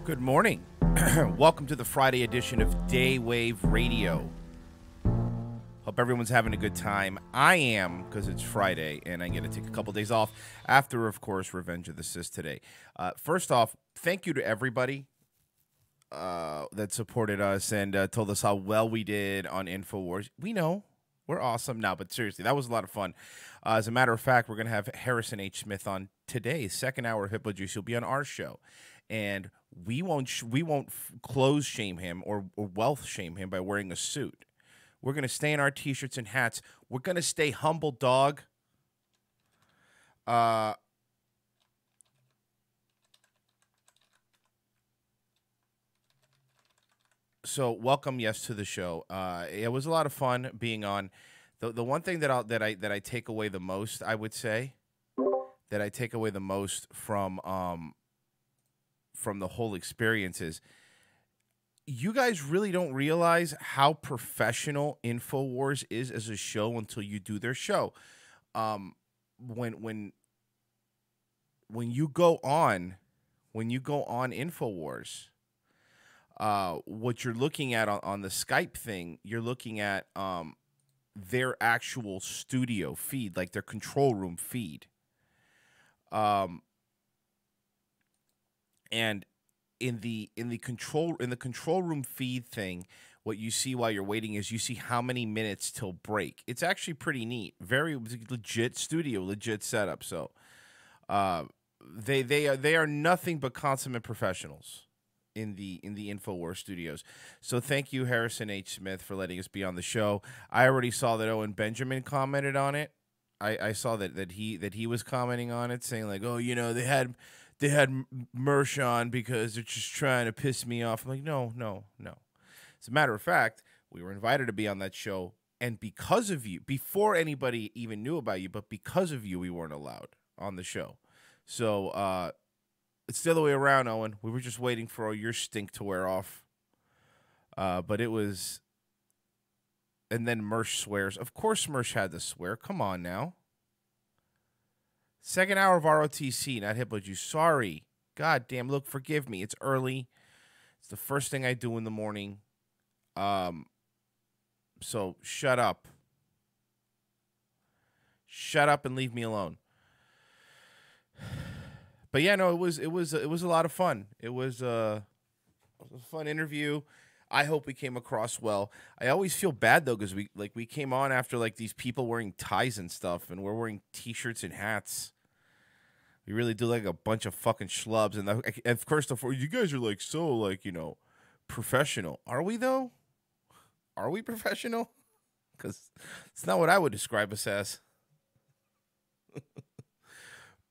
Good morning. Welcome to the Friday edition of Daywave Radio. Hope everyone's having a good time. I am, because it's Friday, and I get to take a couple days off after, of course, Revenge of the Sis today. First off, thank you to everybody that supported us and told us how well we did on InfoWars. We know. We're awesome now, but seriously, that was a lot of fun. As a matter of fact, we're going to have Harrison H. Smith on today, second hour of Hippo Juice. He'll be on our show. And we won't clothes shame him or wealth shame him by wearing a suit. We're going to stay in our T-shirts and hats. We're going to stay humble, dog. So welcome, yes, to the show. It was a lot of fun being on. The one thing that I take away the most, I would say, that I take away the most from the whole experience is you guys really don't realize how professional InfoWars is as a show until you do their show. When you go on InfoWars, what you're looking at on the Skype thing, you're looking at their actual studio feed, like their control room feed. And in the control room feed thing, what you see while you're waiting is you see how many minutes till break. It's actually pretty neat, very legit studio, legit setup. So, they are nothing but consummate professionals in the InfoWars studios. So thank you, Harrison H. Smith, for letting us be on the show. I already saw that Owen Benjamin commented on it. I saw that he was commenting on it, saying like, oh, you know, they had Mersh on because they're just trying to piss me off. I'm like, no. As a matter of fact, we were invited to be on that show, and because of you, before anybody even knew about you, but because of you, we weren't allowed on the show. So it's the other way around, Owen. We were just waiting for your stink to wear off. But it was... And then Mersh swears. Of course Mersh had to swear. Come on now. Second hour of ROTC, not Hippo Juice. Sorry. God damn. Look, forgive me. It's early. It's the first thing I do in the morning. So shut up. Shut up and leave me alone. But yeah, no, it was a lot of fun. It was a fun interview. I hope we came across well. I always feel bad though, because we came on after like these people wearing ties and stuff, and we're wearing T-shirts and hats. We really do like a bunch of fucking schlubs, and of course, you guys are like so like, you know, professional. Are we though? Are we professional? Because it's not what I would describe us as.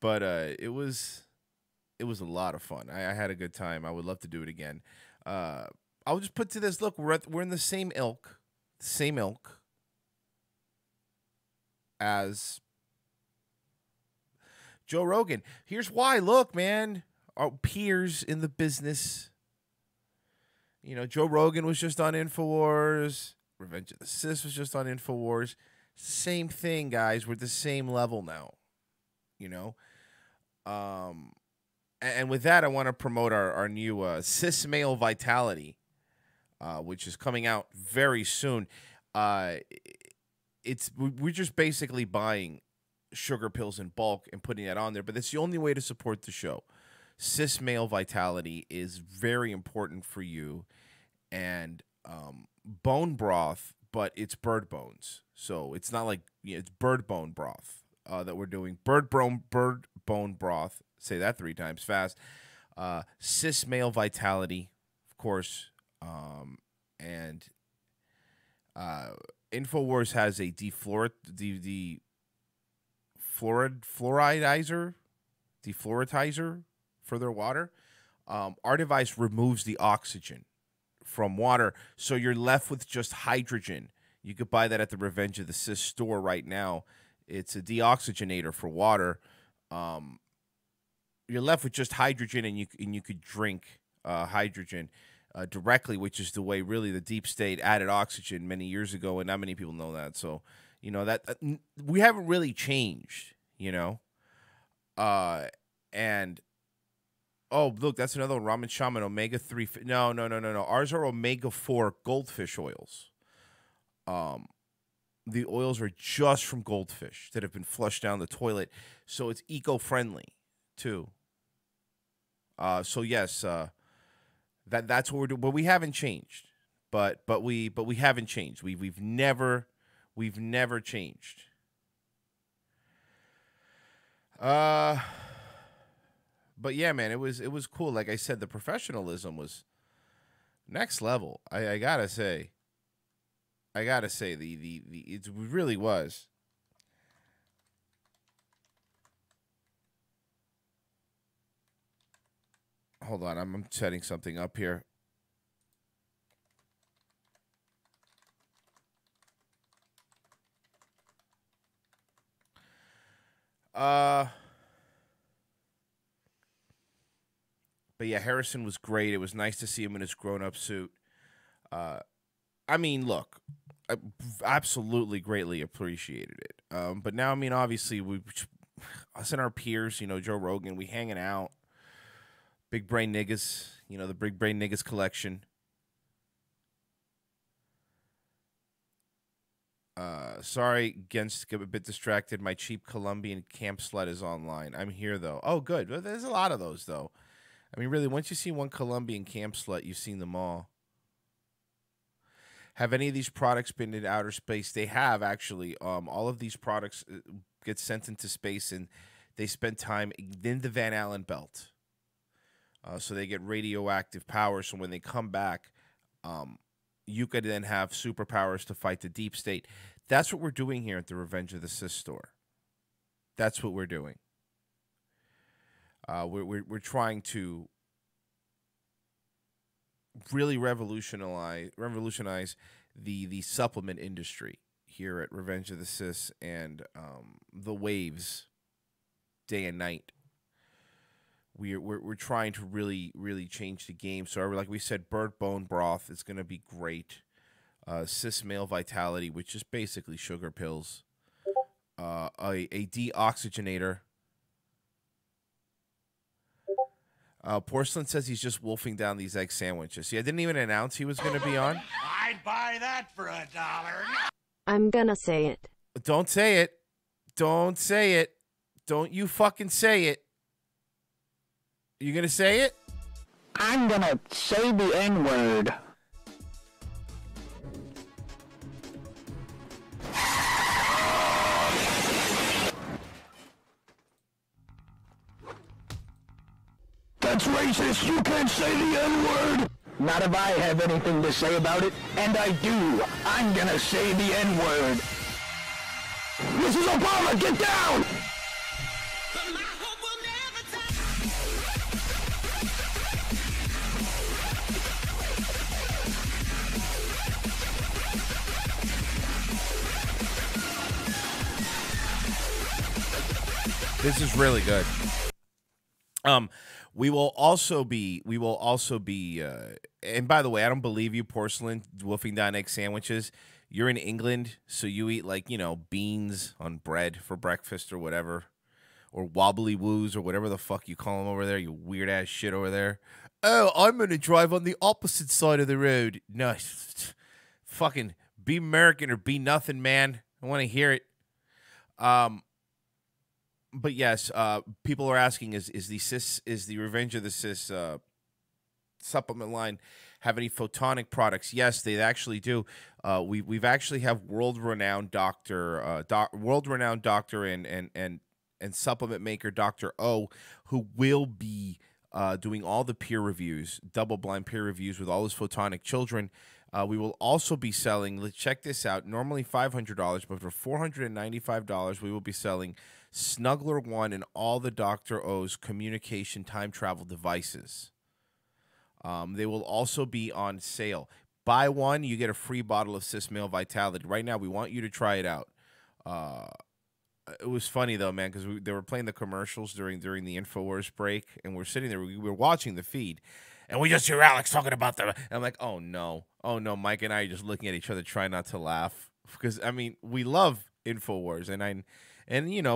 But it was a lot of fun. I had a good time. I would love to do it again. I'll just put to this. Look, we're in the same ilk as Joe Rogan. Here's why. Look, man, our peers in the business. You know, Joe Rogan was just on InfoWars. Revenge of the Sis was just on InfoWars. Same thing, guys. We're at the same level now. You know? And with that, I want to promote our new SNAIL Vitality, which is coming out very soon. We're just basically buying sugar pills in bulk and putting that on there, but that's the only way to support the show. SNAIL Vitality is very important for you, and bone broth, but it's bird bones, so it's not like, it's bird bone broth that we're doing. Bird bone broth. Say that 3 times fast. SNAIL Vitality, of course. And InfoWars has a defluoridizer for their water. Our device removes the oxygen from water, so you're left with just hydrogen. You could buy that at the Revenge of the Sis store right now. It's a deoxygenator for water. You're left with just hydrogen, and you could drink hydrogen directly, which is the way really the deep state added oxygen many years ago, and not many people know that. So, you know, that we haven't really changed, you know. And Oh, look, that's another one. Ramen Shaman omega 3. No, no, no, no, no. Ours are omega 4 goldfish oils. Um, the oils are just from goldfish that have been flushed down the toilet, so it's eco-friendly too. So yes, that's what we're doing. But we haven't changed. But we haven't changed. We've never changed. Uh, but yeah, man, it was cool. Like I said, the professionalism was next level. I gotta say. I gotta say the it really was. Hold on, I'm setting something up here. Uh, but yeah, Harrison was great. It was nice to see him in his grown up suit. Uh, I mean, look, I absolutely greatly appreciated it. But now, I mean, obviously, us and our peers, Joe Rogan, we hanging out, big brain niggas, the big brain niggas collection. Sorry, against get a bit distracted. My cheap Colombian camp sled is online. I'm here though. Oh, good. Well, there's a lot of those though. I mean, really, once you see one Colombian camp slut, you've seen them all. Have any of these products been in outer space? They have actually. All of these products get sent into space, and they spend time in the Van Allen belt. So they get radioactive power. So when they come back, um, you could then have superpowers to fight the deep state. That's what we're doing here at the Revenge of the Sith store. That's what we're doing. We're trying to really revolutionize the supplement industry here at Revenge of the Sith, and the waves day and night. We're trying to really change the game. So like we said, bird bone broth is going to be great. Cis male vitality, which is basically sugar pills. A deoxygenator. Porcelain says he's just wolfing down these egg sandwiches. See, I didn't even announce he was going to be on. I'd buy that for $1. I'm gonna say it. Don't say it. Don't say it. Don't you fucking say it. You gonna say it? I'm gonna say the N-word. That's racist. You can't say the N-word. Not if I have anything to say about it. And I do. I'm gonna say the N-word. Mrs. Obama, get down! This is really good. We will also be and by the way, I don't believe you, Porcelain, wolfing down egg sandwiches. You're in England, so you eat like, beans on bread for breakfast or whatever, or wobbly woos or whatever the fuck you call them over there, you weird ass shit over there. Oh, I'm going to drive on the opposite side of the road. No, fucking be American or be nothing, man. I want to hear it. But yes, people are asking: is the Revenge of the Cis supplement line have any photonic products? Yes, they actually do. We've actually have world renowned doctor and supplement maker Dr. O, who will be doing all the peer reviews, double blind peer reviews with all his photonic children. We will also be selling. Let's check this out. Normally $500, but for $495, we will be selling Snuggler One and all the Dr. O's communication time travel devices. They will also be on sale. Buy one, you get a free bottle of Cis Male Vitality. Right now, we want you to try it out. It was funny though, man, because they were playing the commercials during the InfoWars break, and we're sitting there, we were watching the feed, and we just hear Alex talking about the. And I'm like, oh no, Mike and I are just looking at each other, trying not to laugh, because I mean, we love InfoWars, and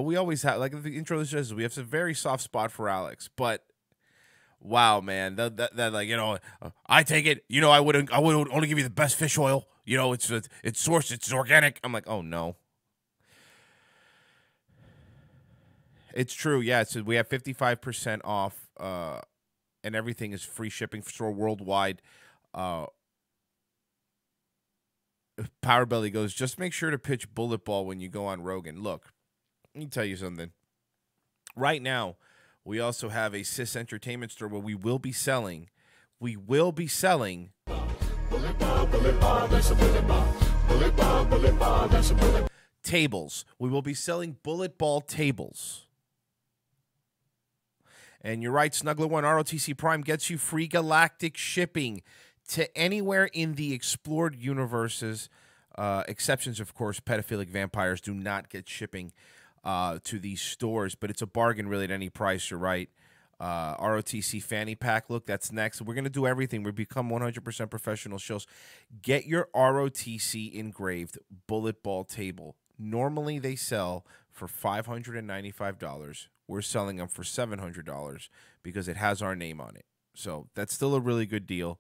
we always have, like the intro says, we have a very soft spot for Alex, but Wow, man, that like I take it. I would only give you the best fish oil. It's sourced, it's organic. I'm like, oh no, it's true. Yeah, so we have 55% off, and everything is free shipping for store worldwide. Power Belly goes, just make sure to pitch bullet ball when you go on Rogan. Look, let me tell you something. Right now, we also have a Sis Entertainment store where we will be selling tables. We will be selling bullet ball tables. And you're right, Snuggler One ROTC Prime gets you free galactic shipping to anywhere in the explored universes. Exceptions, of course, pedophilic vampires do not get shipping to these stores, but it's a bargain really at any price. You're right. ROTC fanny pack, look, that's next. We're going to do everything. We become 100% professional shows. Get your ROTC engraved bullet ball table. Normally they sell for $595. We're selling them for $700 because it has our name on it. So that's still a really good deal.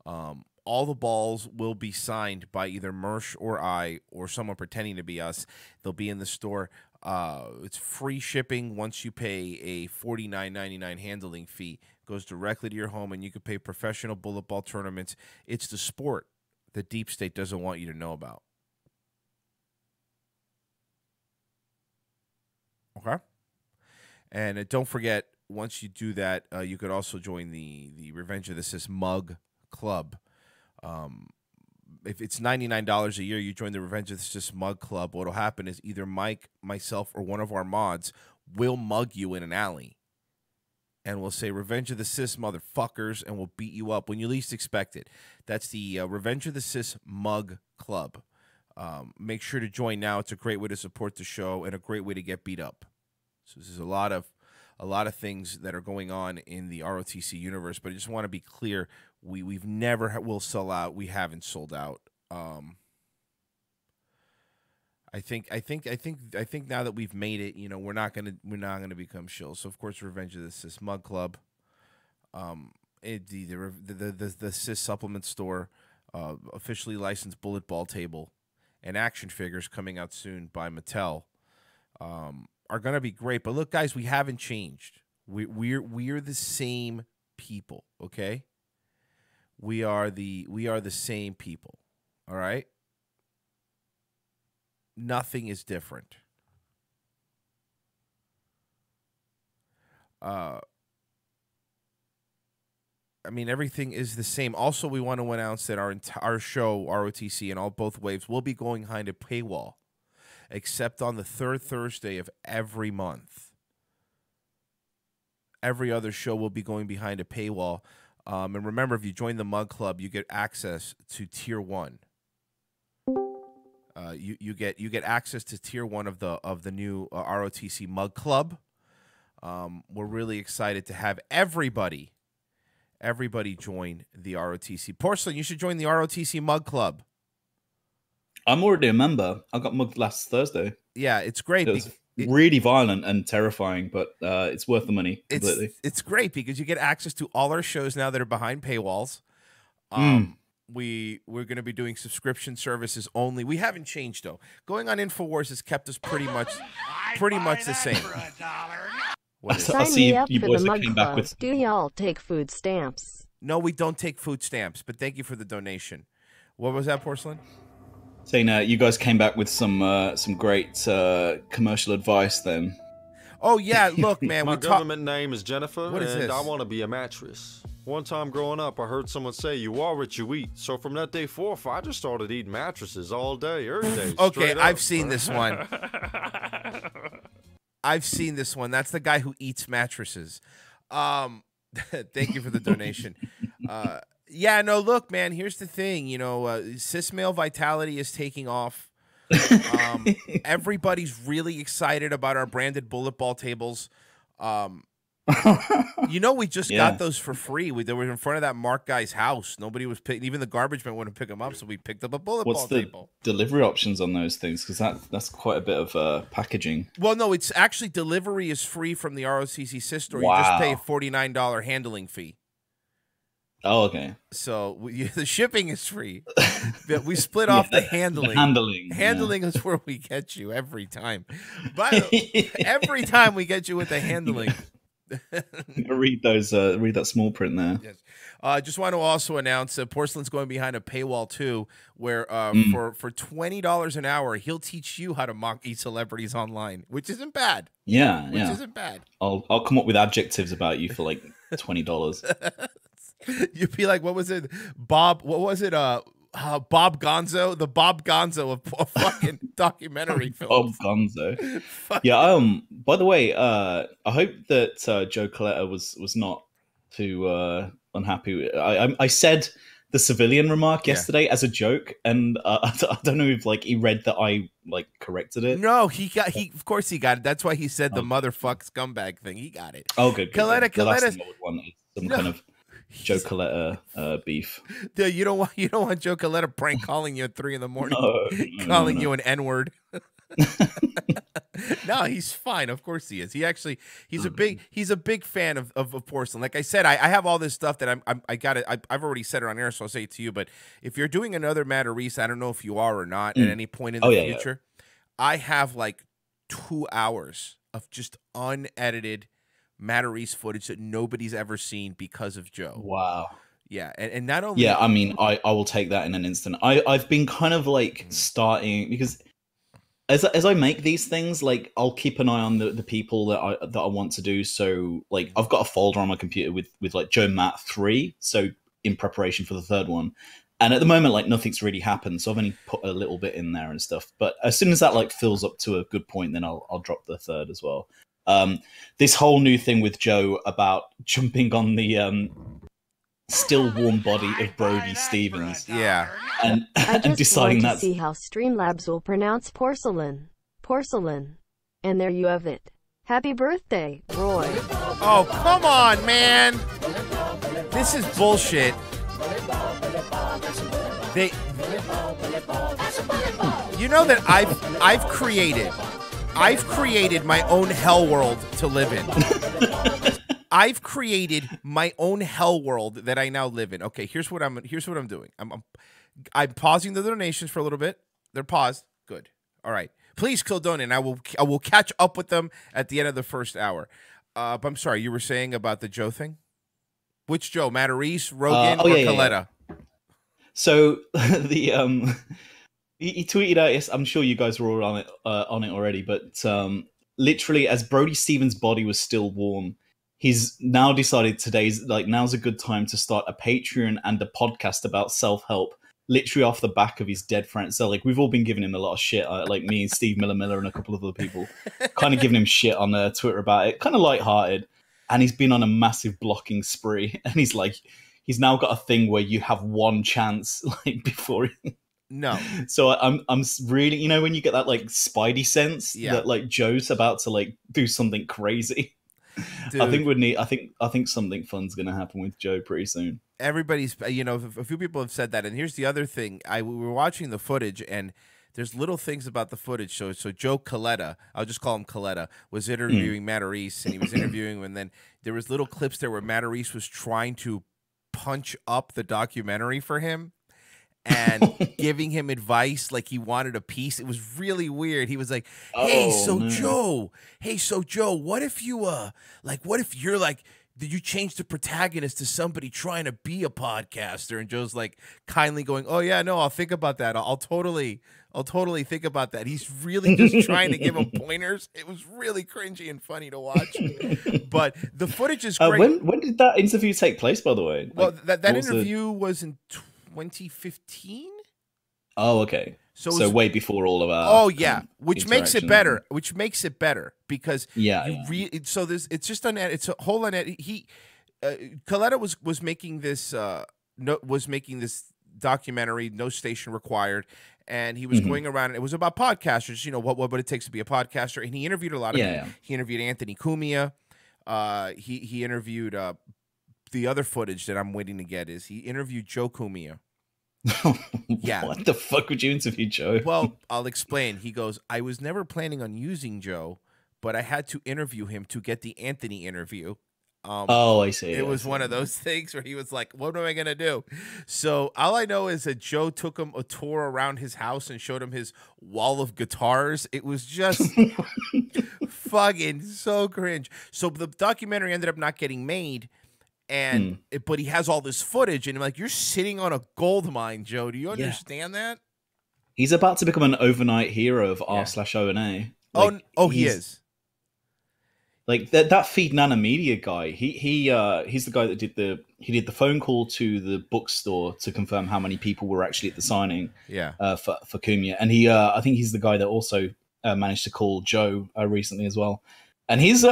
All the balls will be signed by either Mersh or I or someone pretending to be us. They'll be in the store. It's free shipping once you pay a $49.99 handling fee. It goes directly to your home, and you can pay professional bullet ball tournaments. It's the sport the deep state doesn't want you to know about. Okay? And don't forget, once you do that, you could also join the Revenge of the Sis Mug Club. If it's $99 a year, you join the Revenge of the Sis Mug Club. What'll happen is either Mike, myself, or one of our mods will mug you in an alley. And we'll say, Revenge of the Sis motherfuckers, and we'll beat you up when you least expect it. That's the Revenge of the Sis Mug Club. Make sure to join now. It's a great way to support the show and a great way to get beat up. So this is a lot of things that are going on in the ROTC universe, but I just want to be clear. We've never will sell out. We haven't sold out. I think now that we've made it, we're not gonna become shills. So of course, Revenge of the Sis Mug Club, the Sis Supplement Store, officially licensed bullet ball table, and action figures coming out soon by Mattel, are gonna be great. But look, guys, we haven't changed. We're the same people. Okay. We are the same people, all right? Nothing is different. Everything is the same. Also, we want to announce that our show, ROTC, and both waves will be going behind a paywall, except on the third Thursday of every month. Every other show will be going behind a paywall. And remember, if you join the Mug Club, you get access to Tier 1. You get access to Tier 1 of the new ROTC Mug Club. We're really excited to have everybody join the ROTC. Porsalin, you should join the ROTC Mug Club. I'm already a member. I got mugged last Thursday. Yeah, it's great. It was really violent and terrifing, but it's worth the money completely. It's great because you get access to all our shows now that are behind paywalls. We're going to be doing subscription services only. We haven't changed though. Going on InfoWars has kept us pretty much the same. Sign me up for the Mug Club. Do y'all take food stamps? No, we don't take food stamps, but thank you for the donation. What was that, Porsalin? Saying you guys came back with some great commercial advice then. Oh yeah, look, man. My government name is Jennifer, what is and this? I want to be a mattress. One time growing up, I heard someone say, "You are what you eat." So from that day forth, I just started eating mattresses all day, every day. Okay, I've seen this one. I've seen this one. That's the guy who eats mattresses. Thank you for the donation. Yeah, no, look, man, here's the thing. Cis male vitality is taking off. Everybody's really excited about our branded bullet ball tables. You know, we just got those for free. They were in front of that Mark guy's house. Nobody was picking. Even the garbage man wouldn't pick them up, so we picked up a bullet ball table. What's the delivery options on those things? Because that's quite a bit of packaging. Well, no, it's actually delivery is free from the ROCC sister. You just pay a $49 handling fee. Oh, okay. So the shipping is free. We split off the handling. Handling is where we get you every time. Every time we get you with the handling. Read that small print there. Yes. I just want to also announce that Porsalin's going behind a paywall too, where for $20 an hour, he'll teach you how to eat celebrities online, which isn't bad. Yeah, which isn't bad. I'll come up with adjectives about you for like $20. You'd be like, what was it, Bob? What was it? Bob Gonzo, the Bob Gonzo of fucking documentary films. Bob Gonzo. Yeah. By the way, I hope that Joe Coletta was not too unhappy. I said the civilian remark yesterday as a joke, and I don't know if like he read that I like corrected it. No, of course he got it. That's why he said the motherfuck scumbag thing. He got it. Oh, good. Coletta. Some kind of Joe Coletta beef. Dude, you don't want Joe Coletta prank calling you at 3 in the morning, calling you an N-word. No, he's fine. Of course he is. He's a big fan of Porsalin. Like I said, I have all this stuff that I've already said it on air, so I'll say it to you. But if you're doing another Matt Reese, I don't know if you are or not at any point in the future. I have like 2 hours of just unedited Matt Reese footage that nobody's ever seen because of Joe. Wow. Yeah, and not only... Yeah, I mean, I will take that in an instant. I've been kind of like starting, because as I make these things, like I'll keep an eye on the people that I want to do. So like I've got a folder on my computer with like Joe Matt 3, so in preparation for the 3rd one. And at the moment, like nothing's really happened, so I've only put a little bit in there and stuff. But as soon as that like fills up to a good point, then I'll drop the 3rd as well. This whole new thing with Joe about jumping on the still warm body of Brody Stevens, and deciding to see how Streamlabs will pronounce porcelain, and there you have it. Happy birthday, Roy. Oh, come on, man! This is bullshit. You know that I've created my own hell world to live in. I've created my own hell world that I now live in. Okay, here's what I'm doing. I'm pausing the donations for a little bit. They're paused. Good. All right. Please still donate, and I will catch up with them at the end of the 1st hour. But I'm sorry, you were saying about the Joe thing? Which Joe? Matt Reese, Rogan, or Coletta? Yeah. So the he tweeted out. I'm sure you guys were all on it already, but literally, as Brody Stevens' body was still warm, he's now decided now's a good time to start a Patreon and a podcast about self-help, literally off the back of his dead friend. So like we've all been giving him a lot of shit, like me and Steve Miller and a couple of other people, kind of giving him shit on Twitter about it, kind of lighthearted. And he's been on a massive blocking spree, and he's now got a thing where you have one chance, like before. No. So I'm really, you know, when you get that like spidey sense that like Joe's about to like do something crazy. Dude. I think something fun's gonna happen with Joe pretty soon. Everybody's, you know, a few people have said that, and here's the other thing. We were watching the footage, and there's little things about the footage. So Joe Coletta, I'll just call him Coletta, was interviewing Matt Reese, and he was interviewing, and then there was little clips there where Matt Reese was trying to punch up the documentary for him and giving him advice like he wanted a piece. It was really weird. He was like, Joe, what if you what if you're like, did you change the protagonist to somebody trying to be a podcaster? And Joe's like kindly going, oh yeah, no, I'll think about that. I'll totally think about that. He's really just trying to give him pointers. It was really cringy and funny to watch. But the footage is great. When did that interview take place, by the way? Well, that interview was in 2015. Oh, okay. So way before all of our. Oh yeah, which makes it better. Which makes it better because so it's just on. It's a whole on. Coletta was making this documentary, No Station Required, and he was going around, and it was about podcasters. You know what it takes to be a podcaster, and he interviewed a lot of people. He interviewed Anthony Cumia. he interviewed the other footage that I'm waiting to get is he interviewed Joe Cumia. Yeah. What the fuck would you interview Joe? Well, I'll explain. He goes, I was never planning on using Joe, but I had to interview him to get the Anthony interview. Oh, I see. It was one of those things where he was like, what am I going to do? So all I know is that Joe took him a tour around his house and showed him his wall of guitars. It was just fucking so cringe. So the documentary ended up not getting made. And but he has all this footage, and I'm like, you're sitting on a gold mine, Joe. Do you understand that? He's about to become an overnight hero of r/O&A. He is. Like that Feed Nana Media guy. He's the guy that did the phone call to the bookstore to confirm how many people were actually at the signing. Yeah. For Cumia, and I think he's the guy that also managed to call Joe recently as well. And he's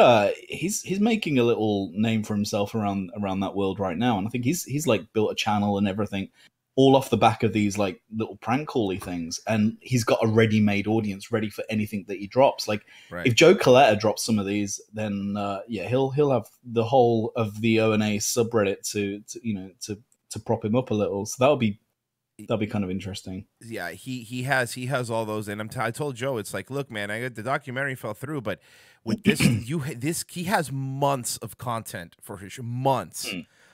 making a little name for himself around that world right now, and I think he's like built a channel and everything, all off the back of these like little prank call-y things, and he's got a ready-made audience ready for anything that he drops. Like if Joe Coletta drops some of these, then he'll have the whole of the O&A subreddit to prop him up a little. So that'll be kind of interesting. Yeah, he has all those, and I told Joe, it's like, look, man, the documentary fell through, but with this, he has months of content for his show,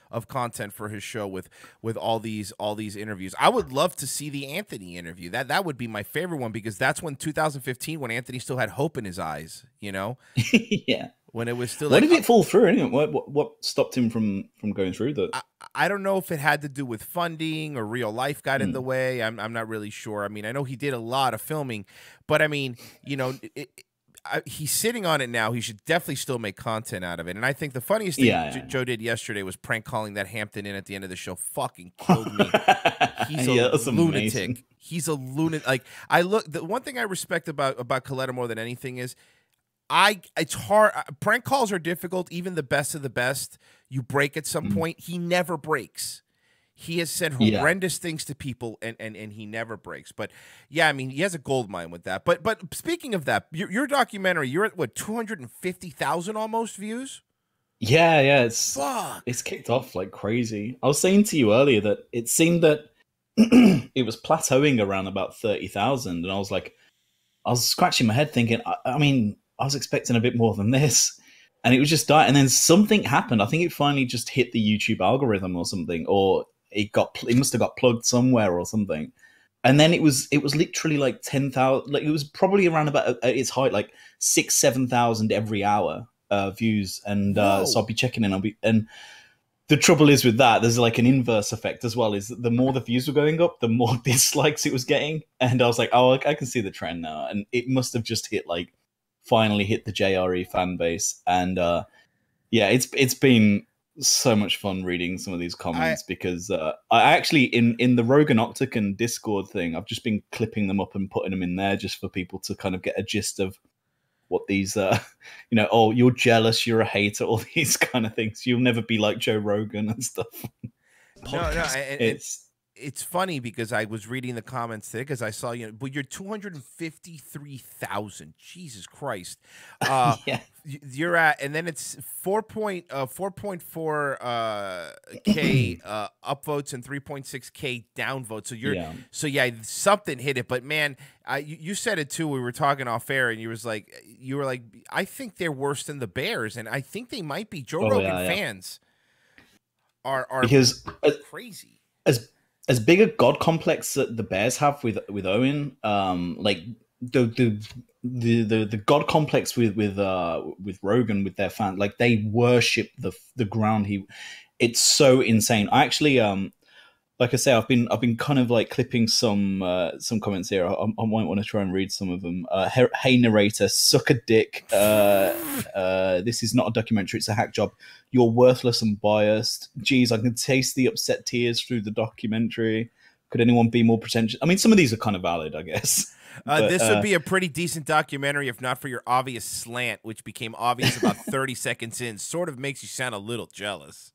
of content for his show with all these interviews. I would love to see the Anthony interview. That would be my favorite one, because that's when 2015, when Anthony still had hope in his eyes, you know? Yeah. When it was still Why did it fall through anyway? What stopped him from going through that? I don't know if it had to do with funding or real life got in the way. I'm not really sure. I mean, I know he did a lot of filming, but I mean, you know, he's sitting on it now. He should definitely still make content out of it. And I think the funniest thing Joe did yesterday was prank calling that Hampton Inn at the end of the show. Fucking killed me. He's a lunatic. Amazing. He's a lunatic. Like, the one thing I respect about Coletta more than anything is it's hard. Prank calls are difficult. Even the best of the best, you break at some point. He never breaks. He has said horrendous things to people, and he never breaks. But yeah, I mean, he has a gold mine with that. But speaking of that, your documentary, you're at what, 250,000 almost views? Yeah, it's kicked off like crazy. I was saying to you earlier that it seemed that it was plateauing around about 30,000, and I was scratching my head thinking, I mean, I was expecting a bit more than this. And it was just dying. And then something happened. I think it finally just hit the YouTube algorithm or something, or it must have got plugged somewhere or something. And then it was literally like 10,000. Like, it was probably around about at its height, like 6,000-7,000 every hour views. And so I'll be checking in. And the trouble is with that, there's like an inverse effect as well. Is the more the views were going up, the more dislikes it was getting. And I was like, oh, I can see the trend now. And it must have just finally hit the JRE fan base. And it's been so much fun reading some of these comments, because I actually in the Rogan Octagon Discord thing, I've just been clipping them up and putting them in there just for people to kind of get a gist of what these oh, you're jealous, you're a hater, all these kind of things. You'll never be like Joe Rogan and stuff. It's funny because I was reading the comments today, because I saw, but you're 253,000. Jesus Christ. You're at, and then it's 4.4 K upvotes and 3.6 K downvotes. So something hit it. But man, you said it too. We were talking off air, and you were like, I think they're worse than the Bears, and I think they might be. Joe Rogan fans are because crazy. As big a god complex that the Bears have with Owen, like the god complex with Rogan, with their fans, like they worship the ground it's so insane. I actually like I say, I've been kind of like clipping some comments here. I might want to try and read some of them. Hey narrator, suck a dick. This is not a documentary, it's a hack job. You're worthless and biased. Geez, I can taste the upset tears through the documentary. Could anyone be more pretentious? I mean, some of these are kind of valid, I guess. This would be a pretty decent documentary if not for your obvious slant, which became obvious about 30 seconds in. Sort of makes you sound a little jealous.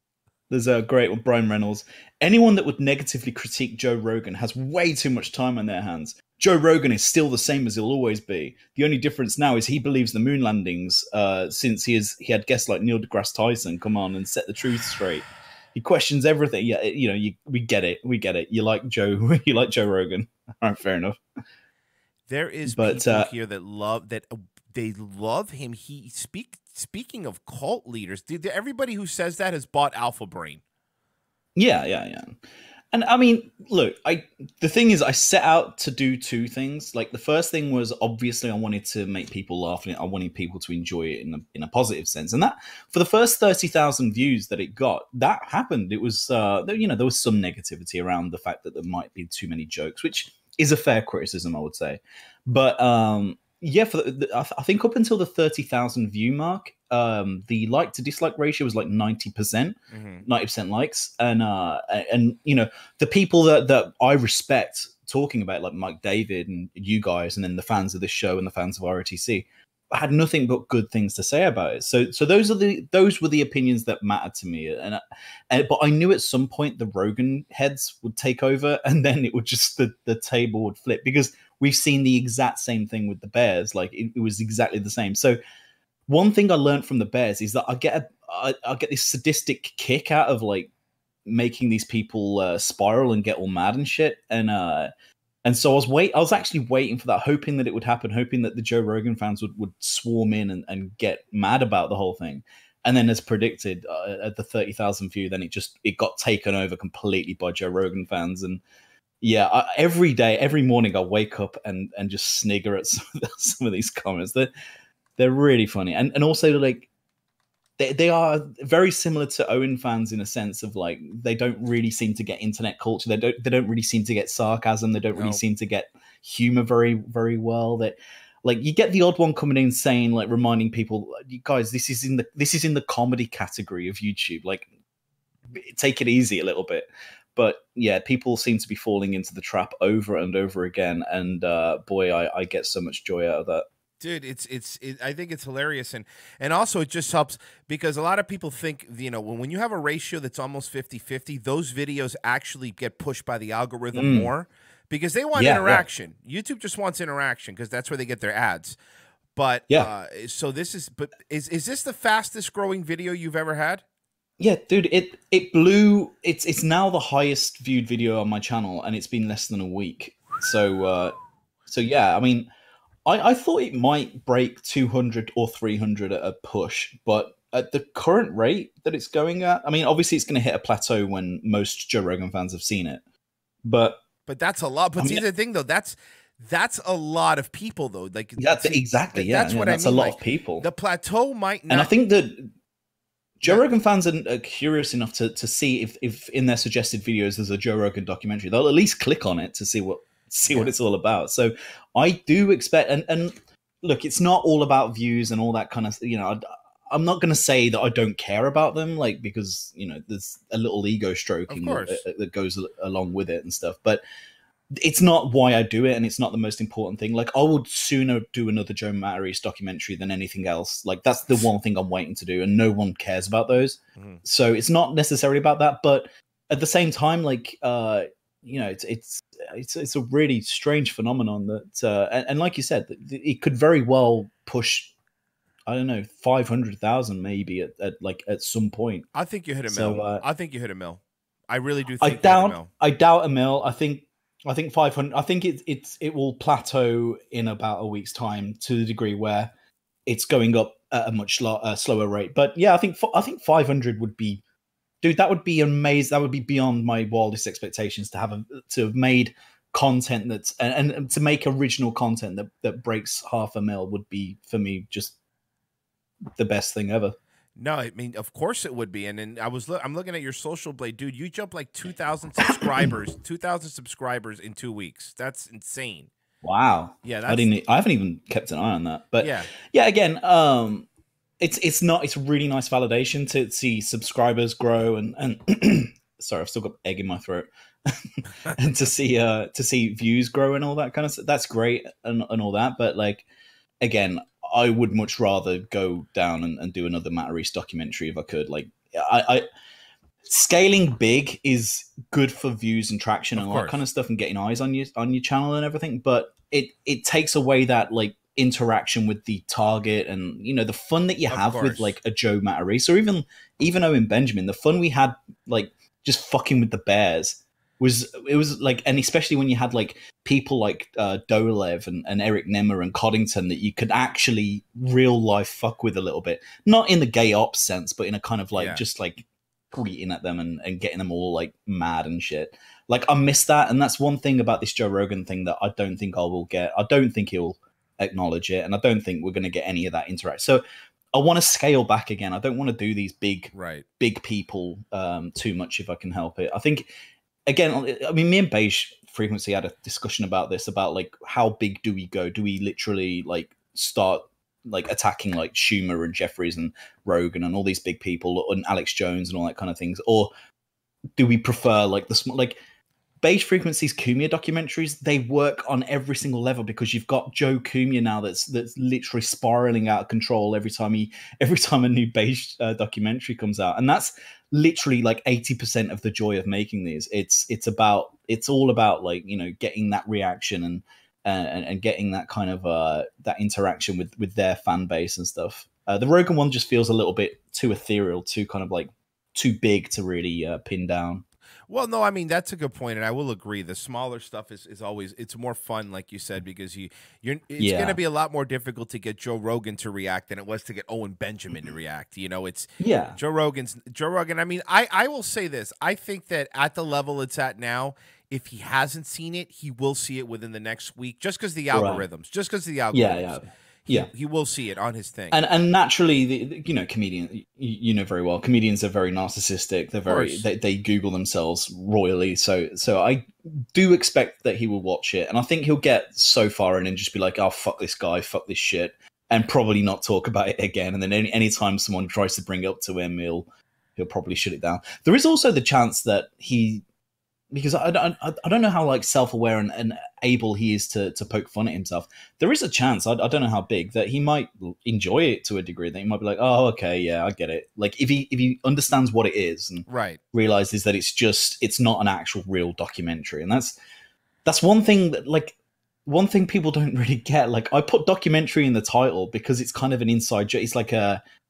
There's a great one, Brian Reynolds. Anyone that would negatively critique Joe Rogan has way too much time on their hands. Joe Rogan is still the same as he'll always be. The only difference now is he believes the moon landings, since he had guests like Neil deGrasse Tyson come on and set the truth straight. He questions everything. Yeah, we get it. We get it. You like Joe. You like Joe Rogan. All right, fair enough. There is people here that they love him. Speaking of cult leaders, everybody who says that has bought Alpha Brain. Yeah. And I mean, look, the thing is, I set out to do two things. Like, the first thing was, obviously, I wanted to make people laugh, and I wanted people to enjoy it in a positive sense. And that, for the first 30,000 views that it got, that happened. It was, there was some negativity around the fact that there might be too many jokes, which is a fair criticism, I would say. But yeah, I think up until the 30,000 view mark, the like to dislike ratio was like 90%, 90% likes, and the people that I respect talking about, like Mike David and you guys, and then the fans of this show and the fans of ROTC, had nothing but good things to say about it. So those were the opinions that mattered to me, but I knew at some point the Rogan heads would take over, and then it would just the table would flip, because we've seen the exact same thing with the Bears. Like, it was exactly the same. So one thing I learned from the Bears is that I get this sadistic kick out of like making these people spiral and get all mad and shit. And so I was actually waiting for that, hoping that it would happen, hoping that the Joe Rogan fans would swarm in and get mad about the whole thing. And then, as predicted, at the 30,000 view, then it got taken over completely by Joe Rogan fans. And yeah, every morning I wake up and just snigger at some of these comments. They're really funny. And also, like, they are very similar to Owen fans in a sense of, like, they don't really seem to get internet culture. They don't really seem to get sarcasm. They don't really seem to get humor very, very well. That, like, you get the odd one coming in saying, like, reminding people, you guys, this is in the comedy category of YouTube. Like, take it easy a little bit. But yeah, people seem to be falling into the trap over and over again. And boy, I get so much joy out of that. Dude, I think it's hilarious, and also it just helps because a lot of people think, when you have a ratio that's almost 50-50, those videos actually get pushed by the algorithm more because they want interaction. Right. YouTube just wants interaction because that's where they get their ads. But so this is this the fastest growing video you've ever had? Yeah, dude, it blew. It's now the highest viewed video on my channel, and it's been less than a week. So yeah, I mean, I thought it might break 200 or 300 at a push, but at the current rate that it's going at, I mean, obviously it's going to hit a plateau when most Joe Rogan fans have seen it. But that's a lot. But see, the thing though, that's a lot of people though. Like, exactly. Yeah, that's what I mean. That's a lot of people. The plateau might not. And I think that Joe Rogan fans are curious enough to see if in their suggested videos there's a Joe Rogan documentary. They'll at least click on it to see what it's all about. So I do expect, and look, it's not all about views and all that kind of, I'm not going to say that I don't care about them, like, because, there's a little ego stroking that goes along with it and stuff, but it's not why I do it, and it's not the most important thing. Like, I would sooner do another Joe Matarese documentary than anything else. Like, that's the one thing I'm waiting to do, and no one cares about those. So it's not necessarily about that, but at the same time, like, it's a really strange phenomenon that, and like you said, it could very well push, I don't know, 500,000 maybe at some point. I think you hit a mill. I think you hit a mill. I really do think I doubt a mill. I think 500. I think it will plateau in about a week's time to the degree where it's going up at a much slower rate. But yeah, I think 500 would be, dude, that would be amazing. That would be beyond my wildest expectations to have made content that's and to make original content that breaks 500,000 would be, for me, just the best thing ever. No, I mean, of course it would be. And then I'm looking at your Social Blade, dude. You jumped like 2,000 subscribers, 2,000 subscribs in 2 weeks. That's insane. Wow. Yeah, I haven't even kept an eye on that. But yeah, again, it's really nice validation to see subscribers grow and sorry, I've still got egg in my throat. And to see views grow and all that kind of stuff. That's great and all that. But like, again, I would much rather go down and do another Matarese documentary if I could. Like, scaling big is good for views and traction and all that course. kind of stuff and getting eyes on your channel and everything, but it takes away that like interaction with the target and the fun that you have with like a Joe Matarese or even Owen Benjamin. The fun we had like just fucking with the bears was like, and especially when you had like people like Dolev and Eric Nemmer and Coddington that you could actually real life fuck with a little bit, not in the gay ops sense, but in a kind of like just like tweeting at them and getting them all like mad and shit. Like I miss that, and that's one thing about this Joe Rogan thing that I don't think I will get. I don't think he'll acknowledge it, and I don't think we're going to get any of that interaction. So I want to scale back again. I don't want to do these big people too much if I can help it. I think again, I mean, me and Beige Frequency had a discussion about this, about like how big do we go? Do we literally like start like attacking like Schumer and Jeffries and Rogan and all these big people and Alex Jones and all that kind of things, or do we prefer like the small like Beige Frequency's Cumia documentaries? They work on every single level because you've got Joe Cumia now that's literally spiraling out of control every time a new Beige documentary comes out, and that's literally like 80% of the joy of making these. It's all about like getting that reaction and getting that kind of that interaction with their fan base and stuff. The Rogan one just feels a little bit too ethereal, too kind of like too big to really pin down. Well, no, I mean, that's a good point, and I will agree. The smaller stuff is always, it's more fun, like you said, because it's going to be a lot more difficult to get Joe Rogan to react than it was to get Owen Benjamin to react. It's Joe Rogan. I mean, I will say this. I think that at the level it's at now, if he hasn't seen it, he will see it within the next week, just because the algorithms. Yeah, he will see it on his thing. And naturally, comedian, very well, comedians are very narcissistic. They're very they Google themselves royally. So I do expect that he will watch it, and I think he'll get so far in and just be like, "Oh, fuck this guy, fuck this shit," and probably not talk about it again. And then anytime someone tries to bring it up to him, he'll probably shut it down. There is also the chance that because I don't know how like self-aware and able he is to poke fun at himself. There is a chance, I don't know how big, that he might enjoy it to a degree. That he might be like, oh, okay, yeah, I get it. Like if he understands what it is and realizes that it's not an actual real documentary, and that's one thing that one thing people don't really get. Like I put documentary in the title because it's kind of an inside joke. It's like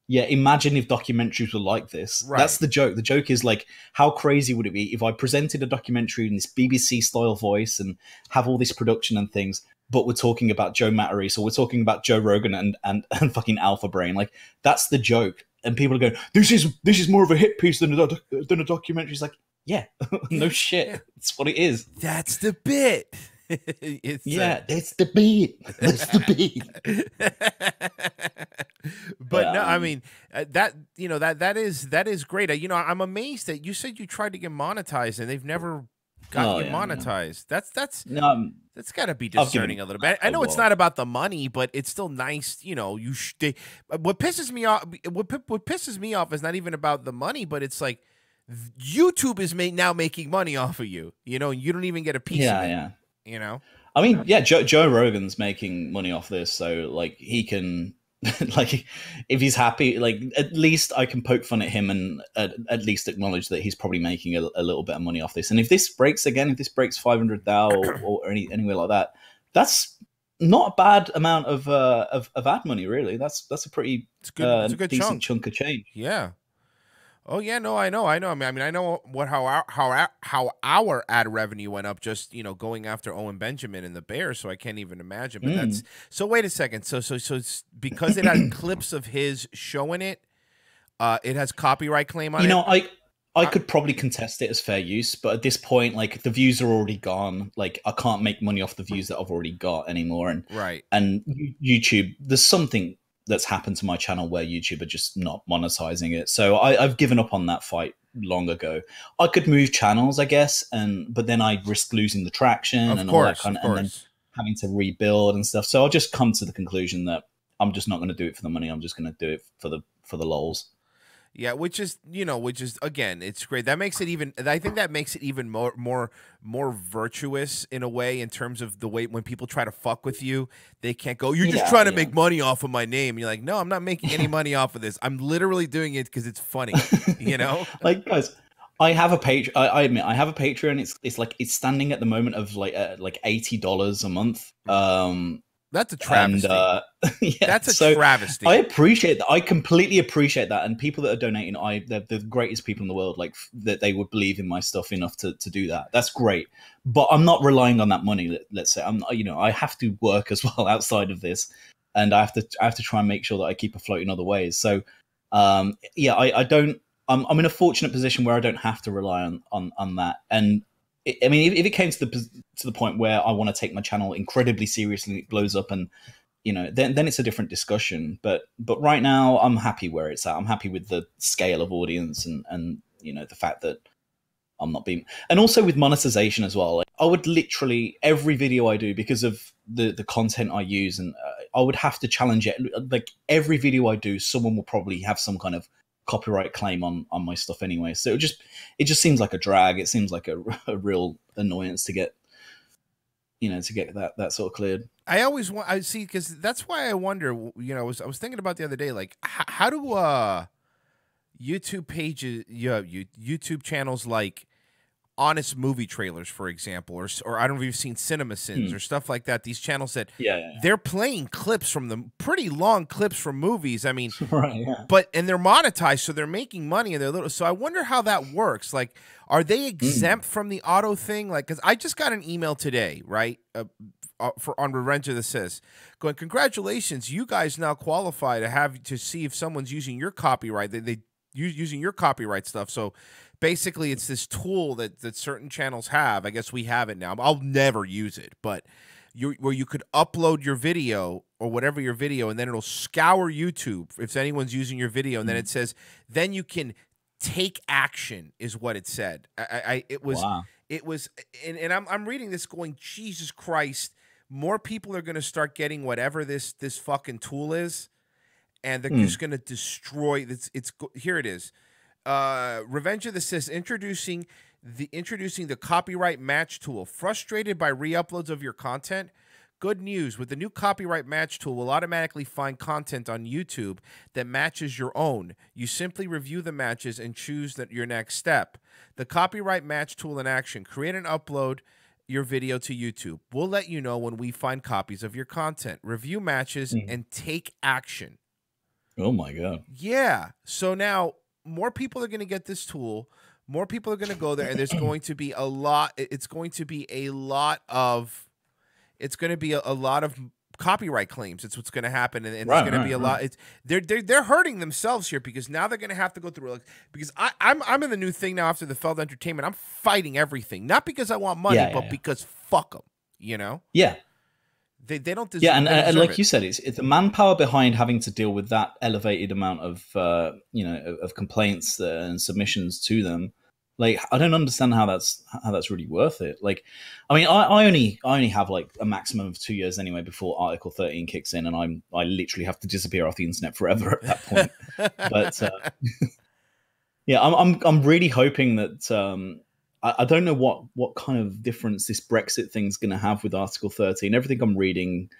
imagine if documentaries were like this. Right. That's the joke. The joke is like, how crazy would it be if I presented a documentary in this BBC style voice and have all this production and things, but we're talking about Joe Matarese or we're talking about Joe Rogan and fucking Alpha Brain. Like that's the joke. And people are going, this is more of a hit piece than a documentary. It's like, yeah, no shit. It's what it is. That's the bit. It's the beat. That's the beat. But no, I mean that is great. I'm amazed that you said you tried to get monetized and they've never gotten you monetized. No. That's got to be discerning a little bit. I know it's not about the money, but it's still nice. What pisses me off. What pisses me off is not even about the money, but it's like YouTube is now making money off of you. And you don't even get a piece of it. I mean, Joe Rogan's making money off this, so like he can like if he's happy, like at least I can poke fun at him and at least acknowledge that he's probably making a little bit of money off this. And if this breaks 500,000 or anywhere like that, that's not a bad amount of ad money, really. That's a pretty it's a good decent chunk of change. Yeah. Oh yeah, no, I know. I mean, I know how our ad revenue went up just going after Owen Benjamin and the Bears. So I can't even imagine. But that's so. Wait a second. So it's because it has clips of his showing it. It has copyright claim on it. I could probably contest it as fair use, but at this point, like the views are already gone. Like I can't make money off the views that I've already got anymore. And YouTube, there's something that's happened to my channel where YouTube are just not monetizing it. So I've given up on that fight long ago. I could move channels, I guess, but then I'd risk losing the traction all that kind of, and then having to rebuild and stuff. So I'll just come to the conclusion that I'm just not going to do it for the money. I'm just going to do it for the lols. Yeah, which is again, it's great. That makes it even. I think that makes it even more virtuous in a way, in terms of the way when people try to fuck with you, they can't go, "You're just trying to make money off of my name." You're like, "No, I'm not making any money off of this. I'm literally doing it because it's funny." Like guys, I have a page. I admit I have a Patreon. It's standing at the moment of like $80 a month. That's a travesty. And yeah, that's a travesty. I appreciate that. I completely appreciate that. And people that are donating, they're the greatest people in the world. Like that, they would believe in my stuff enough to do that. That's great. But I'm not relying on that money. Let's say I have to work as well outside of this, and I have to try and make sure that I keep afloat in other ways. So yeah, I don't. I'm in a fortunate position where I don't have to rely on that. And I mean, if it came to the point where I want to take my channel incredibly seriously and it blows up, and then it's a different discussion. But right now, I'm happy where it's at. I'm happy with the scale of audience and the fact that I'm not being, and also with monetization as well. Like, I would literally every video I do, because of the content I use, and I would have to challenge it. Like every video I do, someone will probably have some kind of copyright claim on my stuff anyway. So it just seems like a drag. It seems like a real annoyance to get that sort of cleared. I see, because that's why I wonder. I was thinking about the other day, like how do YouTube pages, YouTube channels like Honest Movie Trailers, for example, or I don't know if you've seen Cinema Sins or stuff like that. These channels that they're playing clips from them, pretty long clips from movies. I mean, right? Yeah. And they're monetized, so they're making money, and they're little. So I wonder how that works. Like, are they exempt from the auto thing? Like, because I just got an email today, right? On Revenge of the Sis, going, congratulations, you guys now qualify to see if someone's using your copyright. They using your copyright stuff. So basically, it's this tool that certain channels have. I guess we have it now. I'll never use it, but where you could upload your video or whatever your video, and then it'll scour YouTube if anyone's using your video, and then it says, then you can take action, is what it said. It was, and I'm reading this going, Jesus Christ, more people are going to start getting whatever this fucking tool is, and they're just going to destroy this. Here it is. Revenge of the Sis introducing the copyright match tool. Frustrated by re-uploads of your content? Good news. With the new copyright match tool, we'll automatically find content on YouTube that matches your own. You simply review the matches and choose your next step. The copyright match tool in action. Create and upload your video to YouTube. We'll let you know when we find copies of your content. Review matches and take action. Oh my God. Yeah. So now more people are going to get this tool. More people are going to go there, and there's going to be a lot. It's going to be a lot of copyright claims. It's what's going to happen, and there's going to be a lot. They're hurting themselves here, because now they're going to have to go through. Because I'm in the new thing now after the failed entertainment. I'm fighting everything, not because I want money, but because fuck them. Yeah. They don't deserve. Yeah, and like you said, it's the manpower behind having to deal with that elevated amount of of complaints and submissions to them. Like, I don't understand how that's really worth it. Like, I mean, I only have like a maximum of 2 years anyway before Article 13 kicks in, and I literally have to disappear off the internet forever at that point. But yeah, I'm really hoping that. I don't know what kind of difference this Brexit thing's going to have with Article 13. Everything I'm reading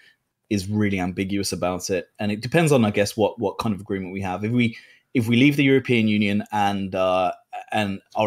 is really ambiguous about it, and it depends on, I guess, what kind of agreement we have. If we leave the European Union and are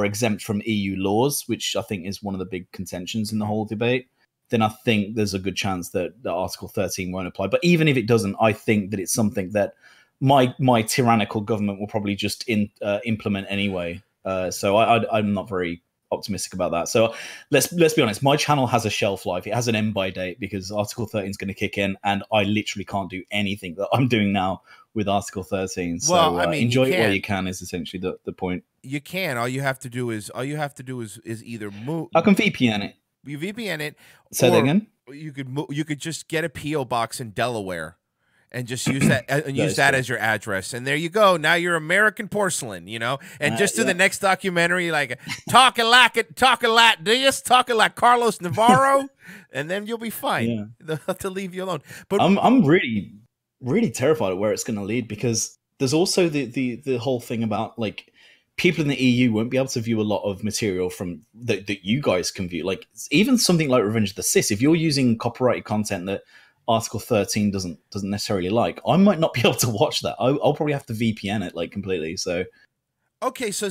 exempt from EU laws, which I think is one of the big contentions in the whole debate, then I think there's a good chance that Article 13 won't apply. But even if it doesn't, I think that it's something that my tyrannical government will probably just implement anyway. So I'm not very optimistic about that. So let's be honest, my channel has a shelf life. It has an end by date, because Article 13 is going to kick in, and I literally can't do anything that I'm doing now with Article 13. So well, I mean, enjoy it while you can is essentially the point. You can. All you have to do is either move. I can VPN it. You VPN it. Say that again. You could just get a PO box in Delaware, and just use that as your address, and there you go. Now you're American Porsalin, and just do the next documentary, like talking like Carlos Navarro, and then you'll be fine. Yeah. They'll have to leave you alone. But I'm really, really terrified of where it's going to lead, because there's also the whole thing about, like, people in the EU won't be able to view a lot of material from that you guys can view. Like, even something like Revenge of the Sis, if you're using copyrighted content that Article 13 doesn't necessarily like, I might not be able to watch that. I'll probably have to VPN it, like, completely. So okay, so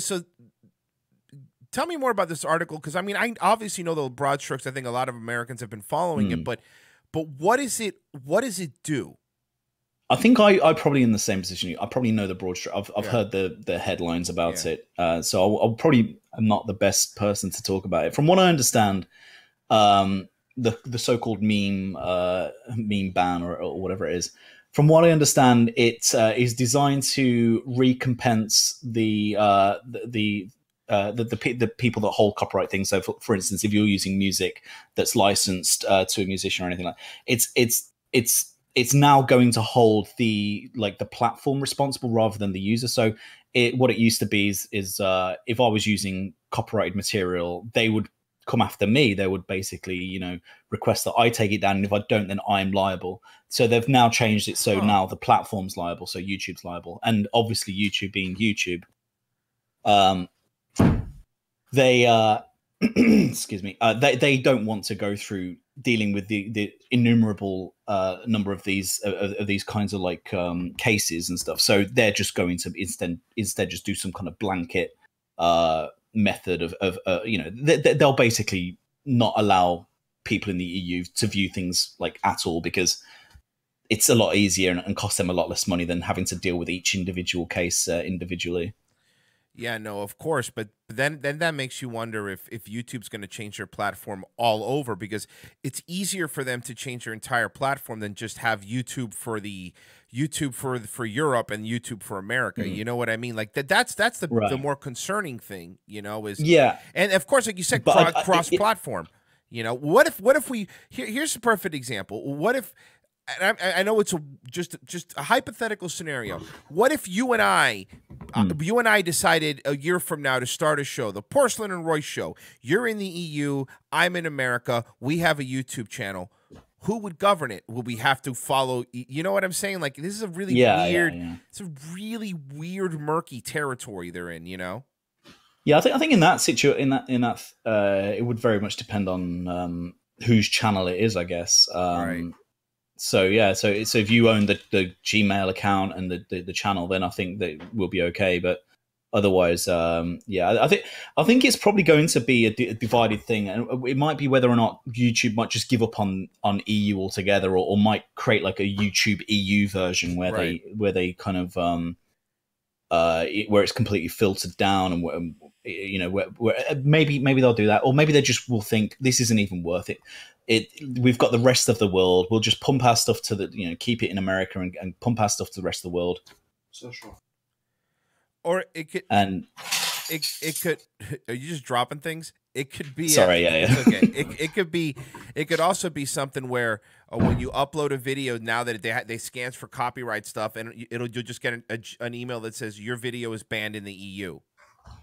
tell me more about this article, because I mean, I obviously know the broad strokes. I think a lot of Americans have been following it, but what is it? What does it do? I think I probably in the same position. I probably know the broad stroke. I've heard the headlines about it, so I'll probably am not the best person to talk about it. From what I understand, the so-called meme ban or whatever it is. From what I understand, it is designed to recompense the people that hold copyright things. So, for instance, if you're using music that's licensed to a musician or anything like that, it's now going to hold the platform responsible rather than the user. So what it used to be is if I was using copyrighted material, they would come after me. They would basically, request that I take it down. And if I don't, then I'm liable. So they've now changed it. So now the platform's liable. So YouTube's liable. And obviously YouTube being YouTube, they, excuse me, they don't want to go through dealing with the innumerable number of these kinds of cases and stuff. So they're just going to instead just do some kind of blanket method of they'll basically not allow people in the EU to view things at all, because it's a lot easier and costs them a lot less money than having to deal with each individual case individually. Yeah, no, of course, but then that makes you wonder if YouTube's going to change their platform all over, because it's easier for them to change their entire platform than just have YouTube for Europe and YouTube for America. You know what I mean? Like that's the more concerning thing, is and of course, like you said, cross platform. What if we here's a perfect example. What if, and I know it's just a hypothetical scenario. What if you and I decided a year from now to start a show, the Porsalin and Royce Show? You're in the EU, I'm in America. We have a YouTube channel. Who would govern it? Will we have to follow? You know what I'm saying? Like, this is a really weird. Yeah. It's a really weird, murky territory they're in. Yeah, I think in that it would very much depend on whose channel it is, I guess. Right. So yeah, so if you own the Gmail account and the channel, then I think that will be okay. But otherwise, I think it's probably going to be a divided thing, and it might be whether or not YouTube might just give up on EU altogether, or might create like a YouTube EU version where they kind of where it's completely filtered down, and where maybe they'll do that, or maybe they just will think this isn't even worth it. We've got the rest of the world. We'll just pump our stuff to keep it in America and pump our stuff to the rest of the world. So sure. Or it could, and it could. Are you just dropping things? It could be. Sorry, yeah. Okay. It could be. It could also be something where when you upload a video, now that they scans for copyright stuff, and you'll just get an email that says your video is banned in the EU.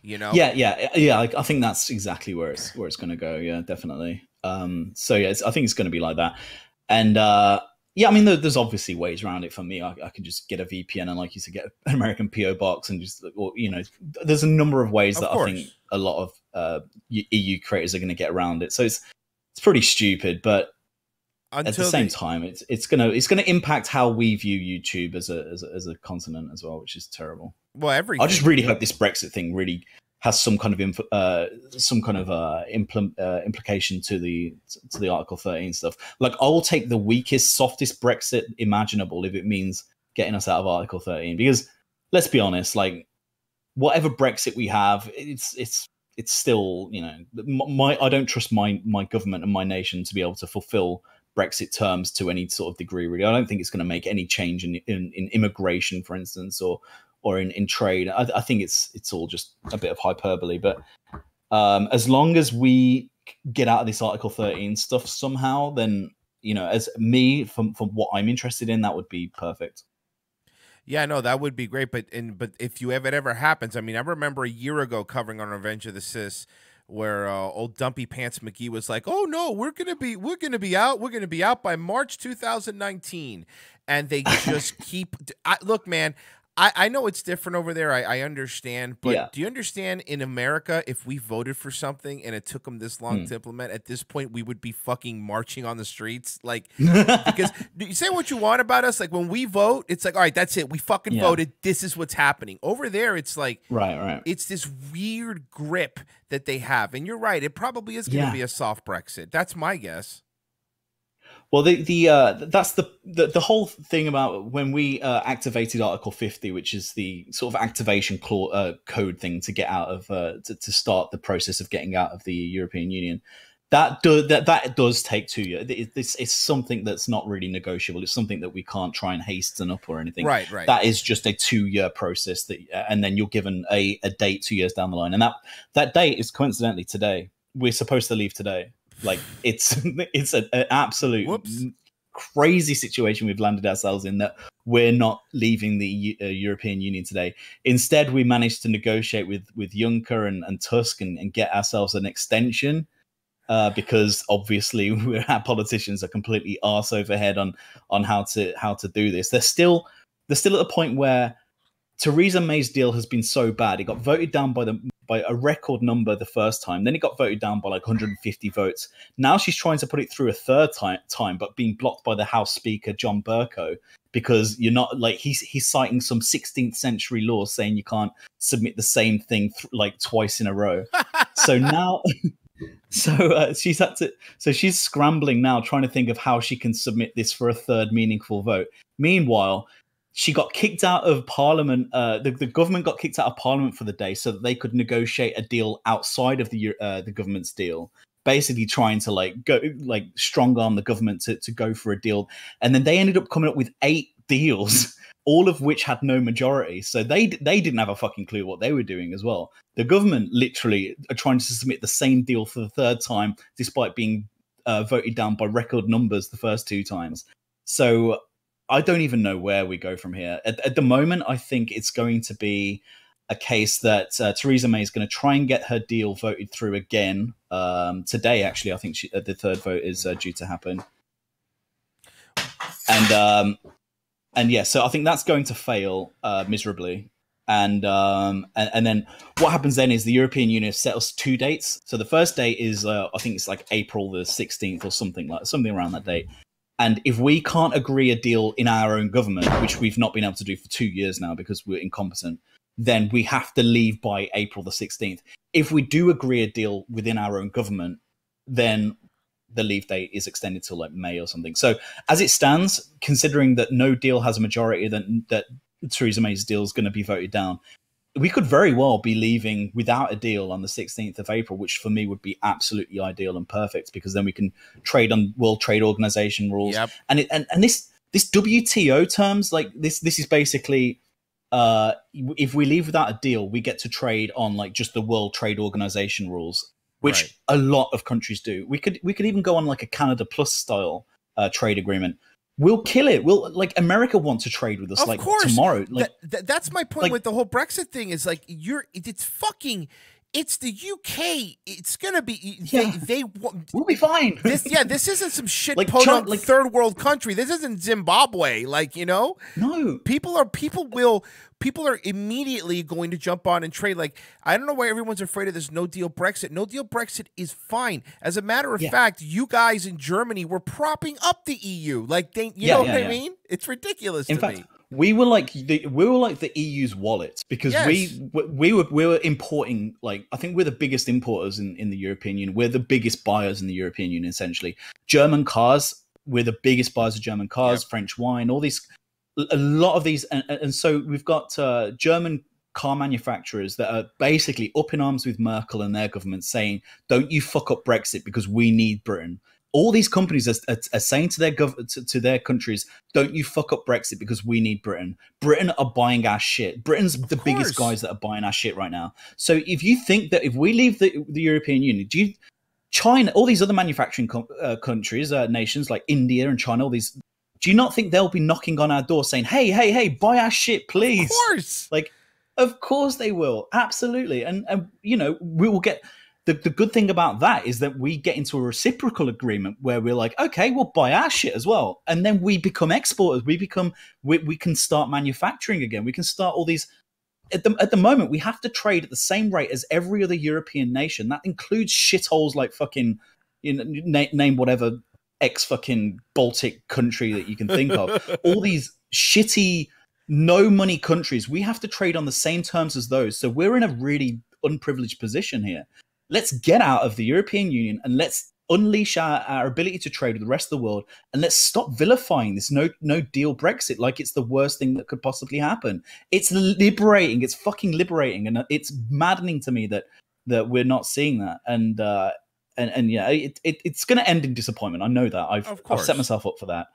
Yeah. I think that's exactly where it's going to go. Yeah, definitely. So yeah, I think it's going to be like that. And I mean, there's obviously ways around it. For me, I can just get a VPN and, like you said, get an American PO box, and just, or there's a number of ways I think a lot of EU creators are going to get around it. So it's pretty stupid, but at the same time, it's gonna impact how we view YouTube as a continent as well, which is terrible. Well, I just really hope this Brexit thing really has some kind of implication to the Article 13 stuff. Like, I will take the weakest, softest Brexit imaginable if it means getting us out of Article 13. Because let's be honest, like, whatever Brexit we have, it's still, I don't trust my government and my nation to be able to fulfill Brexit terms to any sort of degree. Really, I don't think it's going to make any change in immigration, for instance, or in trade. I think it's all just a bit of hyperbole. But as long as we get out of this Article 13 stuff somehow, then as me, from what I'm interested in, that would be perfect. Yeah, no, that would be great. But if it ever happens, I mean, I remember a year ago covering on Revenge of the Sis, where old Dumpy Pants McGee was like, "Oh no, we're gonna be out by March 2019," and they just keep. Look, man, I know it's different over there. I understand, but Yeah. do you understand in America, if we voted for something and it took them this long to implement, at this point we would be fucking marching on the streets, like because you say what you want about us, like when we vote, it's like all right, that's it, we fucking voted. This is what's happening. Over there, it's like right. It's this weird grip that they have, and you're right. It probably is going to be a soft Brexit. That's my guess. Well, that's the whole thing about when we activated Article 50, which is the sort of activation code thing to get out of to start the process of getting out of the European Union. That does take 2 years. It's something that's not really negotiable. It's something that we can't try and hasten up or anything. Right. That is just a 2-year process and then you're given a date 2 years down the line, and that date is coincidentally today. We're supposed to leave today. Like it's an absolute crazy situation we've landed ourselves in, that we're not leaving the European Union today. Instead, we managed to negotiate with Juncker and Tusk and get ourselves an extension because obviously our politicians are completely arse over head on how to do this. They're still at the point where Theresa May's deal has been so bad. It got voted down by a record number the first time. Then it got voted down by like 150 votes. Now she's trying to put it through a third time, but being blocked by the House Speaker, John Bercow, because you're not like he's citing some 16th century law saying you can't submit the same thing like twice in a row. So now, she's scrambling now, trying to think of how she can submit this for a third meaningful vote. Meanwhile, she got kicked out of Parliament. The government got kicked out of Parliament for the day so that they could negotiate a deal outside of the government's deal, basically trying to strong arm the government to go for a deal. And then they ended up coming up with 8 deals, all of which had no majority. So they didn't have a fucking clue what they were doing as well. The government literally are trying to submit the same deal for the third time, despite being voted down by record numbers the first 2 times. So I don't even know where we go from here. At the moment, I think it's going to be a case that Theresa May is going to try and get her deal voted through again today. Actually, I think the third vote is due to happen. And yeah, so I think that's going to fail miserably. And then what happens then is the European Union settles 2 dates. So the first date is I think it's like April the 16th or something around that date. And if we can't agree a deal in our own government, which we've not been able to do for 2 years now because we're incompetent, then we have to leave by April the 16th. If we do agree a deal within our own government, then the leave date is extended till like May or something. So as it stands, considering that no deal has a majority, that Theresa May's deal is going to be voted down, we could very well be leaving without a deal on the 16th of April, which for me would be absolutely ideal and perfect, because then we can trade on World Trade Organization rules. Yep. And this WTO terms, like this is basically if we leave without a deal, we get to trade on like just the World Trade Organization rules, which a lot of countries do. We could even go on like a Canada Plus style trade agreement. We'll kill it. America want to trade with us tomorrow. That's my point with the whole Brexit thing is like it's the UK. It's gonna be we'll be fine. This isn't some shit podunk third world country. This isn't Zimbabwe. No. People are immediately going to jump on and trade. Like, I don't know why everyone's afraid of this no deal Brexit. No deal Brexit is fine. As a matter of fact, you guys in Germany were propping up the EU. Like, you know what I mean? It's ridiculous to me. We were like the EU's wallet, because we were importing, like, I think we're the biggest importers in the European Union. We're the biggest buyers in the European Union, essentially. German cars, we're the biggest buyers of German cars, French wine, all these, a lot of these. And so we've got German car manufacturers that are basically up in arms with Merkel and their government, saying, don't you fuck up Brexit because we need Britain. All these companies are saying to their countries, don't you fuck up Brexit because we need Britain. Britain are buying our shit. Britain's the biggest guys that are buying our shit right now. So if you think that if we leave the European Union, China, all these other manufacturing countries, nations like India and China, all these, do you not think they'll be knocking on our door saying, hey, buy our shit, please? Of course. Of course they will. Absolutely. And we will get... the good thing about that is that we get into a reciprocal agreement where we're like, okay, we'll buy our shit as well. And then we become exporters. We can start manufacturing again. We can start all these. At the moment, we have to trade at the same rate as every other European nation. That includes shitholes like fucking, name whatever fucking Baltic country that you can think of. All these shitty, no money countries. We have to trade on the same terms as those. So we're in a really unprivileged position here. Let's get out of the European Union and let's unleash our ability to trade with the rest of the world, and let's stop vilifying this no deal Brexit like it's the worst thing that could possibly happen. It's liberating. It's fucking liberating, and it's maddening to me that we're not seeing that. And yeah, it's going to end in disappointment. I know that. I've set myself up for that.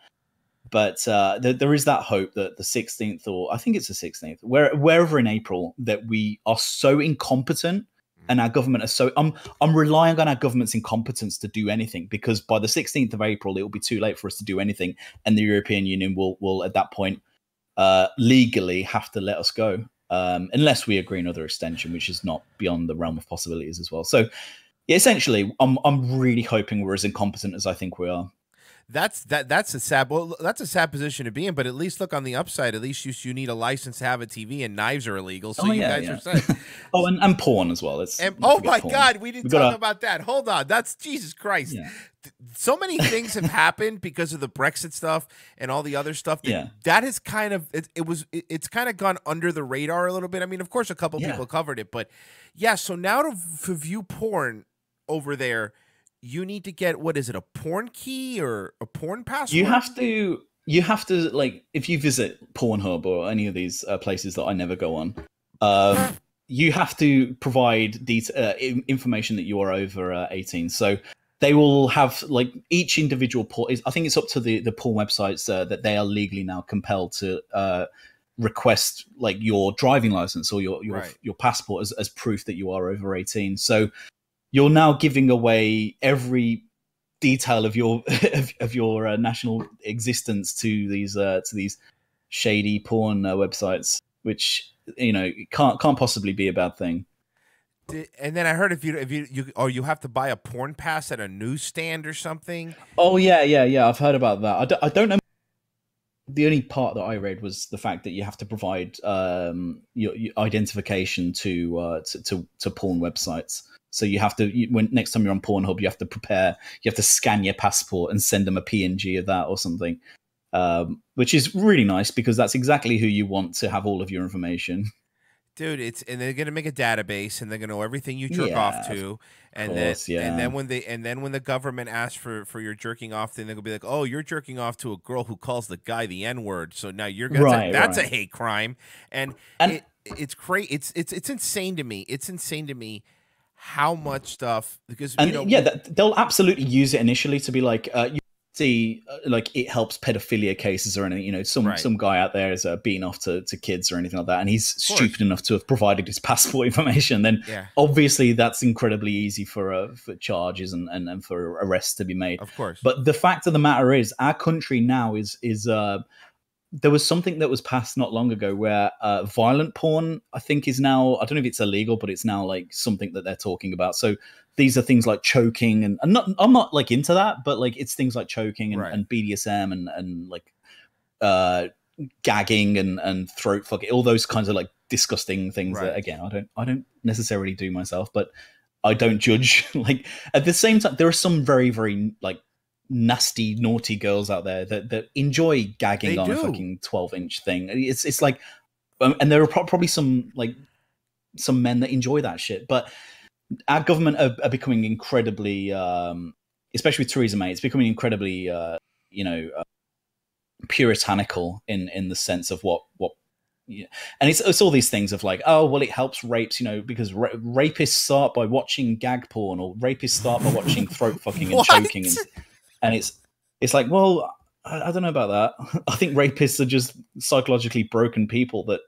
But there is that hope that the 16th, or I think it's the 16th, wherever in April, that we are so incompetent. And our government is so I'm relying on our government's incompetence to do anything, because by the 16th of April, it will be too late for us to do anything. And the European Union will at that point legally have to let us go, unless we agree another extension, which is not beyond the realm of possibilities as well. So yeah, essentially, I'm really hoping we're as incompetent as I think we are. That's a sad position to be in, but at least look on the upside. At least you need a license to have a TV, and knives are illegal, so you guys are set. Oh, and porn as well. Oh my God, we didn't talk about that. Hold on, that's Jesus Christ. Yeah. So many things have happened because of the Brexit stuff and all the other stuff. That has kind of it's kind of gone under the radar a little bit. I mean, of course, a couple people covered it, but yeah. So now to view porn over there, you need to get, what is it, a porn key or a porn password? You have to like, if you visit Pornhub or any of these places that I never go on, you have to provide information that you are over 18. So they will have like each individual porn. I think it's up to the porn websites that they are legally now compelled to request like your driving license or your passport as proof that you are over 18. So you're now giving away every detail of your national existence to these shady porn websites, which can't possibly be a bad thing. And then I heard if you have to buy a porn pass at a newsstand or something. Oh yeah. I've heard about that. I don't know. The only part that I read was the fact that you have to provide your identification to porn websites. So you have to, when next time you're on Pornhub, you have to scan your passport and send them a PNG of that or something, which is really nice because that's exactly who you want to have all of your information. Dude, and they're gonna make a database, and they're gonna know everything you jerk off to, and then when the government asks for your jerking off, then they're gonna be like, oh, you're jerking off to a girl who calls the guy the N-word, so now you're gonna that's a hate crime, and it's crazy. It's insane to me. It's insane to me how much stuff, because they'll absolutely use it initially to be like you see like it helps pedophilia cases or anything, some guy out there is beating off to kids or anything like that, and he's stupid enough to have provided his passport information, then obviously that's incredibly easy for charges and for arrests to be made, of course. But the fact of the matter is our country now is there was something that was passed not long ago where violent porn, I think, is now, I don't know if it's illegal, but it's now like something that they're talking about. So these are things like choking and I'm not like into that, but like it's things like choking and BDSM and like gagging and throat fucking, all those kinds of like disgusting things that, again, I don't necessarily do myself, but I don't judge. Like at the same time, there are some very, very like nasty, naughty girls out there that enjoy gagging on a fucking 12-inch thing. It's like, and there are probably some men that enjoy that shit. But our government are becoming incredibly, especially with Theresa May, it's becoming incredibly, puritanical in the sense of what. And it's all these things of like, oh well, it helps rapes, because rapists start by watching gag porn, or rapists start by watching throat fucking and choking and it's like, well, I don't know about that. I think rapists are just psychologically broken people that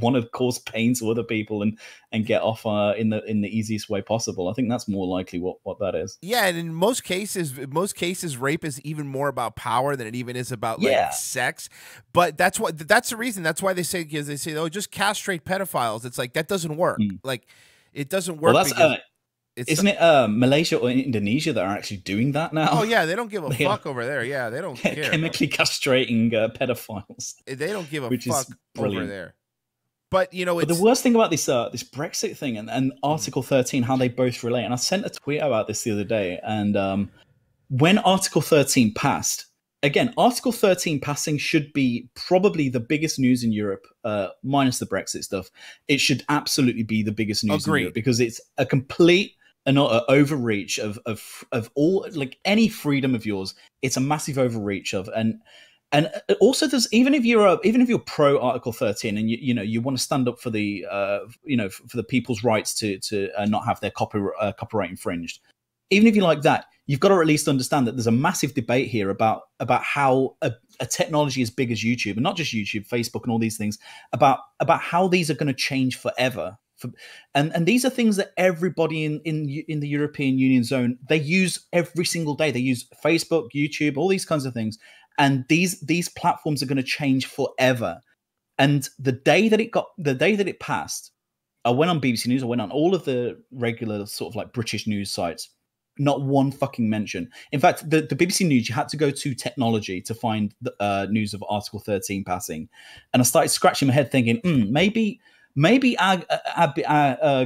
want to cause pain to other people and get off in the easiest way possible. I think that's more likely what that is. Yeah, and in most cases, rape is even more about power than it even is about sex. But that's the reason. That's why they say, oh, just castrate pedophiles. It's like that doesn't work. Like it doesn't work. Well, Isn't it Malaysia or Indonesia that are actually doing that now? Oh yeah, they don't give a They fuck are over there. Yeah, they don't care. chemically castrating pedophiles. They don't give a which fuck is brilliant. over there. But you know, But the worst thing about this this Brexit thing and Article 13, how they both relate, and I sent a tweet about this the other day, and when Article 13 passed, again, Article 13 passing should be probably the biggest news in Europe, minus the Brexit stuff. It should absolutely be the biggest news in Europe because it's a complete and utter overreach of all, like, any freedom of yours. It's a massive overreach of and also there's even if you're pro Article 13 and you want to stand up for the for the people's rights to not have their copyright infringed, even if you like that, you've got to at least understand that there's a massive debate here about how a technology as big as YouTube, and not just YouTube, Facebook, and all these things, about how these are going to change forever. And these are things that everybody in the European Union zone, they use every single day. They use Facebook, YouTube, all these kinds of things, and these platforms are going to change forever. And the day that it passed, I went on BBC News, I went on all of the regular sort of like British news sites. Not one fucking mention. In fact, the BBC News, you had to go to technology to find the news of Article 13 passing. And I started scratching my head thinking, maybe our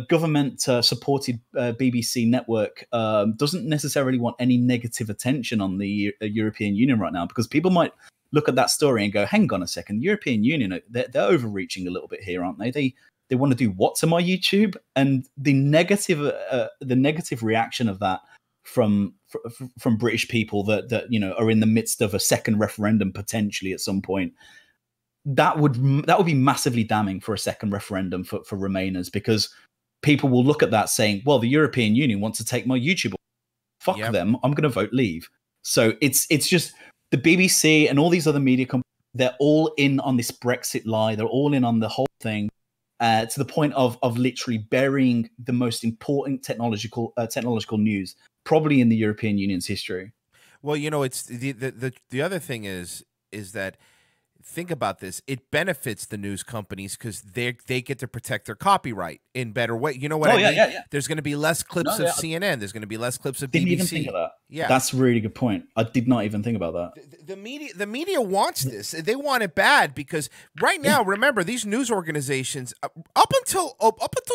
government-supported BBC network doesn't necessarily want any negative attention on the European Union right now, because people might look at that story and go, hang on a second, European Union, they're overreaching a little bit here, aren't they? They want to do what to my YouTube? And the negative reaction of that from British people that are in the midst of a second referendum potentially at some point, that would be massively damning for a second referendum for Remainers, because people will look at that saying, well, the European Union wants to take my YouTube. Fuck them. I'm going to vote leave. So it's just the BBC and all these other media companies, they're all in on this Brexit lie. They're all in on the whole thing. To the point of literally burying the most important technological news probably in the European Union's history. Well, it's the other thing is that, think about this. It benefits the news companies because they get to protect their copyright in better way. You know what I mean? Yeah. There's going to be less clips of CNN. There's going to be less clips of BBC. Didn't even think of that. Yeah, that's a really good point. I did not even think about that. The media wants this. They want it bad because right now, remember, these news organizations up until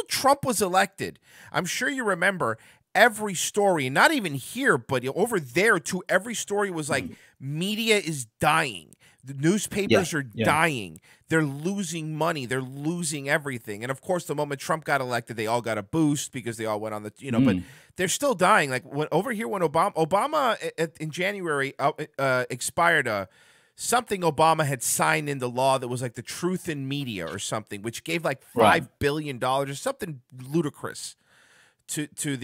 Trump was elected, I'm sure you remember, every story, not even here, but over there too, every story was like, media is dying. The newspapers are dying. They're losing money. They're losing everything. And of course, the moment Trump got elected, they all got a boost because they all went on the, but they're still dying. Like over here, when Obama in January expired something Obama had signed into law that was like the Truth in Media or something, which gave like $5 billion or something ludicrous to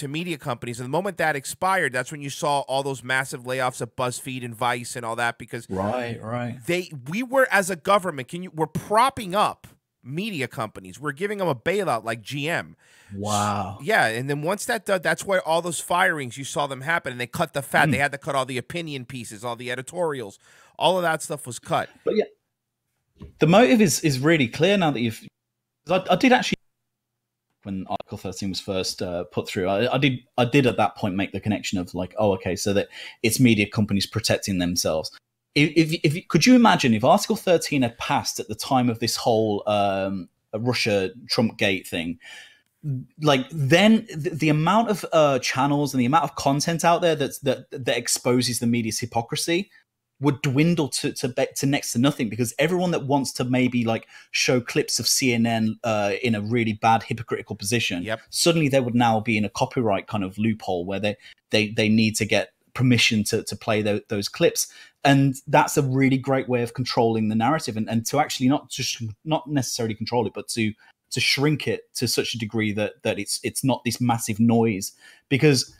media companies. And the moment that expired, that's when you saw all those massive layoffs of BuzzFeed and Vice and all that, because we were, as a government, we're propping up media companies. We're giving them a bailout like GM. Wow. Yeah, and then once that's why all those firings, you saw them happen, and they cut the fat. They had to cut all the opinion pieces, all the editorials, all of that stuff was cut. But yeah, the motive is really clear now that you've. I did actually, when Article 13 was first put through, I did at that point make the connection of like, oh, okay, so that it's media companies protecting themselves. If could you imagine if Article 13 had passed at the time of this whole Russia Trump gate thing, like then the amount of channels and the amount of content out there that exposes the media's hypocrisy would dwindle to next to nothing, because everyone that wants to maybe like show clips of CNN in a really bad hypocritical position, suddenly they would now be in a copyright kind of loophole where they need to get permission to play those clips. And that's a really great way of controlling the narrative and to actually not necessarily control it, but to shrink it to such a degree that it's not this massive noise. Because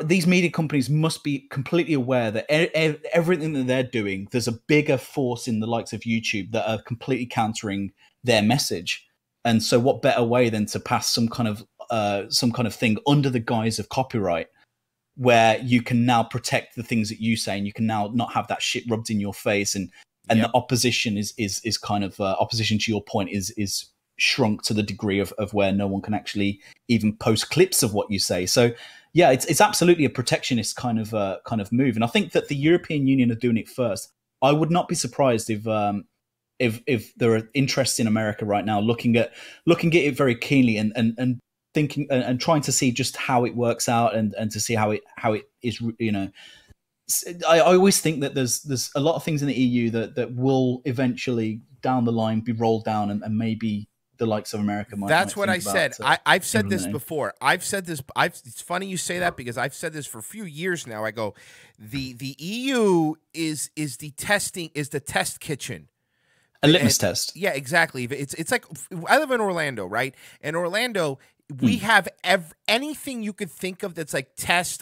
these media companies must be completely aware that everything that they're doing, there's a bigger force in the likes of YouTube that are completely countering their message. And so what better way than to pass some kind of thing under the guise of copyright, where you can now protect the things that you say, and you can now not have that shit rubbed in your face, and the opposition is kind of opposition to your point is shrunk to the degree of where no one can actually even post clips of what you say. So yeah, it's absolutely a protectionist kind of move, and I think that the European Union are doing it first. I would not be surprised if there are interests in America right now looking at it very keenly and thinking and trying to see just how it works out and to see how it is, you know. I always think that there's a lot of things in the EU that will eventually down the line be rolled down, and maybe the likes of America might. That's might what I think said. about, I've said this before. I've said this. It's funny you say that because I've said this for a few years now. I go, the EU is the test kitchen. A litmus test. Yeah, exactly. It's like, I live in Orlando, right? In Orlando, we have anything you could think of that's like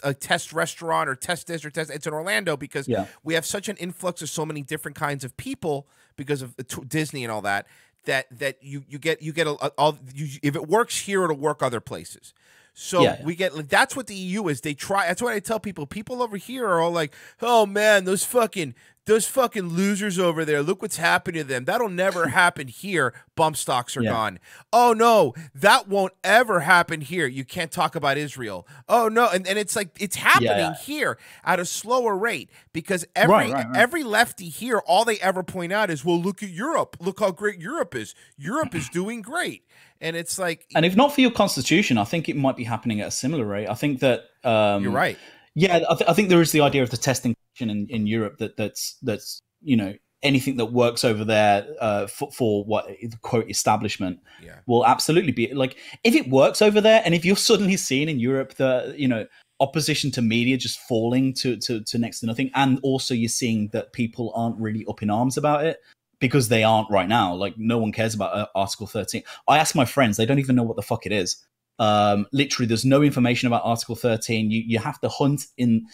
a test restaurant or test this or test. It's in Orlando because we have such an influx of so many different kinds of people because of Disney and all that. That you get if it works here, it'll work other places. So we get, that's what the EU is. They try. That's what I tell people. People over here are all like, "Oh man, those fucking losers over there. Look what's happening to them. That'll never happen here. Bump stocks are gone. Oh no, that won't ever happen here. You can't talk about Israel. Oh no." And it's like, it's happening here at a slower rate because every lefty here, all they ever point out is, well, look at Europe. Look how great Europe is. Europe is doing great. And it's like, and if not for your constitution, I think it might be happening at a similar rate. I think that you're right. Yeah, I think there is the idea of the testing in Europe that's you know, anything that works over there for what the quote establishment will absolutely be like, if it works over there, and if you're suddenly seeing in Europe the, you know, opposition to media just falling to next to nothing, and also you're seeing that people aren't really up in arms about it. Because they aren't right now. Like, no one cares about Article 13. I ask my friends, they don't even know what the fuck it is. Literally, there's no information about Article 13. You have to hunt in,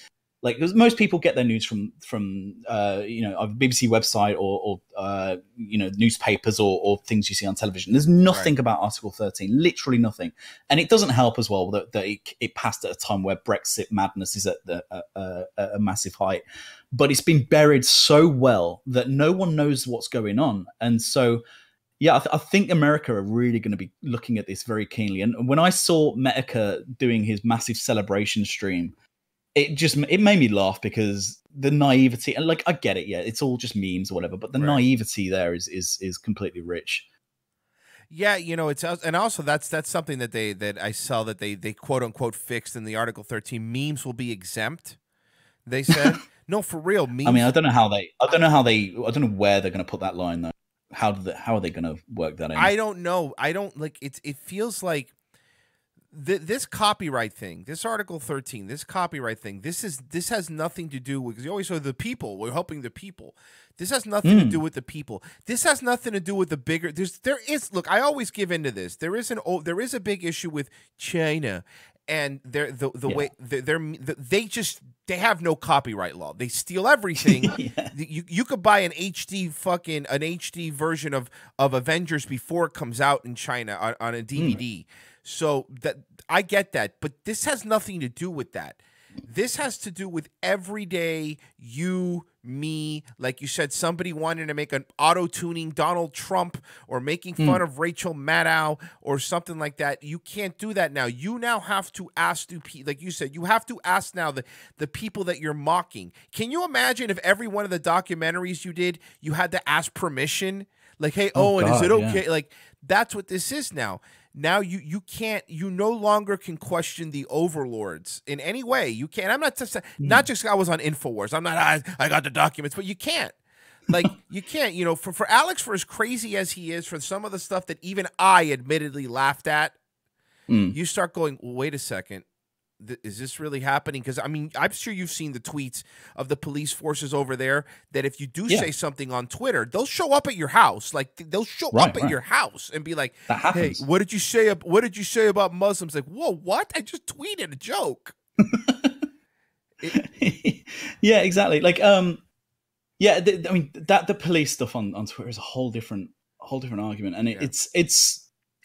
like, most people get their news from you know, a BBC website or you know, newspapers or things you see on television. There's nothing about Article 13, literally nothing. And it doesn't help as well that it passed at a time where Brexit madness is at a massive height. But it's been buried so well that no one knows what's going on. And so, yeah, I think America are really going to be looking at this very keenly. And when I saw Metica doing his massive celebration stream, it made me laugh because the naivety, and like, I get it, yeah, it's all just memes or whatever, but the naivety there is completely rich. Yeah, you know, and also that's something that I saw that they quote unquote fixed in the Article 13. Memes will be exempt, they said. No, for real. Memes. I mean, I don't know where they're going to put that line though. How are they going to work that in? I don't know. I don't like it. It feels like this copyright thing, this Article 13, this copyright thing. This has nothing to do with, because you always say the people. We're helping the people. This has nothing to do with the people. This has nothing to do with the bigger. Look, I always give into this. There is a big issue with China. And they have no copyright law. They steal everything. You could buy an HD version of Avengers before it comes out in China on a DVD. So that, I get that, but this has nothing to do with that. This has to do with everyday you, me, like you said, somebody wanting to make an auto-tuning Donald Trump or making fun of Rachel Maddow or something like that. You can't do that now. You now have to ask, like you said, you have to ask now the people that you're mocking. Can you imagine if every one of the documentaries you did, you had to ask permission? Like, hey, Owen, is it okay? Yeah. Like, that's what this is now. Now you no longer can question the overlords in any way. You can't. I'm not just I was on InfoWars. I'm not. I got the documents, but you can't. Like, you can't. You know, for Alex, for as crazy as he is, for some of the stuff that even I admittedly laughed at, you start going, well, wait a second. Is this really happening? Because, I mean, I'm sure you've seen the tweets of the police forces over there that if you do say something on Twitter, they'll show up at your house. Like, they'll show up at your house and be like, hey, what did you say about Muslims? Like, whoa, what? I just tweeted a joke. Yeah, exactly. Like, I mean, the police stuff on Twitter is a whole different argument. And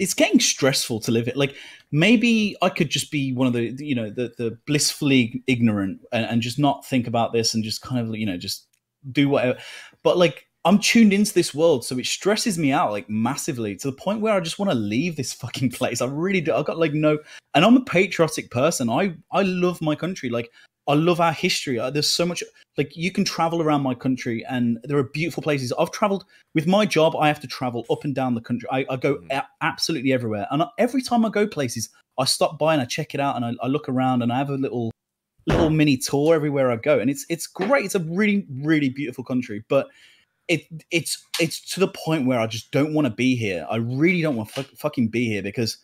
it's getting stressful to live it. Like, maybe I could just be one of the, you know, the blissfully ignorant and just not think about this and just kind of, you know, just do whatever. But like, I'm tuned into this world, so it stresses me out like massively to the point where I just want to leave this fucking place. I really do. I've got like no, and I'm a patriotic person. I love my country. Like I love our history. There's so much. Like you can travel around my country, and there are beautiful places. I've traveled with my job. I have to travel up and down the country. I go absolutely everywhere, and every time I go places, I stop by and I check it out, and I look around, and I have a little mini tour everywhere I go, and it's great. It's a really really beautiful country, but it's to the point where I just don't want to be here. I really don't want to fucking be here because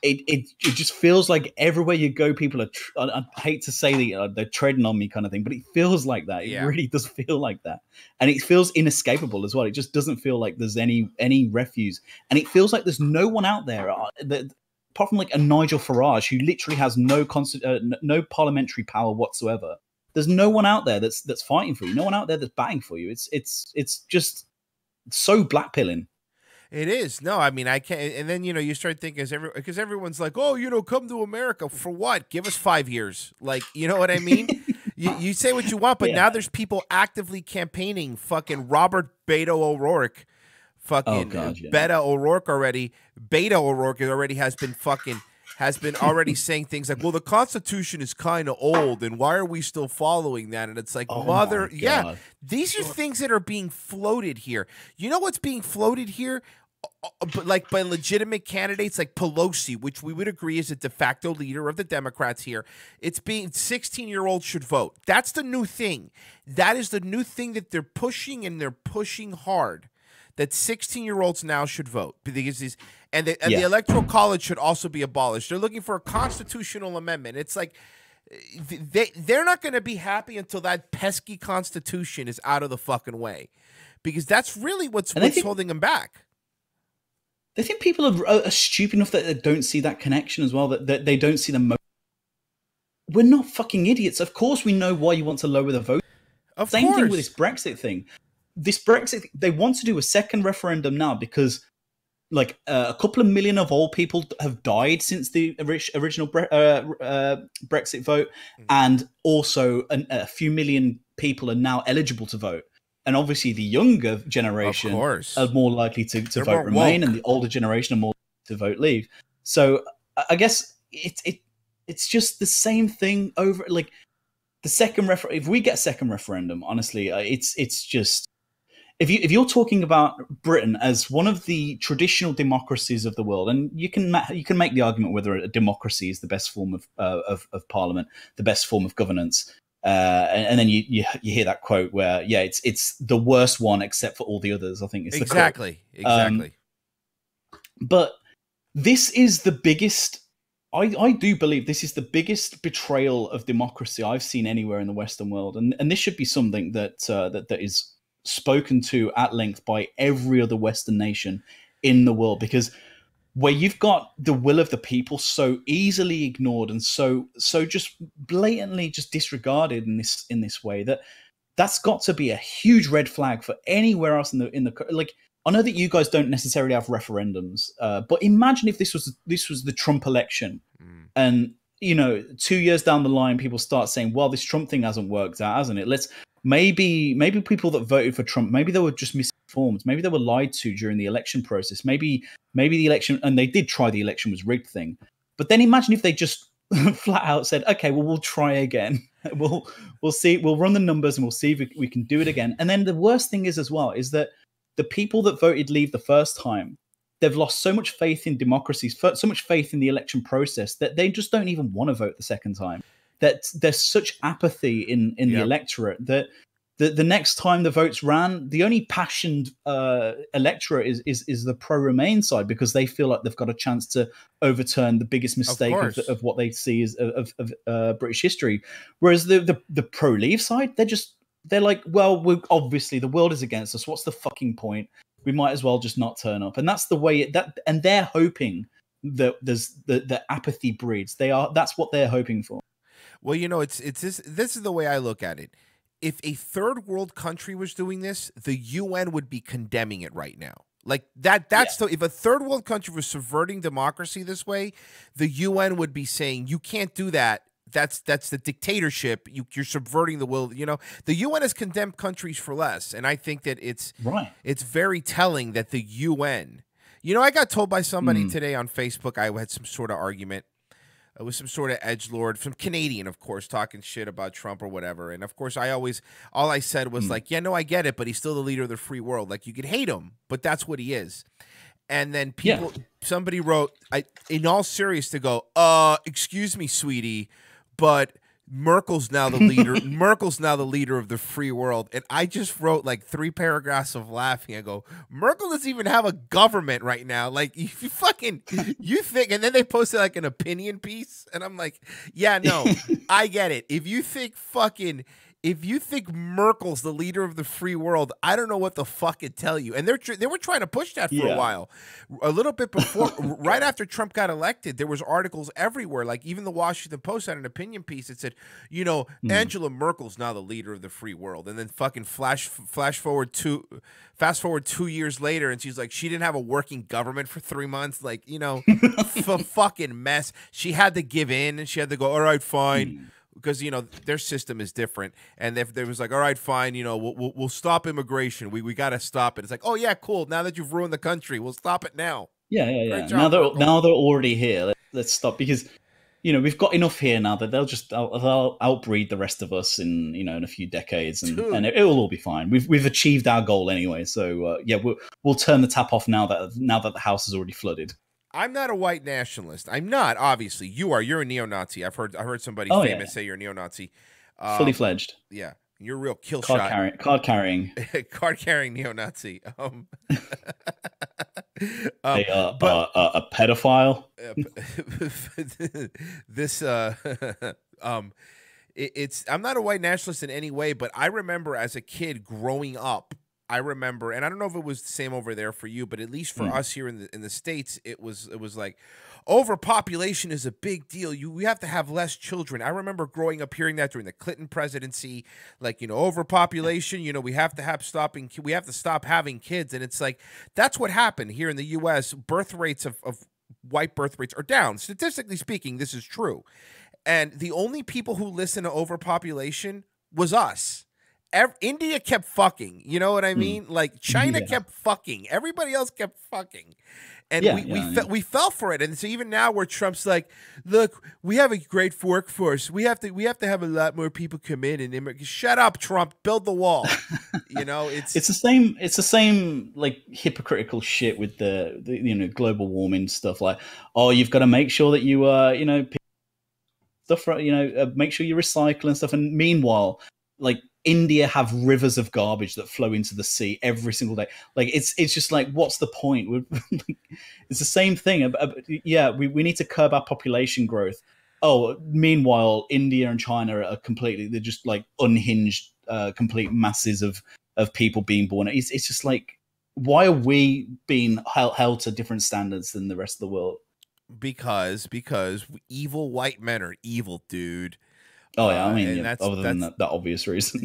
it just feels like everywhere you go, people are. I hate to say that they're treading on me, kind of thing, but it feels like that. It really does feel like that, and it feels inescapable as well. It just doesn't feel like there's any refuge, and it feels like there's no one out there that, apart from like a Nigel Farage, who literally has no parliamentary power whatsoever. There's no one out there that's fighting for you. No one out there that's batting for you. It's just so blackpilling. It is. No, I mean, I can't. And then, you start thinking, because everyone's like, oh, come to America. For what? Give us 5 years. Like, you know what I mean? you say what you want, but now there's people actively campaigning. Fucking Robert Beto O'Rourke. Fucking Beta O'Rourke already. Beta O'Rourke already has been already saying things like, well, the Constitution is kind of old, and why are we still following that? And it's like, these are things that are being floated here. You know what's being floated here? But like by legitimate candidates like Pelosi, which we would agree is a de facto leader of the Democrats here. It's being 16-year-olds should vote. That's the new thing. That is the new thing that they're pushing, and they're pushing hard. That 16-year-olds now should vote because the Electoral College should also be abolished. They're looking for a constitutional amendment. It's like they're not going to be happy until that pesky Constitution is out of the fucking way, because that's really what's holding them back. I think people are stupid enough that they don't see that connection as well. That they don't see the. We're not fucking idiots. Of course, we know why you want to lower the vote. Same thing with this Brexit thing. They want to do a second referendum now because like a couple of million of old people have died since the original Brexit vote, and also a few million people are now eligible to vote. And obviously the younger generation are more likely to vote Remain, and the older generation are more likely to vote Leave. So I guess it's just the same thing over, like the second if we get a second referendum, honestly, it's just. If you're talking about Britain as one of the traditional democracies of the world, and you can make the argument whether a democracy is the best form of parliament, the best form of governance, and then you hear that quote where it's the worst one except for all the others. I think it's exactly. But this is the biggest. I do believe this is the biggest betrayal of democracy I've seen anywhere in the Western world, and this should be something that is spoken to at length by every other Western nation in the world, because where you've got the will of the people so easily ignored and so just blatantly just disregarded in this way, that's got to be a huge red flag for anywhere else in the like. I know that you guys don't necessarily have referendums, but imagine if this was the Trump election, and 2 years down the line people start saying, well, this Trump thing hasn't worked out, hasn't it? Maybe people that voted for Trump, maybe they were just misinformed. Maybe they were lied to during the election process. Maybe the election, and they did try the election was rigged thing. But then imagine if they just flat out said, okay, well, we'll try again. We'll see. We'll run the numbers and we'll see if we can do it again. And then the worst thing is as well is that the people that voted Leave the first time, they've lost so much faith in democracies, so much faith in the election process that they just don't even want to vote the second time. That there's such apathy in the electorate that the next time the votes ran, the only passionate electorate is the pro-Remain side, because they feel like they've got a chance to overturn the biggest mistake of what they see as of British history. Whereas the pro-Leave side, they're like, well, obviously the world is against us. What's the fucking point? We might as well just not turn up. And that's the way and they're hoping that there's the apathy breeds. That's what they're hoping for. Well, it's this is the way I look at it. If a third world country was doing this, the UN would be condemning it right now. Like if a third world country was subverting democracy this way, the UN would be saying, you can't do that. that's the dictatorship. You're subverting the will. You know, the UN has condemned countries for less, and I think that it's very telling that the UN. You know, I got told by somebody today on Facebook. I had some sort of argument. It was some sort of edgelord, some Canadian, of course, talking shit about Trump or whatever. And of course, all I said was like, yeah, no, I get it, but he's still the leader of the free world. Like, you could hate him, but that's what he is. And then somebody wrote, in all seriousness, to go, excuse me, sweetie, but Merkel's now the leader. Merkel's now the leader of the free world. And I just wrote like 3 paragraphs of laughing. I go, Merkel doesn't even have a government right now. Like, you think, and then they posted like an opinion piece. And I'm like, yeah, no, I get it. If you think Merkel's the leader of the free world, I don't know what the fuck to tell you. And they were trying to push that for a while. A little bit before, right after Trump got elected, there was articles everywhere. Like even the Washington Post had an opinion piece that said, you know, Angela Merkel's now the leader of the free world. And then fucking fast forward 2 years later, and she's like, she didn't have a working government for 3 months. Like, you know, fucking mess. She had to give in, and she had to go, all right, fine. Because, you know, their system is different. And if there was like, all right, fine, you know, we'll stop immigration. We got to stop it. It's like, oh, yeah, cool. Now that you've ruined the country, we'll stop it now. Yeah. Now they're already here. Let's stop, because, you know, we've got enough here now that they'll outbreed the rest of us in, you know, in a few decades, and it will all be fine. We've achieved our goal anyway. So, we'll turn the tap off now that the house is already flooded. I'm not a white nationalist. I'm not, obviously. You are. You're a neo-Nazi. I've heard somebody famous say you're a neo-Nazi. Fully fledged. Yeah. You're a real kill card shot. Card carrying. Card carrying neo-Nazi. A pedophile. I'm not a white nationalist in any way, but I remember as a kid growing up, and I don't know if it was the same over there for you, but at least for us here in the States, it was like overpopulation is a big deal. We have to have less children. I remember growing up hearing that during the Clinton presidency, like, you know, overpopulation, you know, we have to stop having kids. And it's like, that's what happened here in the US. Birth rates of white birth rates are down. Statistically speaking, this is true. And the only people who listen to overpopulation was us. India kept fucking, you know what I mean? Like China kept fucking, everybody else kept fucking, and we fell for it. And so even now, where Trump's like, look, we have a great workforce, we have to have a lot more people come in and immigrate. Shut up, Trump, build the wall. You know, it's the same like hypocritical shit with the you know, global warming stuff. Like, oh, you've got to make sure that you you know, stuff, you know, make sure you recycle and stuff. And meanwhile, like, India have rivers of garbage that flow into the sea every single day. Like, it's just like, what's the point? It's the same thing. We need to curb our population growth. Oh, meanwhile, India and China are they're just like unhinged, complete masses of people being born. It's just like, why are we being held to different standards than the rest of the world? Because evil white men are evil, dude. Oh yeah, I mean, other than that obvious reason.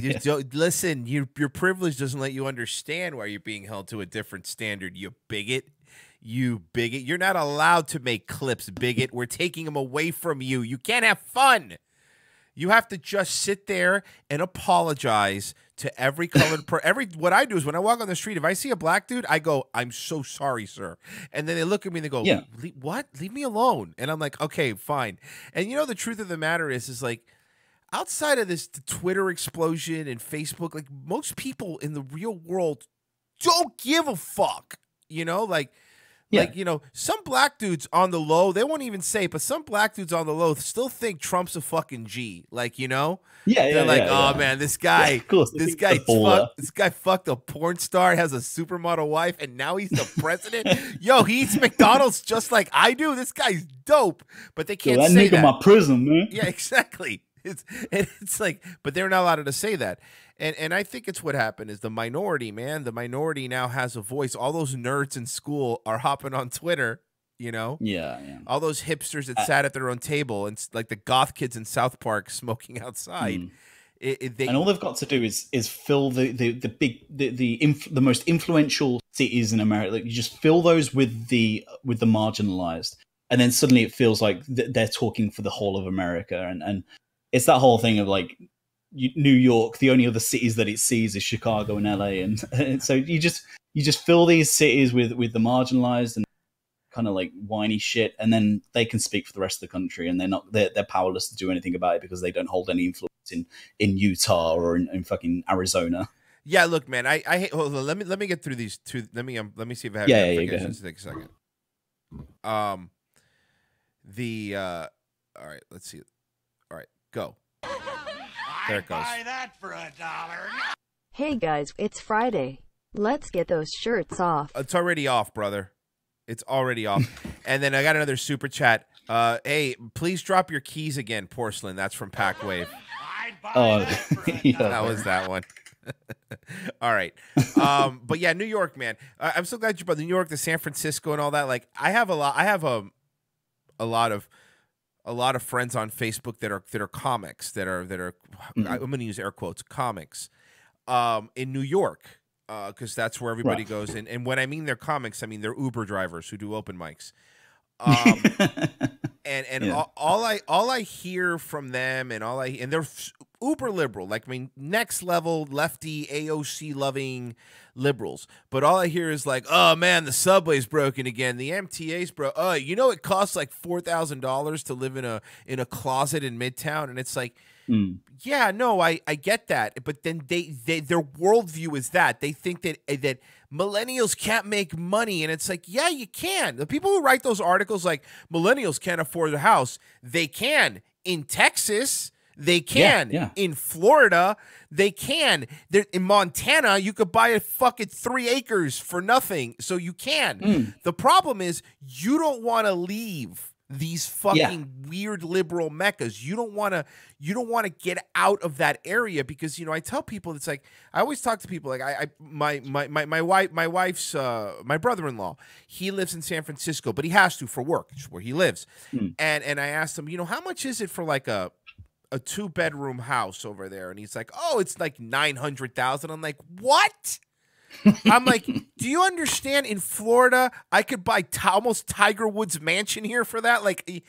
Listen, your privilege doesn't let you understand why you're being held to a different standard. You bigot. You're not allowed to make clips, bigot. We're taking them away from you. You can't have fun. You have to just sit there and apologize to every colored what I do is when I walk on the street, if I see a black dude, I go, I'm so sorry, sir. And then they look at me and they go, what? Leave me alone. And I'm like, okay, fine. And you know, the truth of the matter is like, outside of this Twitter explosion and Facebook, like, most people in the real world don't give a fuck, you know, like, you know, some black dudes on the low, they won't even say it, but some black dudes on the low still think Trump's a fucking G, like, you know, they're like, oh man, this guy fucked a porn star, has a supermodel wife, and now he's the president. Yo, he eats McDonald's just like I do. This guy's dope, but they can't say that. That nigga my prison, man. Yeah, exactly. It's like, but they're not allowed to say that. And I think it's what happened is the minority, man. The minority now has a voice. All those nerds in school are hopping on Twitter, you know? Yeah. All those hipsters that sat at their own table, and like the goth kids in South Park smoking outside. And all they've got to do is fill the most influential cities in America. Like, you just fill those with the marginalized. and then suddenly it feels like they're talking for the whole of America, and it's that whole thing of like New York, the only other cities that it sees is Chicago and LA, and so you just fill these cities with the marginalized and kind of like whiny shit, and then they can speak for the rest of the country, and they're powerless to do anything about it because they don't hold any influence in Utah or in fucking Arizona. Yeah, look, man, I hate. Hold on, let me get through these two. Let me see if I have Yeah, notifications. Take a second. All right, let's see. All right, go. There it goes. Buy that for $1. Hey guys, it's Friday. Let's get those shirts off. It's already off, brother. It's already off. And then I got another super chat. Hey, please drop your keys again, Porsalin. That's from Packwave. I'd buy Oh, that for $1. yeah. That was that one. All right. But yeah, New York, man. I'm so glad you brought New York, the San Francisco, and all that. Like, I have a lot of friends on Facebook that are comics that are I'm going to use air quotes, comics in New York, because that's where everybody goes. And when I mean they're comics, I mean they're Uber drivers who do open mics. And Yeah. all I hear from them, and they're uber liberal, like, I mean, next level lefty AOC loving liberals. But all I hear is like, oh man, the subway's broken again, the MTA's broke. Oh, you know, it costs like $4,000 to live in a closet in Midtown, and it's like, yeah, no, I get that, but then their worldview is that they think that millennials can't make money, and it's like, yeah, you can. The people who write those articles like millennials can't afford a house, they can in Texas. They can. Yeah. In Florida, they can. In Montana, you could buy a fucking 3 acres for nothing. So you can. The problem is you don't want to leave these fucking weird liberal meccas. You don't want to get out of that area because, you know, I tell people, it's like, I always talk to people like my wife's my brother-in-law, he lives in San Francisco, but he has to for work. It's where he lives. And I asked him, you know, how much is it for like a 2-bedroom house over there? And he's like, oh, it's like 900,000. I'm like, what? I'm like, do you understand? In Florida, I could buy almost Tiger Woods mansion here for that. Like,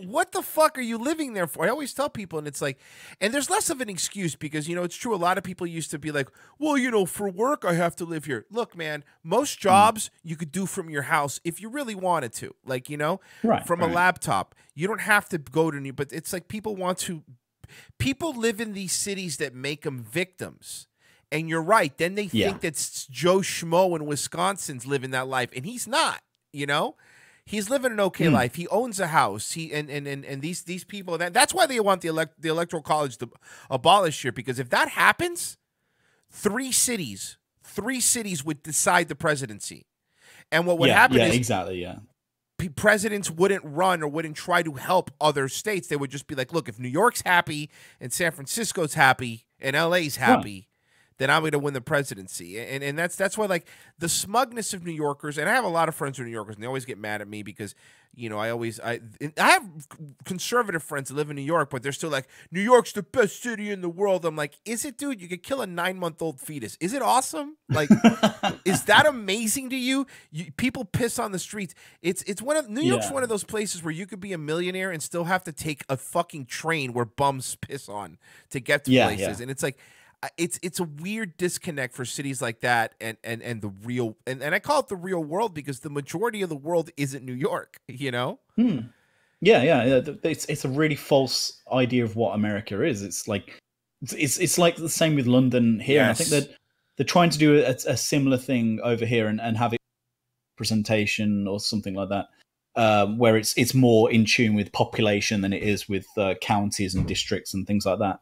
what the fuck are you living there for? I always tell people, and it's like, and there's less of an excuse because, you know, it's true. A lot of people used to be like, well, you know, for work, I have to live here. Look, man, most jobs you could do from your house if you really wanted to, like, you know, from a laptop. You don't have to go to but it's like people live in these cities that make them victims. And you're right. Then they think that Joe Schmo in Wisconsin's living that life, and he's not. You know, he's living an okay life. He owns a house. And these people. That's why they want the electoral college to abolish here, because if that happens, 3 cities would decide the presidency. And what would happen is exactly presidents wouldn't run or wouldn't try to help other states. They would just be like, look, if New York's happy and San Francisco's happy and LA's happy, then I'm going to win the presidency. And that's why, like, the smugness of New Yorkers, and I have a lot of friends who are New Yorkers, and they always get mad at me because, you know, I have conservative friends that live in New York, but they're still like, New York's the best city in the world. I'm like, is it, dude? You could kill a 9-month-old fetus. Is it awesome? Like, is that amazing to you? People piss on the streets. It's one of New York's one of those places where you could be a millionaire and still have to take a fucking train where bums piss on to get to places. And it's like, it's a weird disconnect for cities like that and the real and I call it the real world because the majority of the world isn't New York, you know? It's a really false idea of what America is. It's like it's like the same with London here. And I think that they're trying to do a similar thing over here and have it presentation or something like that, where it's more in tune with population than it is with counties and districts and things like that.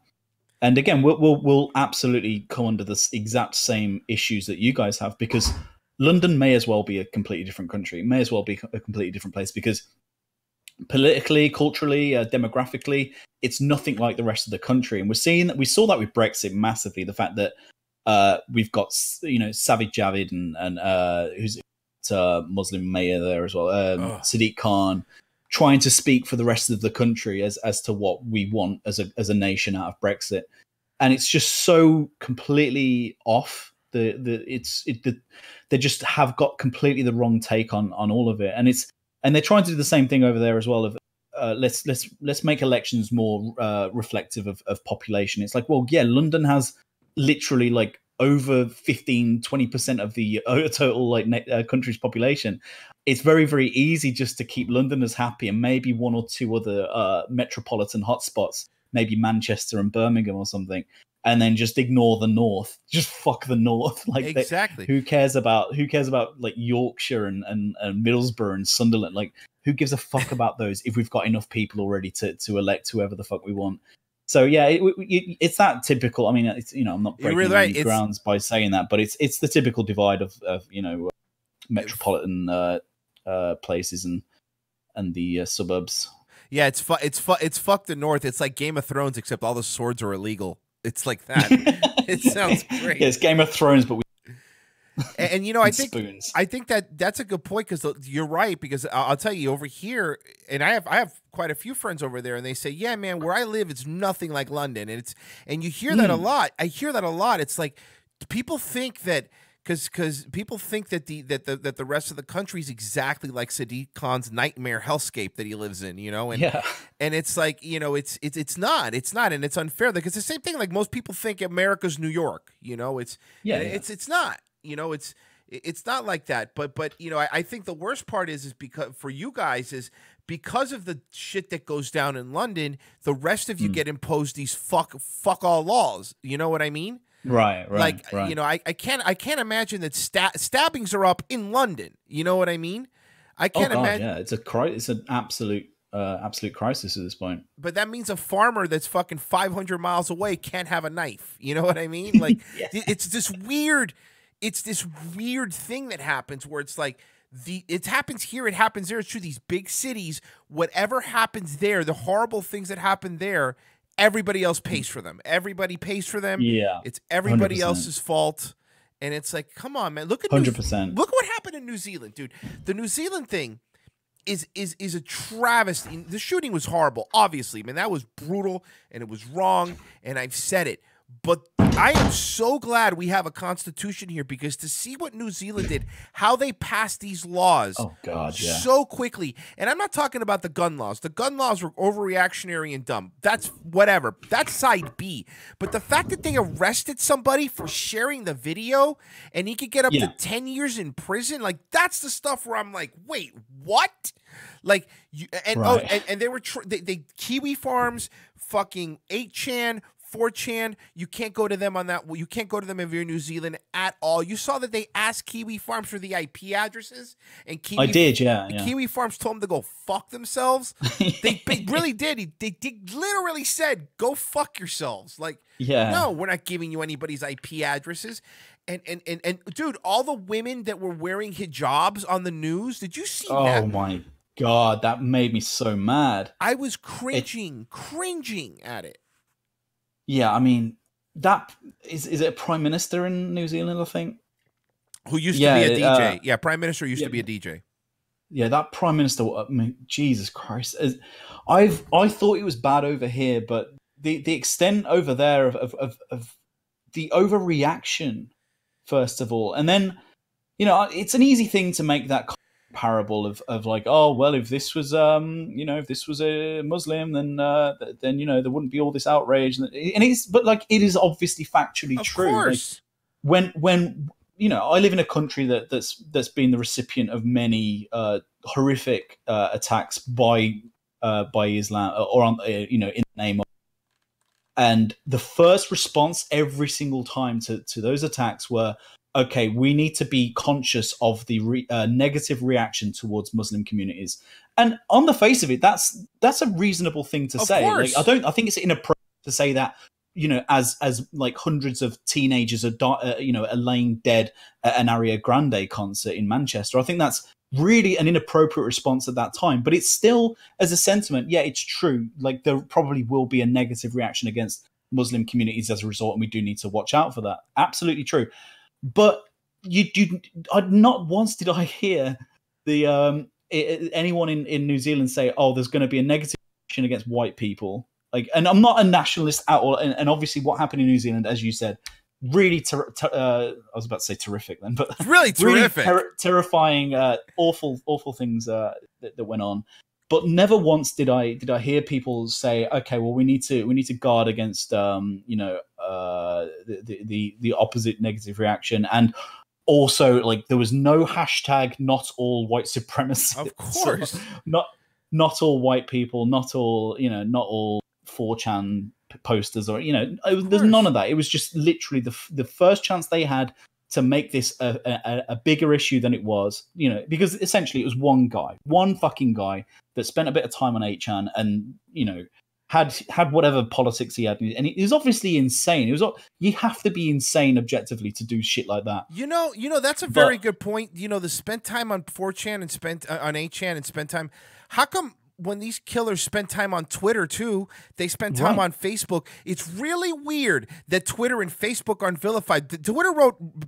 And again, we'll absolutely come under the exact same issues that you guys have, because London may as well be a completely different country. It may as well be a completely different place because politically, culturally, demographically, it's nothing like the rest of the country. And we saw that with Brexit massively. The fact that we've got, you know, Sajid Javid and who's Muslim mayor there as well, Sadiq Khan, trying to speak for the rest of the country as to what we want as a nation out of Brexit, and it's just so completely off. They just have got completely the wrong take on all of it, and and they're trying to do the same thing over there as well. Of let's make elections more reflective of population. It's like, well, yeah, London has literally like over 15-20% of the total like country's population. It's very, very easy just to keep Londoners happy and maybe one or two other metropolitan hotspots, maybe Manchester and Birmingham or something, and then just ignore the north. Just fuck the north. Like exactly. Who cares about like Yorkshire and Middlesbrough and Sunderland? Like, who gives a fuck about those if we've got enough people already to elect whoever the fuck we want? So yeah, it's that typical. I mean, it's, you know, I'm not breaking really any grounds by saying that, but it's the typical divide of you know, metropolitan places and the suburbs. Yeah, it's fuck the north. It's like Game of Thrones, except all the swords are illegal. It's like that. It sounds great. Yeah, it's Game of Thrones, but and you know, I think spoons. I think that's a good point, because you're right. Because I'll tell you, over here, and I have quite a few friends over there, and they say, yeah, man, where I live, it's nothing like London, and you hear that a lot. I hear that a lot. It's like people think that. Because people think that the rest of the country is exactly like Sadiq Khan's nightmare hellscape that he lives in, you know, and it's like, you know, it's not, and it's unfair. Like, it's the same thing. Like, most people think America's New York, you know. It's not, you know, it's not like that. But you know, I think the worst part is because for you guys is because of the shit that goes down in London, the rest of you get imposed these fuck all laws. You know what I mean? Right. Like, you know, I can't imagine that stabbings are up in London. You know what I mean? I can't imagine. Yeah, it's an absolute crisis at this point. But that means a farmer that's fucking 500 miles away can't have a knife. You know what I mean? Like, it's this weird thing that happens where it's like it happens here, it happens there. It's true. These big cities, whatever happens there, the horrible things that happen there, everybody else pays for them. Everybody pays for them. Yeah, it's everybody 100%. else's fault. And it's like, come on, man. Look at 100%. Look what happened in New Zealand, dude. The New Zealand thing is a travesty. The shooting was horrible, obviously. Man, that was brutal and it was wrong, and I've said it. But I am so glad we have a constitution here, because to see what New Zealand did, how they passed these laws so quickly. And I'm not talking about the gun laws. The gun laws were overreactionary and dumb. That's whatever. That's side B. But the fact that they arrested somebody for sharing the video and he could get up to 10 years in prison, like, that's the stuff where I'm like, wait, what? Like, and they were they Kiwi Farms, fucking 8chan, 4chan, you can't go to them on that. Well, you can't go to them if you're in New Zealand at all. You saw that they asked Kiwi Farms for the IP addresses, and Kiwi Farms told them to go fuck themselves. They really did. They literally said, "Go fuck yourselves." Like, no, we're not giving you anybody's IP addresses. And dude, all the women that were wearing hijabs on the news, did you see that? Oh my God, that made me so mad. I was cringing at it. Yeah, I mean, that is it a prime minister in New Zealand, I think? Who used to be a DJ. Yeah, prime minister used to be a DJ. Yeah, that prime minister, I mean, Jesus Christ. I thought it was bad over here, but the extent over there of the overreaction, first of all. And then, you know, it's an easy thing to make that parable of like, oh, well, if this was if this was a Muslim, then you know, there wouldn't be all this outrage, and it's, but like, it is obviously factually true. Of course. Like, when you know, I live in a country that's been the recipient of many horrific attacks by Islam, or on in the name of, and the first response every single time to those attacks were, okay, we need to be conscious of the negative reaction towards Muslim communities. And on the face of it, that's a reasonable thing to say. Like, I think it's inappropriate to say that, you know, as like hundreds of teenagers are laying dead at an Ariana Grande concert in Manchester. I think that's really an inappropriate response at that time. But it's still, as a sentiment, yeah, it's true. Like, there probably will be a negative reaction against Muslim communities as a result, and we do need to watch out for that. Absolutely true. But not once did I hear anyone in New Zealand say, "Oh, there's going to be a negative reaction against white people." Like, and I'm not a nationalist at all. And obviously, what happened in New Zealand, as you said, really I was about to say terrific then, but It's really terrific. terrifying, awful things that went on. But never once did I hear people say, okay, well, we need to guard against the opposite negative reaction. And also, like, there was no hashtag not all white supremacists. Of course. Not all white people, not all 4chan posters, or there's none of that. It was just literally the first chance they had to make this a bigger issue than it was, because essentially it was one fucking guy that spent a bit of time on 8chan and had whatever politics he had, and he was obviously insane. You have to be insane objectively to do shit like that. That's a very good point. The spent time on 4chan and spent on 8chan and spent time. How come when these killers spend time on Twitter too, they spend time on Facebook? It's really weird that Twitter and Facebook aren't vilified.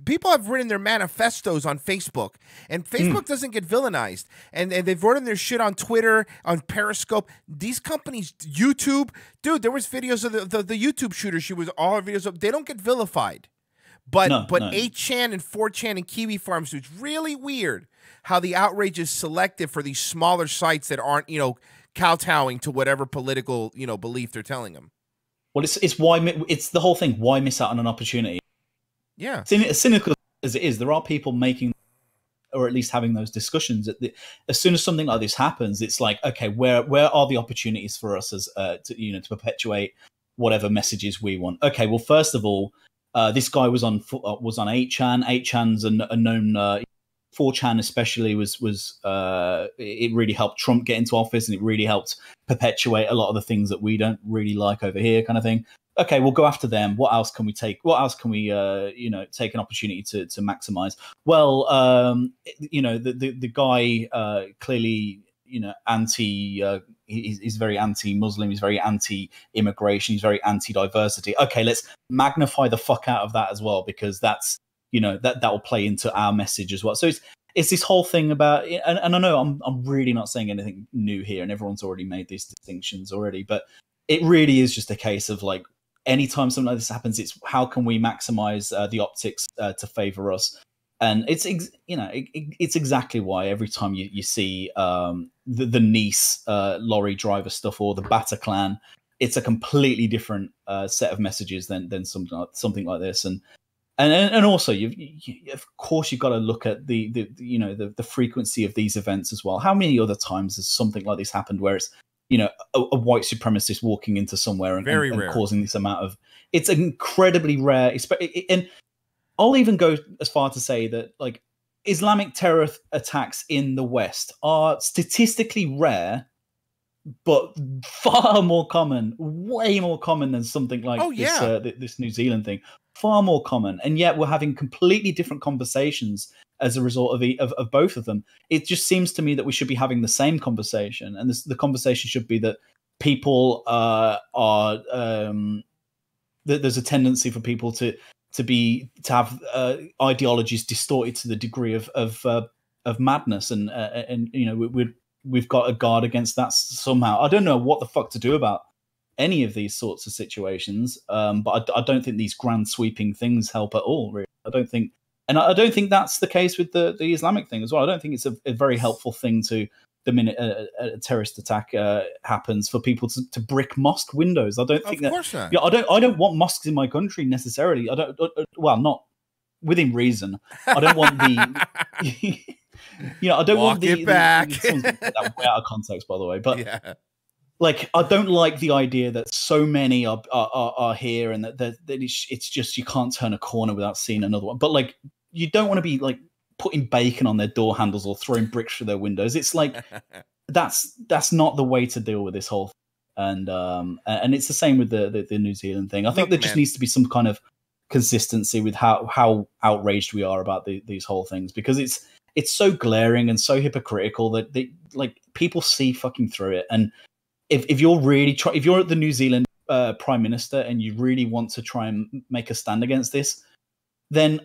People have written their manifestos on Facebook, and Facebook doesn't get villainized. And they've written their shit on Twitter, on Periscope. These companies, YouTube, dude, there was videos of the YouTube shooter. She was all her videos up. They don't get vilified. But 8chan and 4chan and Kiwi Farms, it's really weird how the outrage is selective for these smaller sites that aren't, kowtowing to whatever political, belief they're telling them. Well, it's the whole thing. Why miss out on an opportunity? Yeah. As cynical as it is, there are people making, or at least having those discussions. As soon as something like this happens, it's like, okay, where are the opportunities for us as to perpetuate whatever messages we want? Okay, well, first of all, this guy was on 8chan. 8chan's a known. 4chan especially was it really helped Trump get into office, and it really helped perpetuate a lot of the things that we don't really like over here, kind of thing. Okay, we'll go after them. What else can we take? What else can we take an opportunity to maximize? Well, the guy clearly anti. He's very anti-Muslim. He's very anti-immigration. He's very anti-diversity. Okay, let's magnify the fuck out of that as well, because that's that will play into our message as well. So it's this whole thing about, and I know I'm really not saying anything new here, and everyone's already made these distinctions already, but it really is just a case of, like, anytime something like this happens, it's how can we maximize the optics to favor us. And it's exactly why every time you see the Nice lorry driver stuff or the Bataclan, it's a completely different set of messages than something like this. And also, of course, you've got to look at the frequency of these events as well. How many other times has something like this happened where it's a white supremacist walking into somewhere and causing this amount of? It's incredibly rare, and I'll even go as far to say that, like, Islamic terror attacks in the West are statistically rare, but far more common, way more common than something like this New Zealand thing. Far more common, and yet we're having completely different conversations as a result of both of them. It just seems to me that we should be having the same conversation, and the conversation should be that people there's a tendency for people to have ideologies distorted to the degree of madness, and we've got to guard against that somehow. I don't know what the fuck to do about any of these sorts of situations, but I don't think these grand sweeping things help at all, really. I don't think that's the case with the Islamic thing as well. I don't think it's a very helpful thing to, the minute a terrorist attack happens, for people to brick mosque windows. I don't think that. Of course not. Yeah, I don't want mosques in my country necessarily. I don't. Well, not within reason. I don't want the. I don't want the. Walk it back. That way out of context, by the way, but. Yeah. Like, I don't like the idea that so many are here, and that it's just, you can't turn a corner without seeing another one. But, like, you don't want to be, like, putting bacon on their door handles or throwing bricks through their windows. It's like that's not the way to deal with this whole thing. And it's the same with the New Zealand thing. I think there just needs to be some kind of consistency with how outraged we are about these whole things, because it's so glaring and so hypocritical that like people see fucking through it. And if you're really if you're the New Zealand Prime Minister and you really want to try and make a stand against this, then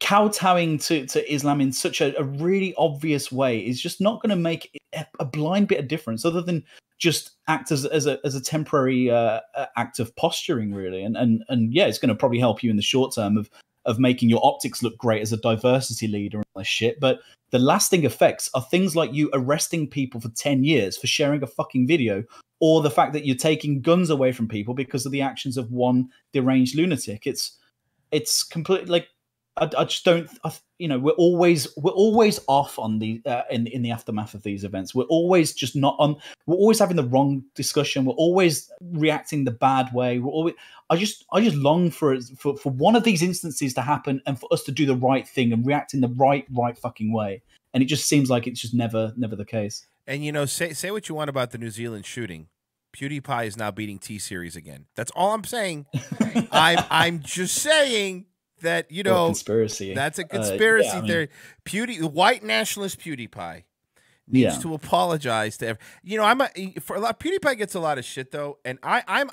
kowtowing to Islam in such a really obvious way is just not going to make a blind bit of difference, other than just act as a temporary act of posturing, really. And yeah, it's going to probably help you in the short term of making your optics look great as a diversity leader and all that shit. But the lasting effects are things like you arresting people for 10 years for sharing a fucking video, or the fact that you're taking guns away from people because of the actions of one deranged lunatic. It's completely like, I just don't, we're always off on the in the aftermath of these events. We're always just not on. We're always having the wrong discussion. We're always reacting the bad way. I just long for one of these instances to happen and for us to do the right thing and react in the right fucking way. And it just seems like it's just never the case. And say what you want about the New Zealand shooting. PewDiePie is now beating T-Series again. That's all I'm saying. I'm just saying that, conspiracy. That's a conspiracy theory. The white nationalist PewDiePie needs to apologize to PewDiePie gets a lot of shit though, and I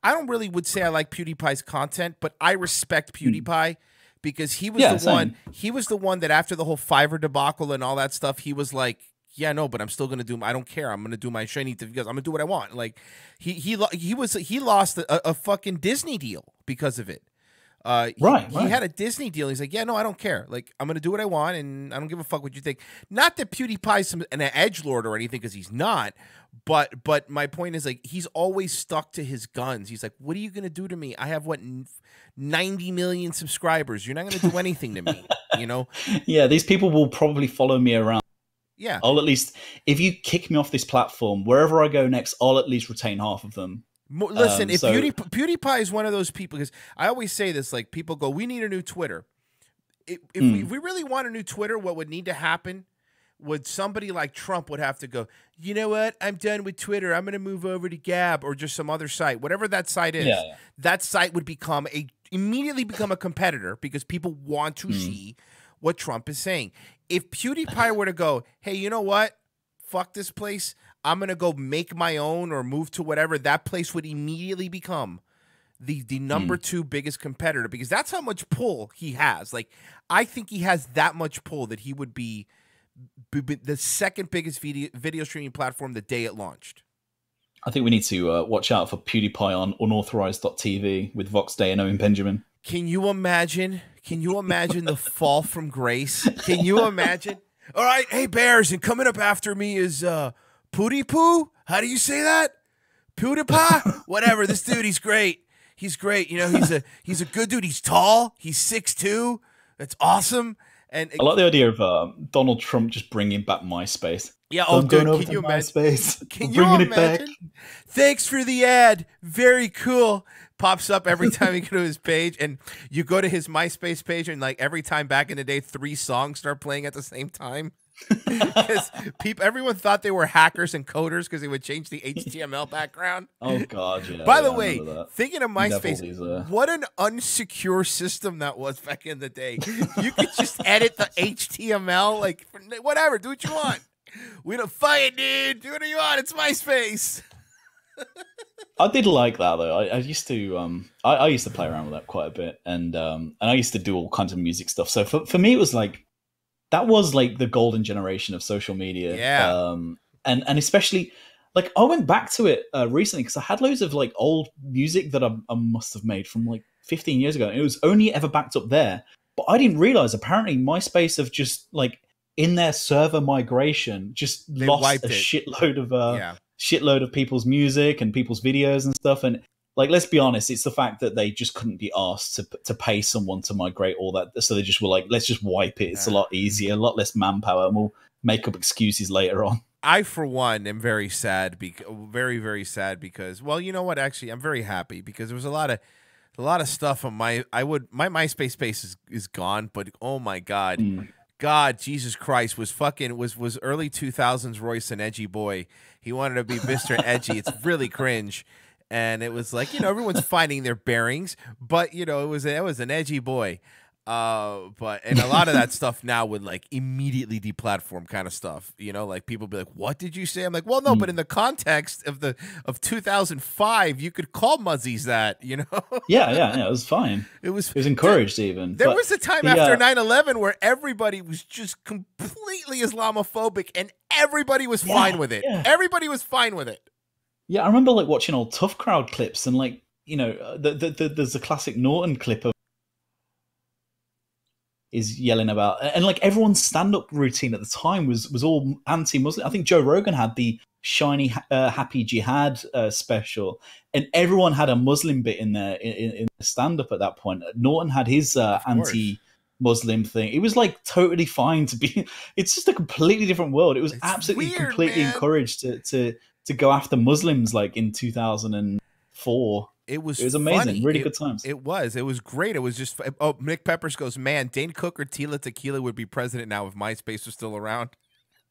don't really would say I like PewDiePie's content, but I respect PewDiePie because he was the one that after the whole Fiverr debacle and all that stuff, he was like, yeah, no, but I'm still gonna do. I don't care. I'm gonna do my shiny because I'm gonna do what I want. Like he lost a fucking Disney deal because of it. He had a Disney deal. He's like, yeah, no, I don't care. Like, I'm going to do what I want, and I don't give a fuck what you think. Not that PewDiePie's an edgelord or anything, because he's not. But my point is, like, he's always stuck to his guns. He's like, what are you going to do to me? I have, 90 million subscribers. You're not going to do anything to me, Yeah, these people will probably follow me around. Yeah. I'll at least, if you kick me off this platform, wherever I go next, I'll at least retain half of them. Listen, if PewDiePie is one of those people, because I always say this, like, people go, we need a new Twitter. If we really want a new Twitter, what would need to happen would somebody like Trump would have to go, you know what, I'm done with Twitter. I'm going to move over to Gab or just some other site. Whatever that site is, that site would immediately become a competitor because people want to see what Trump is saying. If PewDiePie were to go, hey, you know what, fuck this place, I'm going to go make my own or move to whatever, that place would immediately become the number 2 biggest competitor because that's how much pull he has. Like, I think he has that much pull that he would be the second biggest video streaming platform the day it launched. I think we need to watch out for PewDiePie on unauthorized.tv with Vox Day and Owen Benjamin. Can you imagine the fall from grace? Can you imagine? All right, hey, Bears, and coming up after me is... Pootie Poo? How do you say that? PewDiePie? Whatever. This dude, he's great. He's great. He's a good dude. He's tall. He's 6'2". That's awesome. And I like the idea of Donald Trump just bringing back MySpace. Yeah. So dude, can you imagine? MySpace. Can you imagine? Thanks for the ad. Very cool. Pops up every time you go to his page, and you go to his MySpace page, and like every time back in the day, 3 songs start playing at the same time. Because everyone thought they were hackers and coders because they would change the HTML background. Oh God! Yeah. By the way, thinking of MySpace, what an unsecure system that was back in the day. You could just edit the HTML, like whatever, do what you want. We don't fight, dude. Do what you want. It's MySpace. I did like that though. I used to I used to play around with that quite a bit, and I used to do all kinds of music stuff. So for me, it was like. That was like the golden generation of social media. Yeah. And especially like I went back to it recently because I had loads of like old music that I must have made from like 15 years ago. And it was only ever backed up there. But I didn't realize apparently MySpace have just like in their server migration just lost a shitload of people's music and people's videos and stuff. And like, let's be honest, it's the fact that they just couldn't be asked to pay someone to migrate all that. So they just were like, let's just wipe it. It's a lot easier, a lot less manpower, and we'll make up excuses later on. I, for one, am very sad, very, very sad because, well, you know what? Actually, I'm very happy because there was a lot of stuff on my MySpace space is gone, but oh my God. God, Jesus Christ, was early 2000s Royce an edgy boy. He wanted to be Mr. Edgy. It's really cringe. And it was like, everyone's finding their bearings, but it was an edgy boy. But and a lot of that stuff now would like immediately deplatform kind of stuff, you know, like people be like, "What did you say?" I'm like, "Well, no, but in the context of 2005, you could call Muzzies that, you know." Yeah, it was fine. It was encouraged even. There was a time after 9/11 where everybody was just completely Islamophobic, and everybody was fine with it. Yeah. Everybody was fine with it. Yeah, I remember like watching old Tough Crowd clips, and like, you know, there's a classic Norton clip of is yelling about, and like everyone's stand-up routine at the time was all anti-Muslim. I think Joe Rogan had the shiny happy jihad special, and everyone had a Muslim bit in there in the stand-up at that point. Norton had his anti-Muslim thing. It was like totally fine to be. It's just a completely different world. It was absolutely weird, completely encouraged to go after Muslims like in 2004. It was amazing. Funny. Really good times. It was great. It was just, oh, Nick Peppers goes, man, Dane Cook or Tila Tequila would be president now if MySpace was still around.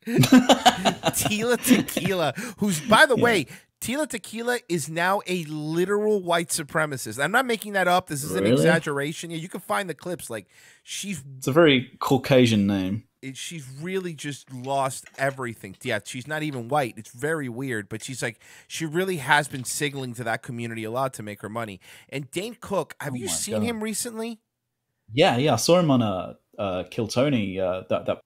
Tila Tequila, who's, by the way, Tila Tequila is now a literal white supremacist. I'm not making that up. This is an exaggeration. Yeah, you can find the clips. Like, it's a very Caucasian name. She's really just lost everything. Yeah, she's not even white. It's very weird, but she's like, she really has been signaling to that community a lot to make her money. And Dane Cook, have you seen him recently? Yeah, I saw him on Kill Tony, that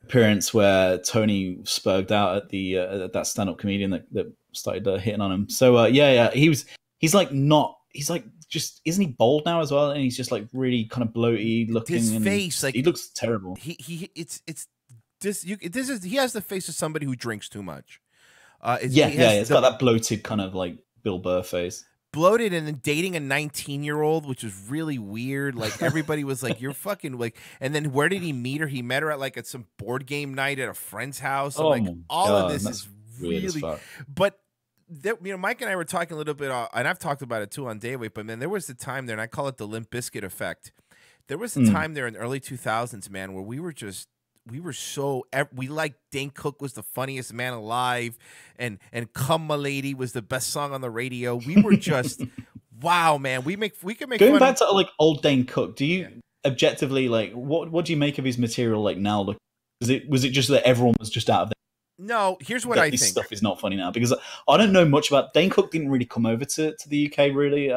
appearance where Tony spurged out at the that stand-up comedian that started hitting on him. So he's like just, isn't he bald now as well? And he's just like really kind of bloated looking. His face, like, he looks terrible. He has the face of somebody who drinks too much. It's got that bloated kind of like Bill Burr face. Bloated, and then dating a 19-year-old, which was really weird. Like, everybody was like, "You're fucking like." And then where did he meet her? He met her at some board game night at a friend's house. And all of this is really, but. Mike and I were talking a little bit, and I've talked about it too on Daywave, but man, there was the time there, and I call it the Limp Bizkit effect. There was a time there in the early 2000s, man, where we liked Dane Cook was the funniest man alive, and Come My Lady was the best song on the radio. We were just, wow, man, we can make going back to like old Dane Cook. Do you objectively like what do you make of his material like now? Like, was it just that everyone was just out of No, here's what I think. This stuff is not funny now because I don't know much about Dane Cook. Didn't really come over to the UK really.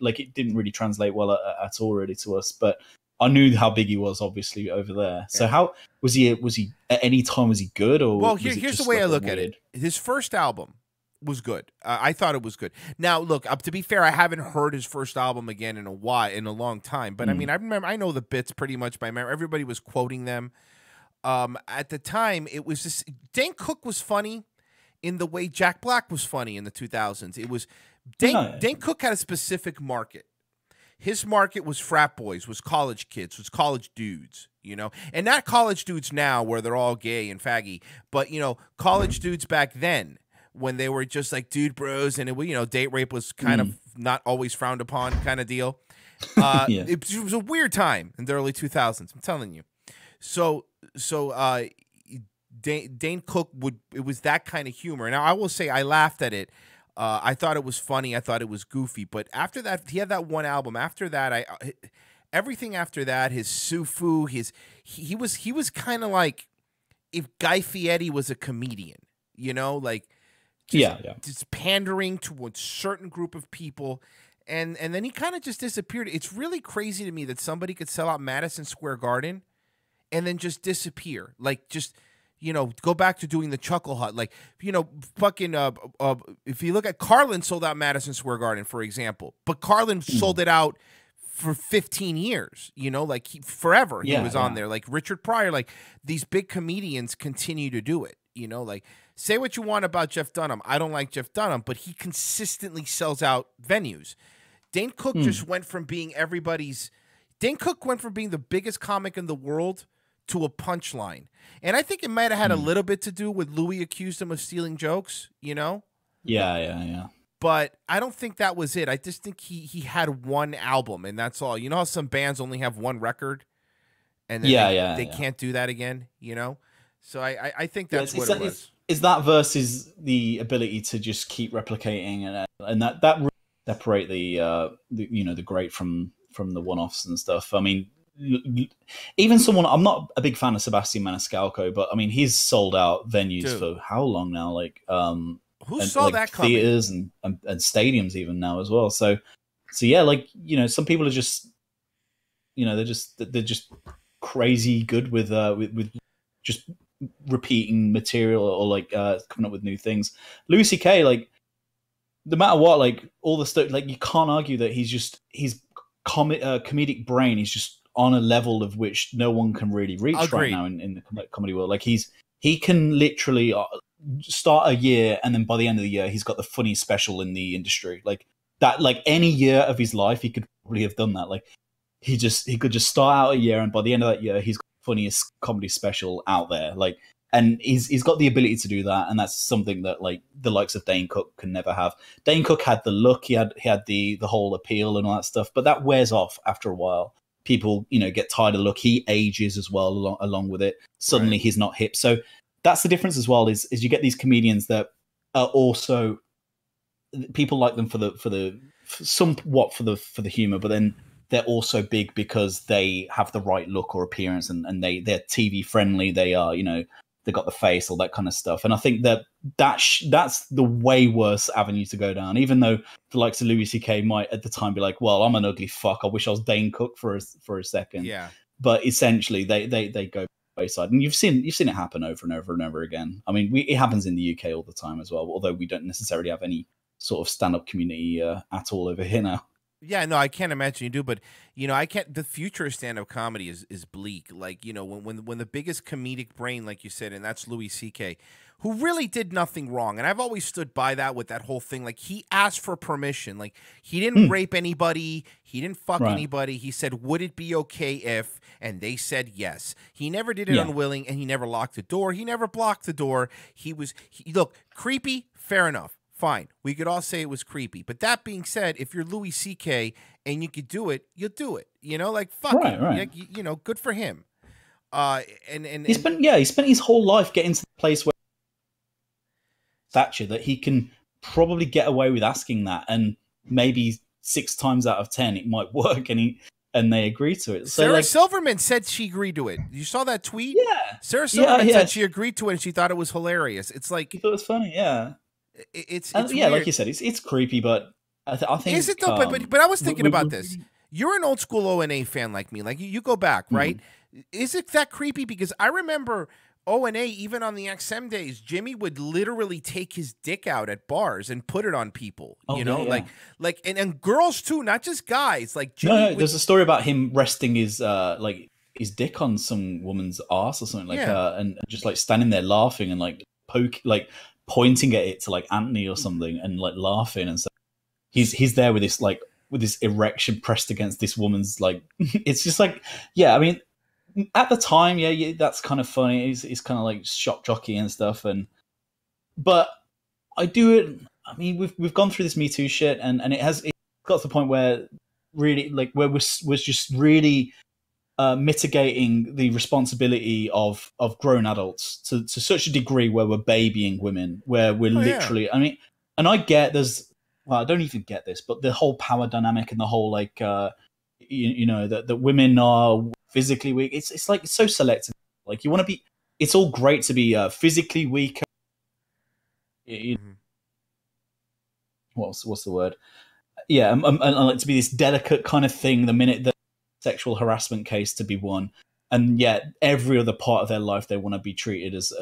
Like it didn't really translate well at all really to us. But I knew how big he was obviously over there. So how was he? Was he at any time? Was he good or? Well, here's the way I look at it. His first album was good. I thought it was good. Now, look, to be fair, I haven't heard his first album again in a long time. But I mean, I know the bits pretty much by memory. Everybody was quoting them. At the time, it was just Dane Cook was funny in the way Jack Black was funny in the 2000s. It was Dane Cook had a specific market. His market was frat boys, was college kids, was college dudes, you know, and not college dudes now where they're all gay and faggy, but you know, college dudes back then when they were just like dude bros, and it, date rape was kind of not always frowned upon kind of deal. It was a weird time in the early 2000s. I'm telling you. So Dane Cook it was that kind of humor. Now I will say I laughed at it. I thought it was funny. I thought it was goofy. But after that, he had that one album. After that, everything after that, his Sufu, he was kind of like if Guy Fieri was a comedian, like just pandering to a certain group of people. And then he kind of just disappeared. It's really crazy to me that somebody could sell out Madison Square Garden and then just disappear. Like, just, go back to doing the Chuckle Hut. Like, fucking, if you look at Carlin sold out Madison Square Garden, for example. But Carlin sold it out for 15 years, like forever he was on there. Like Richard Pryor, like these big comedians continue to do it, like say what you want about Jeff Dunham. I don't like Jeff Dunham, but he consistently sells out venues. Dane Cook just went from being Dane Cook went from being the biggest comic in the world to a punchline. And I think it might have had a little bit to do with Louis accused him of stealing jokes, Yeah. But I don't think that was it. I just think he had one album, and that's all. You know how some bands only have one record? And then they can't do that again, So I think that's what it was. Is that versus the ability to just keep replicating and that really separate the great from from the one-offs and stuff. I mean, even someone, I'm not a big fan of Sebastian Maniscalco, but I mean, he's sold out venues for how long now? Like, who and, saw like, that coming? theaters and stadiums even now as well. So yeah, like, you know, some people are just, you know, they're just crazy good with just repeating material or like coming up with new things. Louis C.K., like, no matter what, like, all the stuff, like, you can't argue that his comedic brain is just on a level of which no one can really reach right now in the comedy world. Like, he can literally start a year, and then by the end of the year, he's got the funniest special in the industry. Like that, like any year of his life, he could probably have done that. Like he could just start out a year, and by the end of that year, he's got the funniest comedy special out there. Like, and he's got the ability to do that, and that's something that like the likes of Dane Cook can never have. Dane Cook had the look, he had the whole appeal and all that stuff, but that wears off after a while. People, you know, get tired of the look. He ages as well along with it. Suddenly he's not hip. So that's the difference as well, is you get these comedians that are also, people like them for the humor, but then they're also big because they have the right look or appearance, and they're TV friendly. They are, you know, they got the face, all that kind of stuff. And I think that's the way worse avenue to go down, even though the likes of Louis C.K. might at the time be like, well, I'm an ugly fuck, I wish I was Dane Cook for a second. Yeah. But essentially they go wayside, and you've seen it happen over and over and over again. I mean, it happens in the UK all the time as well, although we don't necessarily have any sort of stand-up community at all over here now. Yeah, no, I can't imagine you do, but you know, I can't. The future of stand-up comedy is bleak. Like, you know, when the biggest comedic brain, like you said, and that's Louis C.K., who really did nothing wrong, and I've always stood by that with that whole thing. Like, he asked for permission. Like, he didn't rape anybody, he didn't fuck anybody. He said, "Would it be okay if?" And they said yes. He never did it unwilling, and he never locked the door. He never blocked the door. Look, creepy, fair enough. Fine. We could all say it was creepy. But that being said, if you're Louis C.K. and you could do it, you'll do it. You know, like, fuck it. Like, you know, good for him. He spent his whole life getting to the place where stature that he can probably get away with asking that, and maybe 6 times out of 10 it might work, and they agree to it. So, Sarah like, Silverman said she agreed to it. You saw that tweet? Yeah. Sarah Silverman said she agreed to it and she thought it was hilarious. It's like, he thought it was funny, yeah. It's yeah, weird. like you said, it's creepy, but I think is it though? But I was thinking about this. You're an old school O&A fan like me. Like you go back, right? Is it that creepy? Because I remember O&A, even on the XM days, Jimmy would literally take his dick out at bars and put it on people. You know, like and girls too, not just guys. Like Jimmy there's a story about him resting his his dick on some woman's ass or something, like and just like standing there laughing and like pointing at it to like Anthony or something and like laughing, and so he's there with this erection pressed against this woman's, like, it's just like, yeah, I mean, at the time, that's kind of funny. He's kind of like shock jockey and stuff, but I do it. I mean, we've gone through this Me Too shit, and it got to the point where really, like, where was just really mitigating the responsibility of grown adults to such a degree where we're babying women, where we're literally, I mean, and I get I don't even get this, but the whole power dynamic and the whole, like, you know, that women are physically weak. It's like, it's so selective. Like, you want to be, it's all great to be physically weak. What's the word? Yeah, and like to be this delicate kind of thing the minute that sexual harassment case to be won, and yet every other part of their life they want to be treated as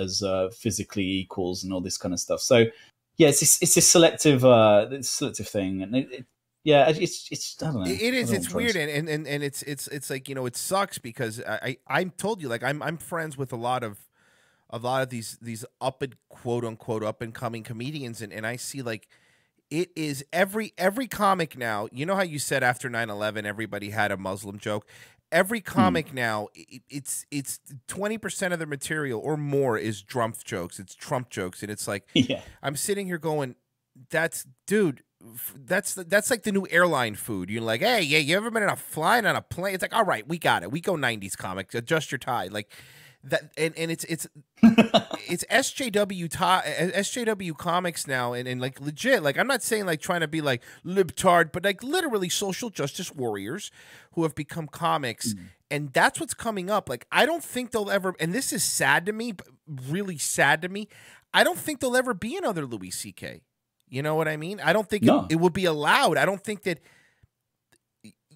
physically equals and all this kind of stuff. So yeah, it's this selective thing, and it's I don't know. It is. It's weird, and it's like, you know, it sucks because I told you, like, I'm friends with a lot of these quote unquote up and coming comedians, and I see, like, it is every comic now. You know how you said after 9/11 everybody had a Muslim joke? Every comic now, it's 20% of their material or more is Trump jokes. It's Trump jokes, and it's like, I'm sitting here going, that's like the new airline food. You're like, hey, you ever been flying on a plane? It's like, all right, we got it. We go 90s comics. Adjust your tie. Like, that and it's SJW Comics now, and like legit, like I'm not saying like trying to be like libtard, but like literally social justice warriors who have become comics, and that's what's coming up. Like I don't think they'll ever, and this is sad to me, really sad to me. I don't think there'll ever be another Louis C.K. You know what I mean? I don't think it would be allowed. I don't think that.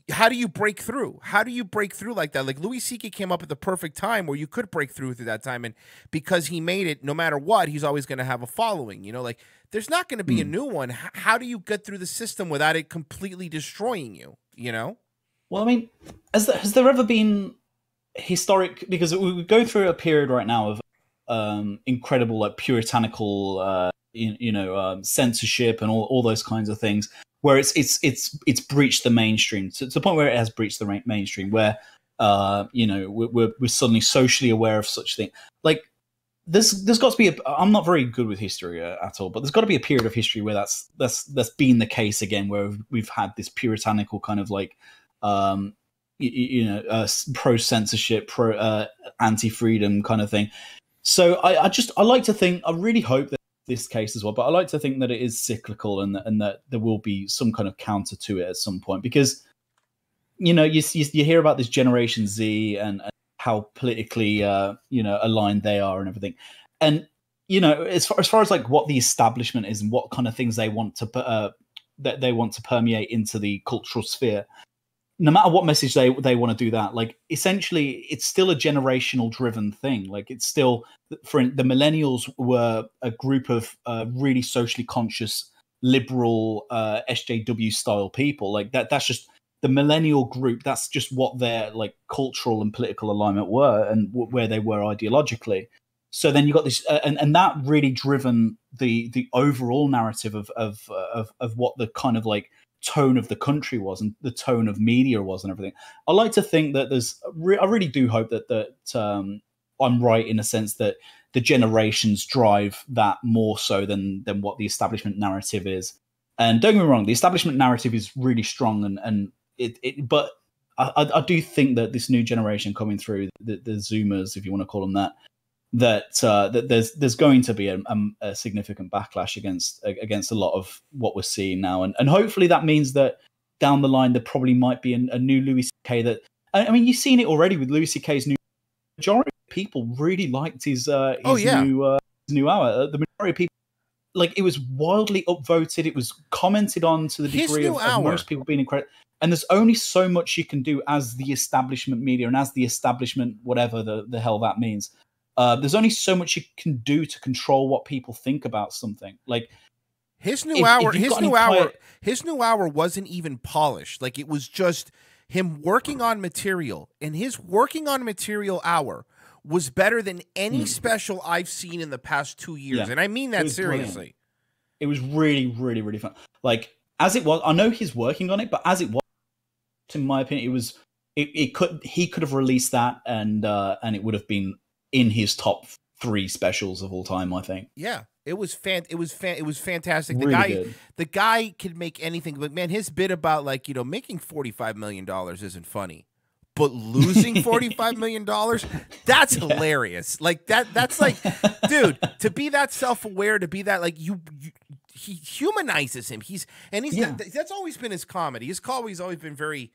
How do you break through? How do you break through like that? Like Louis C.K. came up at the perfect time where you could break through that time, and because he made it, no matter what, he's always going to have a following. You know, like there's not going to be a new one. How do you get through the system without it completely destroying you? You know? Well, I mean, has there ever been historic? Because we go through a period right now of incredible, like puritanical, censorship and all those kinds of things, where it's breached the mainstream to the point where it has breached the mainstream, where we're suddenly socially aware of such thing. Like there's got to be I'm not very good with history at all, but there's got to be a period of history where that's been the case again, where we've had this puritanical kind of like pro censorship, pro anti freedom kind of thing. So I like to think, I really hope that this case as well, but I like to think that it is cyclical, and that there will be some kind of counter to it at some point, because you hear about this Generation Z and how politically aligned they are and everything, and as far as like what the establishment is and what kind of things they want to permeate into the cultural sphere. No matter what message they want to do that, like essentially it's still a generational driven thing. Like it's still, for the millennials were a group of really socially conscious, liberal SJW style people. Like that's just the millennial group. That's just what their like cultural and political alignment were, and where they were ideologically. So then you got this, and that really driven the overall narrative of what the kind of like tone of the country was and the tone of media was and everything. I like to think that I really do hope that I'm right in a sense that the generations drive that more so than what the establishment narrative is. And don't get me wrong, the establishment narrative is really strong, but I do think that this new generation coming through, the Zoomers, if you want to call them that there's going to be a significant backlash against a lot of what we're seeing now, and hopefully that means that down the line there probably might be a new Louis C.K. that, I mean, you've seen it already with Louis C.K.'s new. Majority of people really liked his new hour. The majority of people, like, it was wildly upvoted. It was commented on to the degree of most people being incredible. And there's only so much you can do as the establishment media and as the establishment, whatever the hell that means. There's only so much you can do to control what people think about something. Like his new hour wasn't even polished. Like it was just him working on material, and his working on material hour was better than any special I've seen in the past 2 years. Yeah. And I mean that seriously. Brilliant. It was really, really, really fun. Like as it was, I know he's working on it, but as it was, in my opinion, he could have released that and it would have been in his top 3 specials of all time, I think. Yeah, it was fantastic. Really the guy could make anything. But man, his bit about like making $45 million isn't funny, but losing $45 million, that's hilarious. Like that's like, dude, to be that self-aware, to be that like he humanizes him. That's always been his comedy. His comedy's always been very,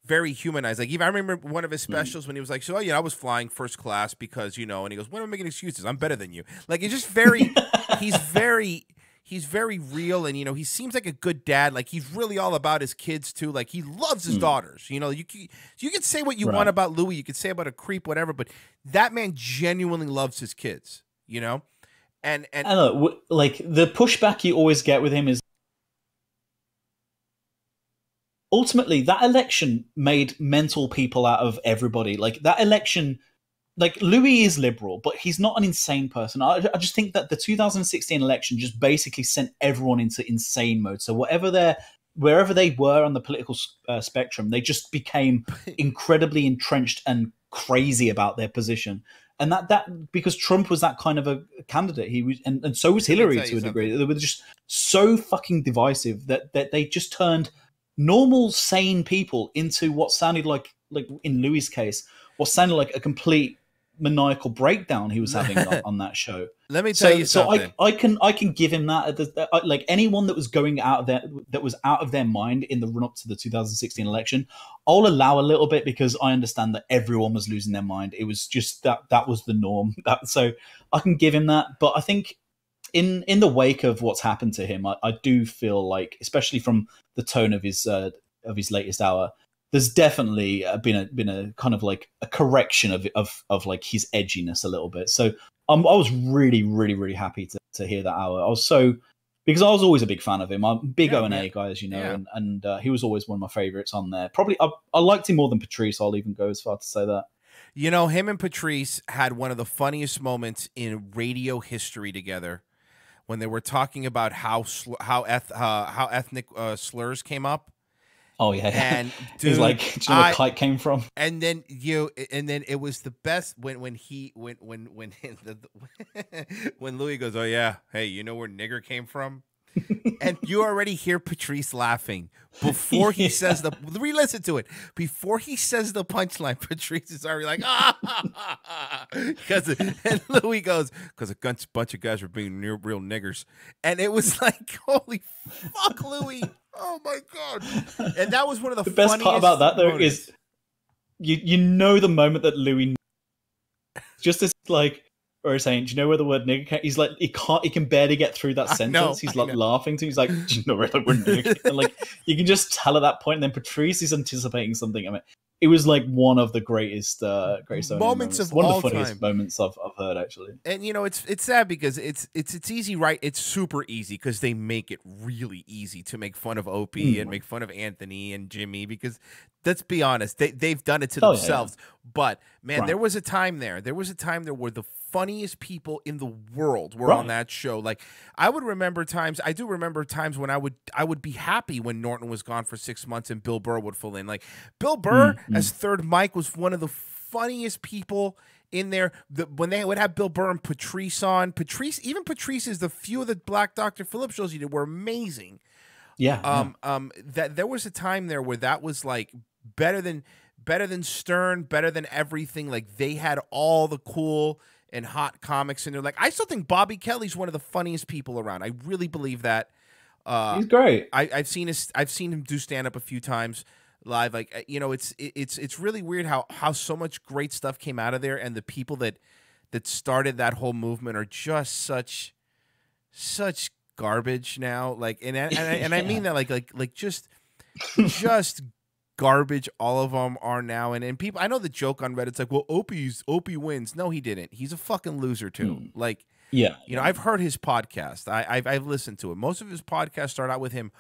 very humanized. Like even I remember one of his specials when he was like, "So I was flying first class because and he goes, "When am I making excuses? I'm better than you." Like it's just very, he's very real, and he seems like a good dad. Like he's really all about his kids too. Like he loves his daughters. You can say what you want about Louis, you could say about a creep, whatever, but that man genuinely loves his kids. And look, like the pushback you always get with him is, ultimately, that election made mental people out of everybody. Like that election, like Louis is liberal, but he's not an insane person. I just think that the 2016 election just basically sent everyone into insane mode. So wherever they were on the political spectrum, they just became incredibly entrenched and crazy about their position. And that because Trump was that kind of a candidate, he was, and so was Hillary to a degree. They were just so fucking divisive that they just turned normal, sane people into what sounded like in Louis' case, what sounded like a complete maniacal breakdown he was having on that show. Let me tell you something. So I can give him that. Like anyone that was going out of their mind in the run up to the 2016 election, I'll allow a little bit because I understand that everyone was losing their mind. It was just that was the norm. So I can give him that. But I think in the wake of what's happened to him, I do feel like, especially from the tone of his latest hour, there's definitely been a kind of like a correction of like his edginess a little bit. So I was really, really, really happy to hear that hour. Because I was always a big fan of him. I'm a big O&A guy, as you know, and he was always one of my favorites on there. Probably I liked him more than Patrice. I'll even go as far to say that. You know, him and Patrice had one of the funniest moments in radio history together when they were talking about how ethnic slurs came up. Oh yeah, and dude, he's like, do you know where kite came from? And then it was the best when Louis goes, oh yeah, hey, you know where nigger came from? And you already hear Patrice laughing before he says re-listen to it. Before he says the punchline, Patrice is already like, and Louis goes, because a bunch of guys were being real niggers. And it was like, holy fuck, Louis. Oh my God. And that was one of the best part about that though moments. is you know the moment that Louis just as like, or saying, do you know where the word nigger came? He's like, he can barely get through that sentence. He's like laughing to. He's like, do you know where the word nigger came? And like, you can just tell at that point. And then Patrice is anticipating something. I mean, it was like one of the greatest moments of one all of the funniest time. moments I've heard actually. And you know, it's sad because it's easy, right? It's super easy because they make it really easy to make fun of Opie and make fun of Anthony and Jimmy because let's be honest, they've done it to themselves. Yeah. But man, there was a time there where the funniest people in the world were on that show. Like I do remember times when I would be happy when Norton was gone for 6 months and Bill Burr would fill in. Like Bill Burr as third mic was one of the funniest people in there. When they would have Bill Burr and Patrice on, Patrice is the few of the Black Dr. Phillips shows he did were amazing. Yeah. That there was a time there where that was like better than Stern, better than everything. Like they had all the cool and hot comics in there. Like I still think Bobby Kelly's one of the funniest people around. I really believe that. He's great. I've seen him do stand up a few times live. Like you know, it's really weird how so much great stuff came out of there, and the people that started that whole movement are just such garbage now. Like and I mean that like just garbage all of them are now, and people, I know the joke on Reddit's like, well, Opie wins. No, he didn't. He's a fucking loser too. Like, yeah, you know, I've heard his podcast. I've listened to it. Most of his podcasts start out with him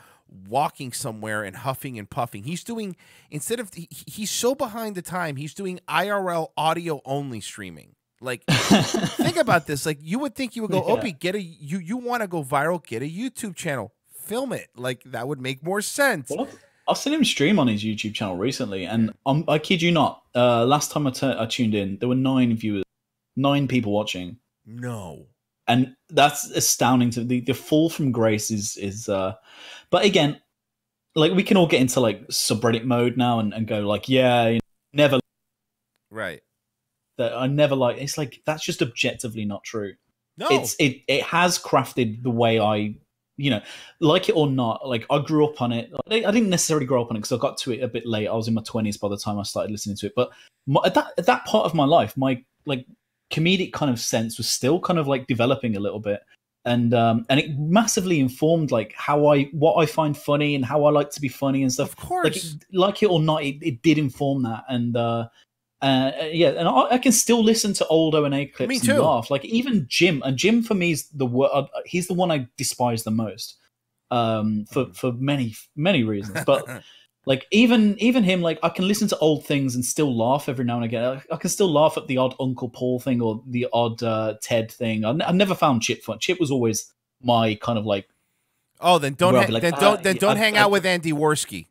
walking somewhere and huffing and puffing. He's doing, he's so behind the time, he's doing IRL audio only streaming. Like, think about this. Like, you would think you would go, Opie, you want to go viral, get a YouTube channel, film it. Like, that would make more sense. Well, I've seen him stream on his YouTube channel recently, and I kid you not, last time I tuned in, there were 9 viewers, 9 people watching. No. And that's astounding to the fall from grace is but again, like we can all get into like subreddit mode now and go like, yeah, you know, never right. That I never like. It's like that's just objectively not true. No. It has crafted the way I, you know, like it or not, like I grew up on it. I didn't necessarily grow up on it because I got to it a bit late. I was in my 20s by the time I started listening to it. But at that part of my life, my like comedic kind of sense was still kind of like developing a little bit, and it massively informed like what I find funny and how I like to be funny and stuff. Of course, like it or not, it did inform that, and yeah, and I can still listen to old O&A clips Me too. and laugh. Like even Jim, and Jim for me is he's the one I despise the most, for many reasons. But like even him, like I can listen to old things and still laugh every now and again. I can still laugh at the odd Uncle Paul thing or the odd Ted thing. I never found Chip fun. Chip was always my kind of like. Oh, then don't hang out with Andy Worski.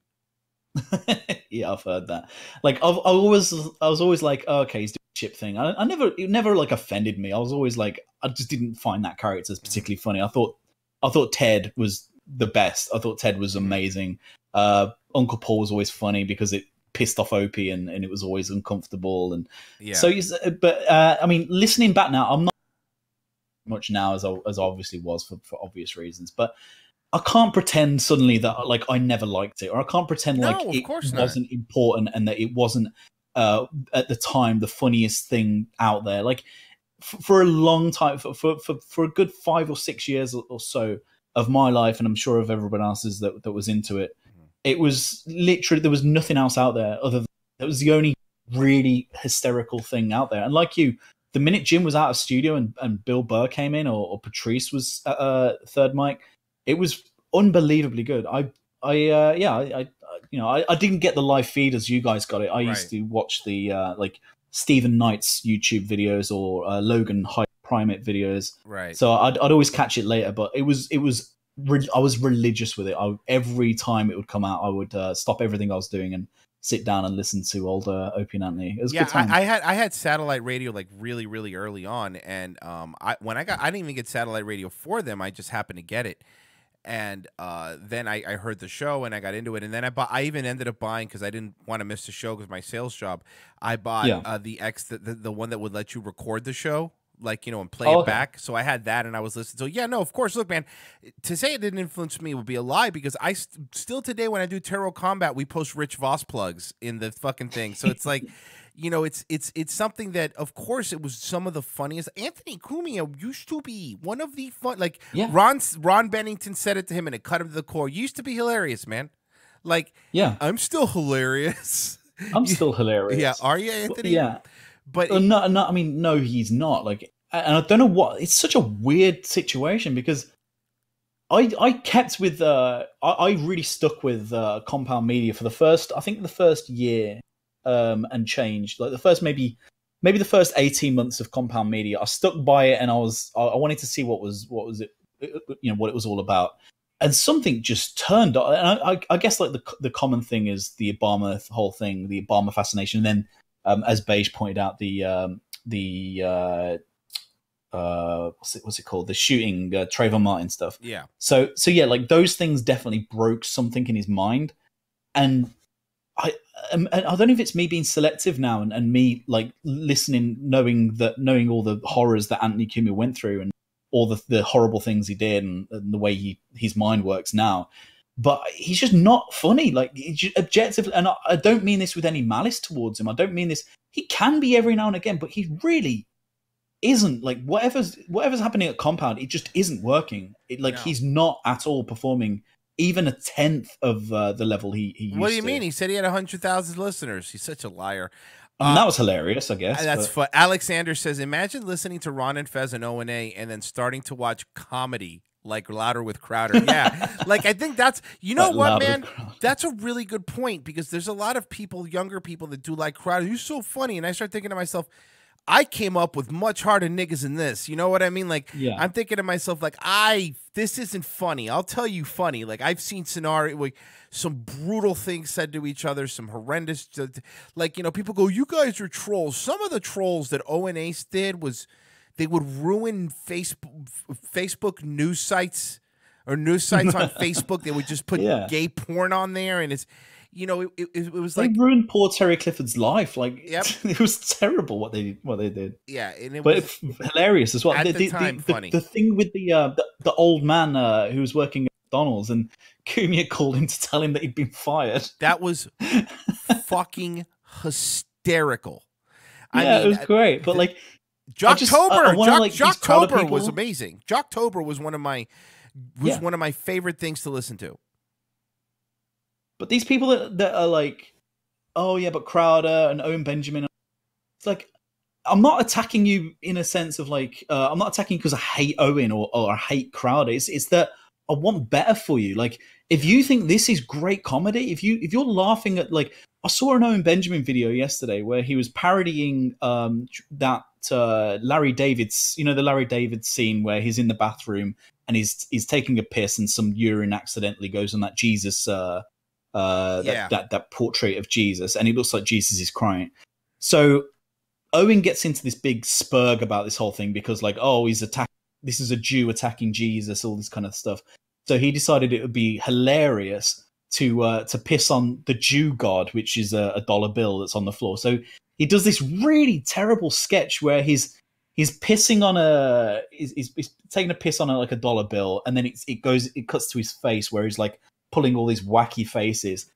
Yeah, I've heard that. Like I was always like, oh, okay, he's doing a Chip thing. It never like offended me. I was always like, I just didn't find that character as particularly funny. I thought Ted was the best. I thought Ted was amazing. Uncle Paul was always funny because it pissed off Opie, and it was always uncomfortable. And Yeah. so, I mean, listening back now, I'm not much now as I obviously was for obvious reasons, but I can't pretend suddenly that like I never liked it, or I can't pretend like it wasn't important and that it wasn't at the time the funniest thing out there. Like for a long time, for a good 5 or 6 years or so of my life, and I'm sure of everyone else's that was into it, it was literally, there was nothing else out there other than it was the only really hysterical thing out there. And like you, the minute Jim was out of studio and Bill Burr came in, or Patrice was third mic, it was unbelievably good. I didn't get the live feed as you guys got it. I used to watch the like Stephen Knight's YouTube videos or Logan High Primate videos. Right. So I'd always catch it later, but I was religious with it. Every time it would come out, I would stop everything I was doing and sit down and listen to old Opie and Anthony. It was a good time. I had satellite radio like really, really early on, and I didn't even get satellite radio for them. I just happened to get it. And then I heard the show and I got into it, and then I even ended up buying, because I didn't want to miss the show because my sales job. I bought the one that would let you record the show, like, you know, and play it back. So I had that, and I was listening. So yeah, no, of course. Look, man, to say it didn't influence me would be a lie, because I still today when I do Tarot Combat, we post Rich Voss plugs in the fucking thing. So it's like. You know, it's something that, of course, it was some of the funniest. Anthony Cumia used to be one of the fun. Like Ron Bennington said it to him, and it cut him to the core. You used to be hilarious, man. Like, I'm still hilarious. I'm still hilarious. Yeah, are you, Anthony? Yeah, but no. I mean, no, he's not. Like, and I don't know what. It's such a weird situation, because I kept with. I really stuck with Compound Media for the first year. And changed, like the first maybe the first 18 months of Compound Media. I stuck by it, and I wanted to see what was it, you know, what it was all about. And something just turned. And I guess like the common thing is the Obama whole thing, the Obama fascination. And then, as Beige pointed out, what's it called? The shooting, Trayvon Martin stuff. Yeah. So yeah, like those things definitely broke something in his mind, and I don't know if it's me being selective now and me like listening, knowing all the horrors that Anthony Cumia went through and all the horrible things he did and the way his mind works now. But he's just not funny. Like, objectively, and I don't mean this with any malice towards him. I don't mean this. He can be every now and again, but he really isn't. Like, whatever's happening at Compound, it just isn't working. He's not at all performing even a tenth of the level he used to. What do you mean? He said he had 100,000 listeners. He's such a liar. That was hilarious, I guess. That's fun. Alexander says, imagine listening to Ron and Fez and O&A and then starting to watch comedy like Louder with Crowder. Yeah. Like, I think that's, you know what, man? That's a really good point, because there's a lot of people, younger people, that do like Crowder. He's so funny. And I start thinking to myself, I came up with much harder niggas than this. You know what I mean? Like, I'm thinking to myself, like, this isn't funny. I'll tell you funny. Like, I've seen like, some brutal things said to each other, some horrendous, like, you know, people go, you guys are trolls. Some of the trolls that O&A did was they would ruin Facebook news sites or news sites on Facebook. They would just put gay porn on there, and it's, you know, it was like, they ruined poor Terry Clifford's life. Like, it was terrible what they did. Yeah, and it was hilarious as well. At the time, funny. The thing with the old man who was working at McDonald's, and Cumia called him to tell him that he'd been fired. That was fucking hysterical. It was great. But like, Jocktober was amazing. Jocktober was one of my favorite things to listen to. But these people that are like, oh yeah, but Crowder and Owen Benjamin, it's like, I'm not attacking you in a sense of like, I'm not attacking you because I hate Owen or I hate Crowder. It's that I want better for you. Like, if you think this is great comedy, if you're laughing at, like, I saw an Owen Benjamin video yesterday where he was parodying that Larry David's, you know, the Larry David scene where he's in the bathroom and he's taking a piss and some urine accidentally goes on that Jesus. That portrait of Jesus, and it looks like Jesus is crying. So Owen gets into this big spurg about this whole thing because, like, this is a Jew attacking Jesus, all this kind of stuff. So he decided it would be hilarious to piss on the Jew god, which is a dollar bill that's on the floor. So he does this really terrible sketch where he's pissing on he's taking a piss on like a dollar bill, and then it cuts to his face where he's like pulling all these wacky faces.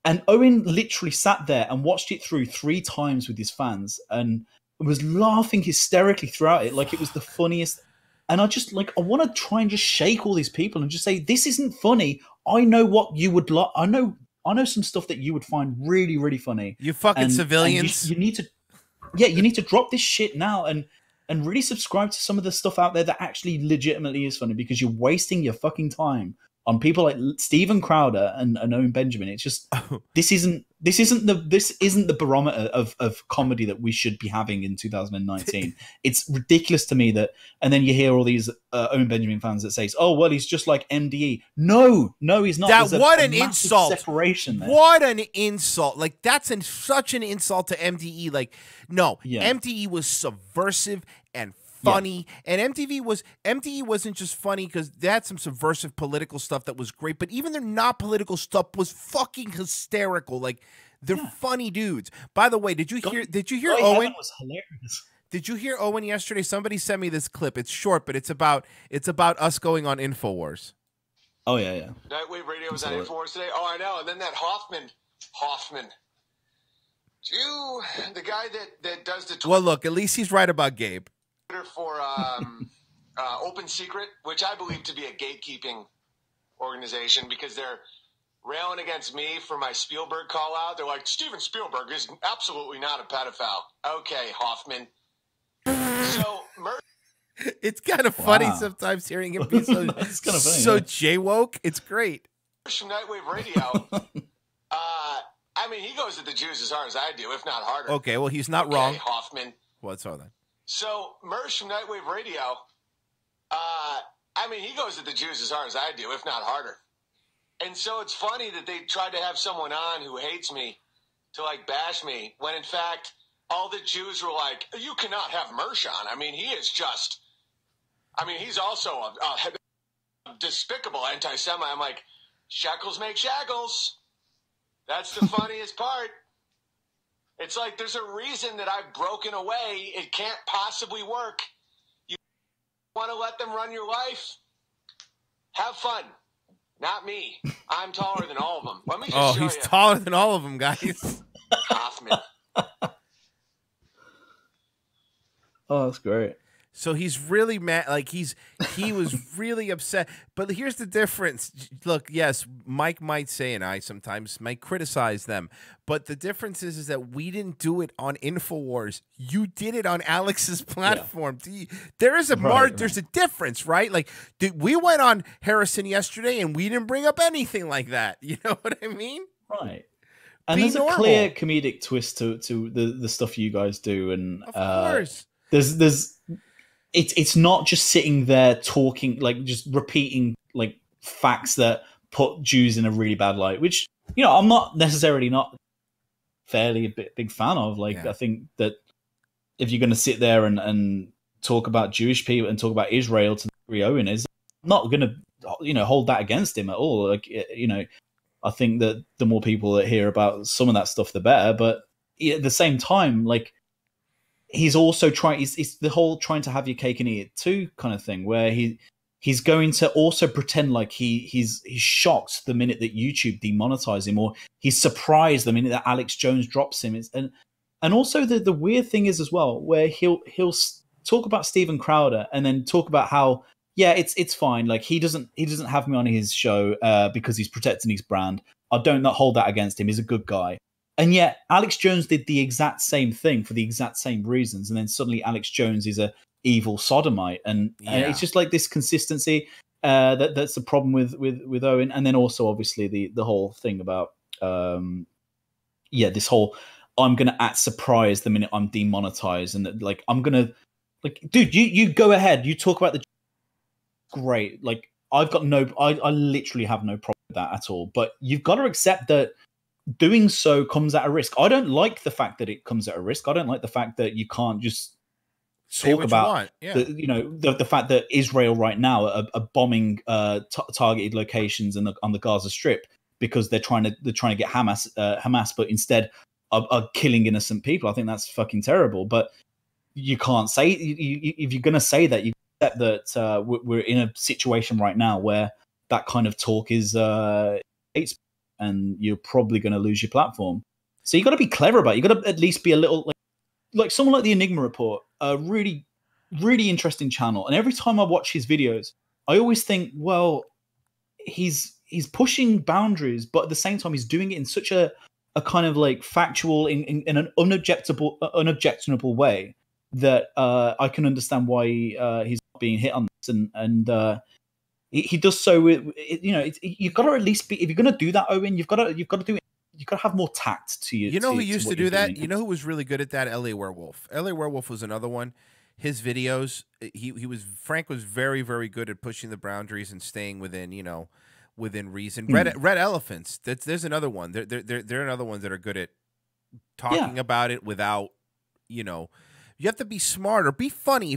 And Owen literally sat there and watched it through 3 times with his fans and was laughing hysterically throughout it, like it was the funniest. And I just I want to try and just shake all these people and just say, this isn't funny. I know what you would like. I know some stuff that you would find really, really funny. You fucking civilians. You need to, you need to drop this shit now and really subscribe to some of the stuff out there that actually legitimately is funny, because you're wasting your fucking time on people like Steven Crowder and Owen Benjamin. It's just this isn't the barometer of comedy that we should be having in 2019. It's ridiculous to me that, and then you hear all these Owen Benjamin fans that say, "Oh well, he's just like MDE." No, he's not. What an insult! Separation there. What an insult! Like that's such an insult to MDE. Like no, MDE was subversive and funny, and MDE wasn't just funny because they had some subversive political stuff that was great, but even their not political stuff was fucking hysterical. Like they're funny dudes. By the way, did you hear Owen? Was hilarious. Did you hear Owen yesterday? Somebody sent me this clip. It's short, but it's about us going on InfoWars. Oh yeah. Nightwave Radio was on InfoWars today. Oh, I know. And then that Hoffman. The guy that does the Well, look, at least he's right about Gabe. For Open Secret, which I believe to be a gatekeeping organization, because they're railing against me for my Spielberg call out. They're like, Steven Spielberg is absolutely not a pedophile. Okay, Hoffman. So it's kind of funny sometimes hearing him be so That's kind of funny, so J-woke. It's great. From Nightwave Radio, I mean, he goes at the Jews as hard as I do, if not harder. Okay, well, he's not wrong. Hoffman. What's all that? So, Mersh from Nightwave Radio, I mean, he goes at the Jews as hard as I do, if not harder. And so it's funny that they tried to have someone on who hates me to, bash me, when in fact, all the Jews were like, you cannot have Mersh on. I mean, he is just, he's also a despicable anti-Semite. I'm like, shekels make shackles. That's the funniest part. It's like there's a reason that I've broken away. It can't possibly work. You want to let them run your life? Have fun. Not me. I'm taller than all of them. Let me just show you. He's taller than all of them, guys. Hoffman. Oh, that's great. So he's really mad. Like he was really upset. But here's the difference. Look, yes, Mike might say, and I sometimes might criticize them, but the difference is that we didn't do it on InfoWars. You did it on Alex's platform. Yeah. There is there's a difference, right? Like we went on Harrison yesterday, and we didn't bring up anything like that. You know what I mean? Right. And there's a clear comedic twist to the stuff you guys do, and of course, there's. It's not just sitting there talking, just repeating facts that put Jews in a really bad light, which, I'm not necessarily not fairly a big fan of. I think that if you're going to sit there and talk about Jewish people and talk about Israel to the degree Owen is, I'm not going to, hold that against him at all. I think that the more people that hear about some of that stuff, the better. But at the same time, he's also trying. It's the whole trying to have your cake and eat it too kind of thing, where he's going to also pretend like he's shocked the minute that YouTube demonetizes him, or he's surprised the minute that Alex Jones drops him. And also the weird thing is as well, where he'll talk about Steven Crowder and then talk about how it's fine. He doesn't have me on his show because he's protecting his brand. I don't not hold that against him. He's a good guy. And yet Alex Jones did the exact same thing for the exact same reasons. And then suddenly Alex Jones is a evil sodomite. And it's just this consistency that's the problem with Owen. And then also obviously the whole thing about, this whole, I'm going to act surprised the minute I'm demonetized. And that, I'm going to dude, you go ahead. You talk about the great. I've got I literally have no problem with that at all. But you've got to accept that doing so comes at a risk. I don't like the fact that it comes at a risk. I don't like the fact that you can't just talk about the fact that Israel right now are bombing targeted locations on the Gaza Strip, because they're trying to get Hamas, but instead are killing innocent people. I think that's fucking terrible. But you can't say if you're going to say that, you accept that we're in a situation right now where that kind of talk is and you're probably going to lose your platform. So you got to be clever about it. You got to at least be a little like someone like the Enigma Report, a really, really interesting channel. And every time I watch his videos, I always think, well, he's pushing boundaries, but at the same time, he's doing it in such a kind of like factual, in an unobjectionable way that I can understand why he's not being hit on this. And he does so with, you've got to at least be, if you're going to do that, Owen, you've got to do it. You've got to have more tact to you. You know who used to do that? You know who was really good at that? LA Werewolf. LA Werewolf was another one. His videos, Frank was very, very good at pushing the boundaries and staying within, within reason. Red Elephants. There's another one. They're another ones that are good at talking about it without, you have to be smart or be funny.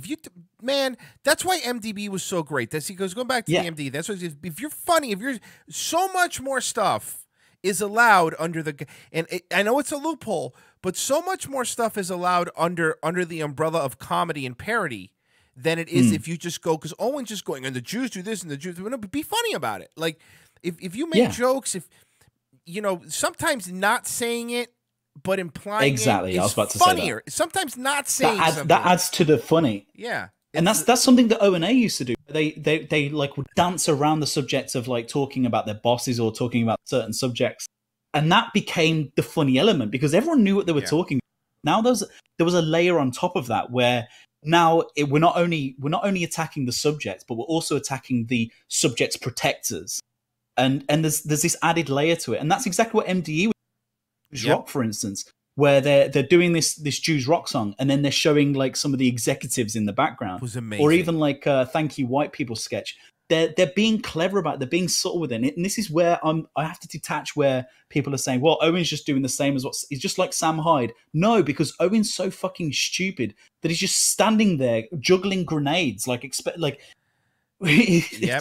Man, that's why MDB was so great. That's because going back to the MD. That's what if you're funny, if you're so much more stuff is allowed under the, and I know it's a loophole, but so much more stuff is allowed under the umbrella of comedy and parody than it is if you just go, because Owen's just going, and the Jews do this and the Jews, be funny about it. Like if you make jokes, sometimes not saying it but implying exactly. it I was about to funnier. say that. Sometimes not saying that adds to the funny. Yeah. And that's something that O&A used to do. They like would dance around the subject of like talking about their bosses or talking about certain subjects, and that became the funny element because everyone knew what they were talking about. Now there was a layer on top of that where now we're not only attacking the subject, but we're also attacking the subject's protectors, and there's this added layer to it, and that's exactly what MDE was. Rock, for instance, where they're doing this Jews rock song, and then they're showing like some of the executives in the background, was amazing. Or even like Thank You White People sketch. They're being clever about it. They're being subtle with it, and this is where I have to detach. Where people are saying, "Well, Owen's just doing the same as he's just like Sam Hyde." No, because Owen's so fucking stupid that he's just standing there juggling grenades, it's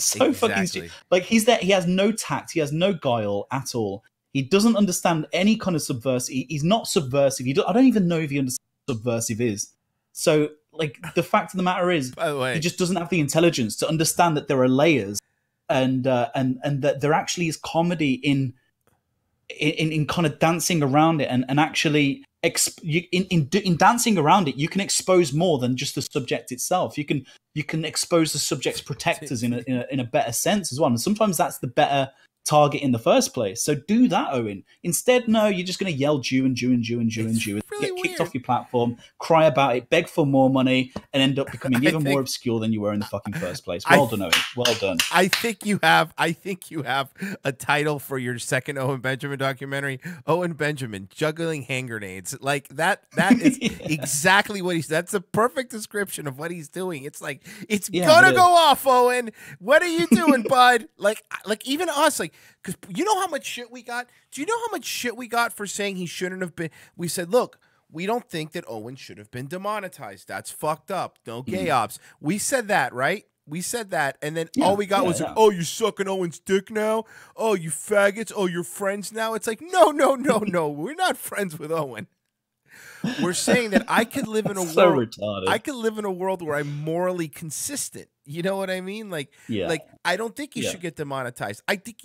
so fucking stupid. Like he's there. He has no tact. He has no guile at all. He doesn't understand any kind of subversive. He's not subversive. I don't even know if he understands what subversive is. So, like, the fact of the matter is, by the way, he just doesn't have the intelligence to understand that there are layers, and that there actually is comedy in kind of dancing around it, and actually in dancing around it, you can expose more than just the subject itself. You can expose the subject's protectors in a better sense as well, and sometimes that's the better target in the first place. So do that, Owen. Instead, no, you're just going to yell Jew and Jew and Jew and Jew and Jew, really get kicked weird. off your platform, cry about it, beg for more money, and end up becoming even more obscure than you were in the fucking first place. Well done, Owen. Well done. I think you have a title for your second Owen Benjamin documentary. Owen Benjamin juggling hand grenades. Like that is exactly what he's. That's a perfect description of what he's doing. It's like it's gonna go off, Owen. What are you doing, bud? Like even us, because you know how much shit we got? Do you know how much shit we got for saying he shouldn't have been? We said, look, we don't think that Owen should have been demonetized. That's fucked up. No gay ops. We said that, right? We said that, and then all we got was, oh, you're sucking Owen's dick now? Oh, you faggots? Oh, you're friends now? It's like, no. We're not friends with Owen. We're saying that I could live in a so world. Retarded. I could live in a world where I'm morally consistent. You know what I mean? Like I don't think he should get demonetized. I think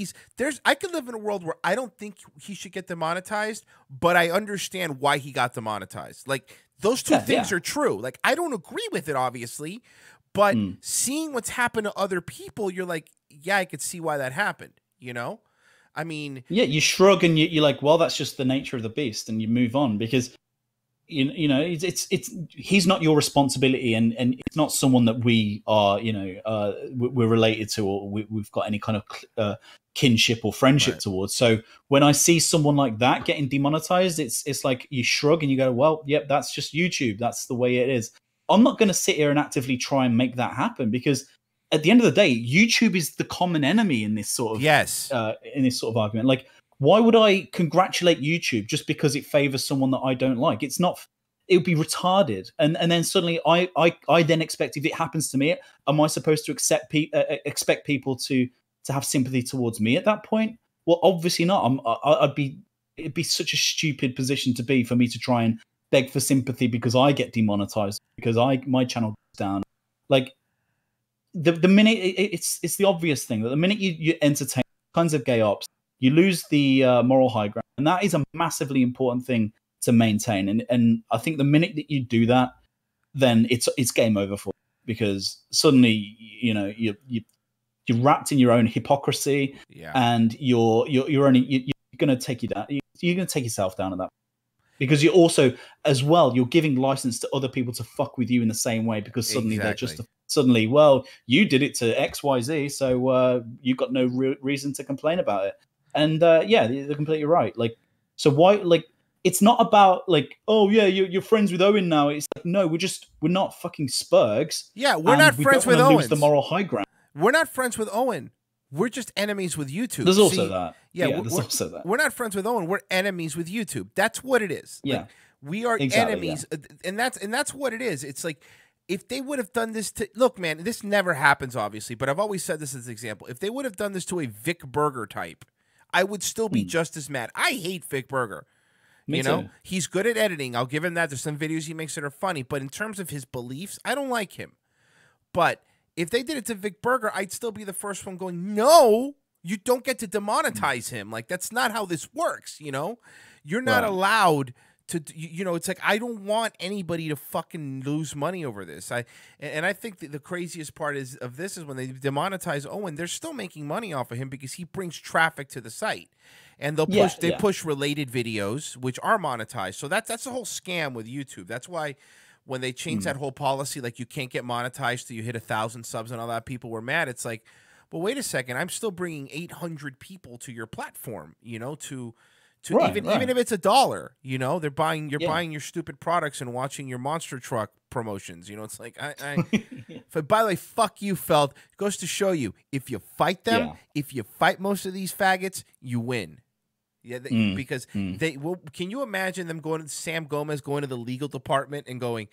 I could live in a world where I don't think he should get demonetized, but I understand why he got demonetized. Like those two things are true. Like I don't agree with it, obviously, but seeing what's happened to other people, you're like, yeah, I could see why that happened. You know? I mean, you shrug and you're like, well, that's just the nature of the beast, and you move on because it's he's not your responsibility, and it's not someone that we are, we're related to, or we've got any kind of kinship or friendship towards. So when I see someone like that getting demonetized, it's like you shrug and you go, well, yep, that's just YouTube. That's the way it is. I'm not going to sit here and actively try and make that happen, because at the end of the day, YouTube is the common enemy in this sort of argument. Like, why would I congratulate YouTube just because it favors someone that I don't like? It's not. It would be retarded. And then suddenly I then expect, if it happens to me, am I supposed to expect people to have sympathy towards me at that point? Well, obviously not. It'd be such a stupid position to be for me to try and beg for sympathy because I get demonetized, because my channel goes down. Like the minute it's the obvious thing that the minute you entertain kinds of gay ops, you lose the moral high ground, and that is a massively important thing to maintain. And I think the minute that you do that, then it's game over for you, because suddenly you're wrapped in your own hypocrisy, and you're going to take you down. You're going to take yourself down at that. Because you're also, as well, you're giving license to other people to fuck with you in the same way, because suddenly they're just suddenly, well, you did it to XYZ, so you've got no reason to complain about it. And yeah, they're completely right. Like, so why? Like, it's not about like, oh yeah, you're friends with Owen now. It's like, no, we're not fucking Spurgs. Yeah, we're not friends with Owen. Lose the moral high ground. We're not friends with Owen. We're just enemies with YouTube. There's also that. Yeah, there's also that. We're not friends with Owen. We're enemies with YouTube. That's what it is. Yeah, like, we are enemies, and that's what it is. It's like, if they would have done this to, look, man, this never happens, obviously, but I've always said this as an example. If they would have done this to a Vic Berger type, I would still be just as mad. I hate Vic Berger. Me too. He's good at editing. I'll give him that. There's some videos he makes that are funny, but in terms of his beliefs, I don't like him. But if they did it to Vic Berger, I'd still be the first one going, no, you don't get to demonetize him. Like, that's not how this works, You're not allowed to, it's like, I don't want anybody to fucking lose money over this. I think the craziest part of this is when they demonetize Owen, they're still making money off of him because he brings traffic to the site. And they push related videos, which are monetized. So that's the whole scam with YouTube. That's why when they changed that whole policy, like you can't get monetized till you hit 1,000 subs and all that, people were mad. It's like, well, wait a second, I'm still bringing 800 people to your platform, even if it's $1, they're buying your stupid products and watching your monster truck promotions. It's like But by the way, fuck you, Feld. It goes to show you, if you fight them, if you fight most of these faggots, you win. Yeah, because they will. Can you imagine them Sam Gomez going to the legal department and going,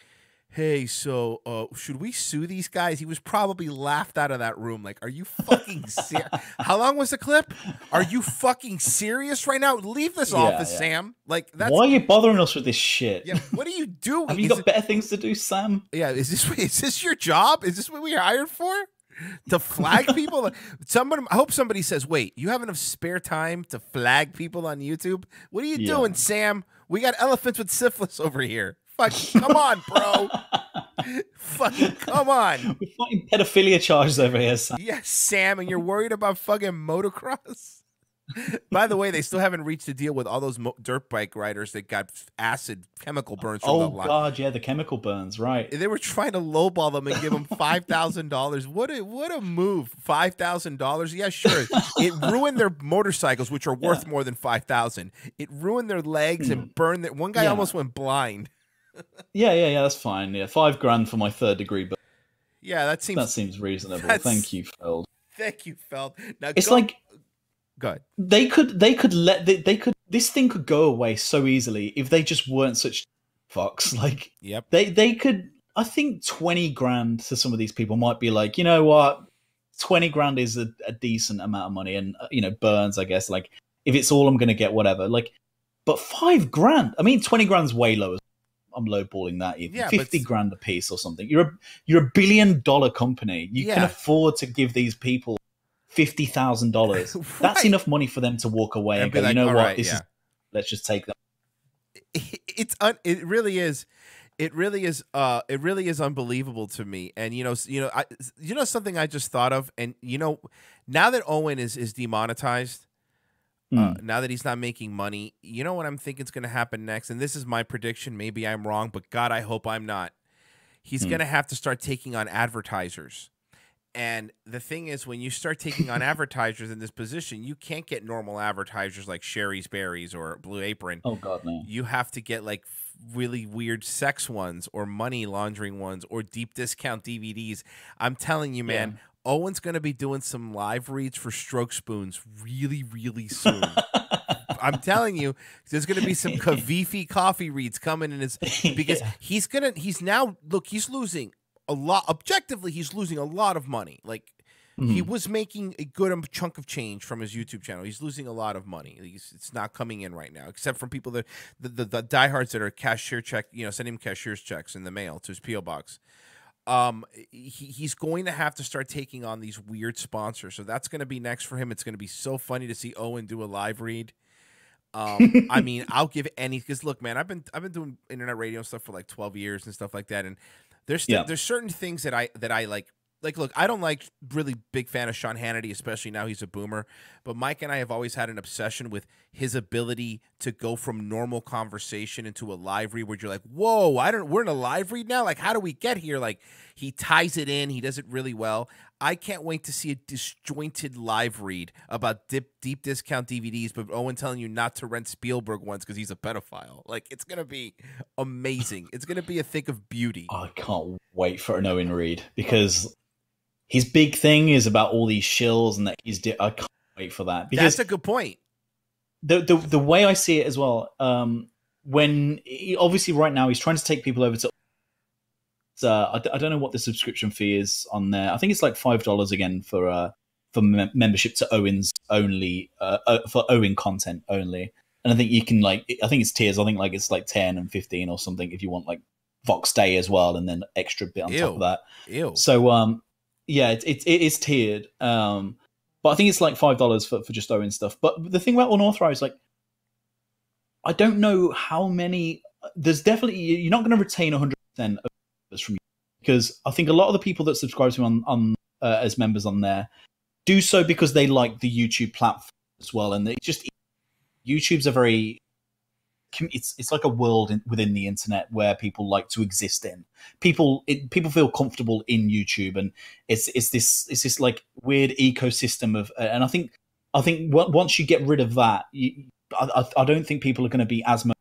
hey, so should we sue these guys? He was probably laughed out of that room. Like, are you fucking serious? How long was the clip? Are you fucking serious right now? Leave this office, Sam. Like, why are you bothering us with this shit? Yeah, what are you doing? Have you got better things to do, Sam? Yeah, is this your job? Is this what we hired for? To flag people? I hope somebody says, wait, you have enough spare time to flag people on YouTube? What are you doing, Sam? We got elephants with syphilis over here. Fucking come on, bro. Fucking come on. We're fighting pedophilia charges over here, Sam. Yes, Sam, and you're worried about fucking motocross? By the way, they still haven't reached a deal with all those dirt bike riders that got acid chemical burns from the line. Oh, God, yeah, the chemical burns, right. They were trying to lowball them and give them $5,000. What a move. $5,000? Yeah, sure. It ruined their motorcycles, which are worth more than $5,000. It ruined their legs and burned their... One guy almost went blind. Yeah, that's fine. Yeah, $5,000 for my third degree, but yeah, that seems reasonable. Thank you, Feld. Thank you, Feld. Now it's like, go ahead. They could this thing could go away so easily if they just weren't such fucks. Like, they could. I think $20,000 to some of these people might be like, you know what, $20,000 is a decent amount of money, and burns, I guess. Like, if it's all I'm going to get, whatever. Like, but $5,000. I mean, $20,000 is way lower. I'm lowballing that even. Yeah, $50,000 a piece or something. You're a $1 billion company. You can afford to give these people $50,000. Right. That's enough money for them to walk away and go, like, you know what? Right, this is. Let's just take that. It really is. It really is unbelievable to me. And something I just thought of. And now that Owen is demonetized. Now that he's not making money, you know what I'm thinking is going to happen next? And this is my prediction. Maybe I'm wrong, but God, I hope I'm not. He's going to have to start taking on advertisers. And the thing is, when you start taking on advertisers in this position, you can't get normal advertisers like Sherry's Berries or Blue Apron. Oh, God, no. You have to get like really weird sex ones or money laundering ones or deep discount DVDs. I'm telling you, man. Yeah. Owen's going to be doing some live reads for Stroke Spoons really, really soon. I'm telling you, there's going to be some Kavifi coffee reads coming in his, because he's losing a lot. Objectively, he's losing a lot of money. Like, he was making a good chunk of change from his YouTube channel. He's losing a lot of money. It's not coming in right now, except from people that the diehards that are cashier check, sending him cashier's checks in the mail to his PO box. He's going to have to start taking on these weird sponsors. So that's going to be next for him. It's going to be so funny to see Owen do a live read. I mean, I'll give any, because look, man, I've been doing internet radio and stuff for like 12 years and stuff like that, and there's certain things that I like. Like, look, I don't like really big fan of Sean Hannity, especially now he's a boomer. But Mike and I have always had an obsession with his ability to go from normal conversation into a live read where you're like, whoa, we're in a live read now? Like, how do we get here? Like, he ties it in. He does it really well. I can't wait to see a disjointed live read about deep discount DVDs, but Owen telling you not to rent Spielberg ones because he's a pedophile. Like, it's going to be amazing. It's going to be a thing of beauty. I can't wait for an Owen read because his big thing is about all these shills and that I can't wait for that. Because that's a good point. The way I see it as well, when obviously right now he's trying to take people over to. I don't know what the subscription fee is on there. I think it's like $5 again for membership to Owen's only for Owen content only. And I think you can I think it's tiers. I think it's like 10 and 15 or something if you want like Vox Day as well, and then extra bit on top of that. So yeah, it is tiered. But I think it's like $5 for just Owen stuff. But the thing about unauthorized, I don't know how many. There's definitely, you're not going to retain 100% from you, because I think a lot of the people that subscribe to him on as members on there do so because they like the YouTube platform as well, and they just YouTube's a very it's like a world within the internet where people like to exist in. People feel comfortable in YouTube, and it's this like weird ecosystem of. And I think once you get rid of that, I don't think people are going to be as much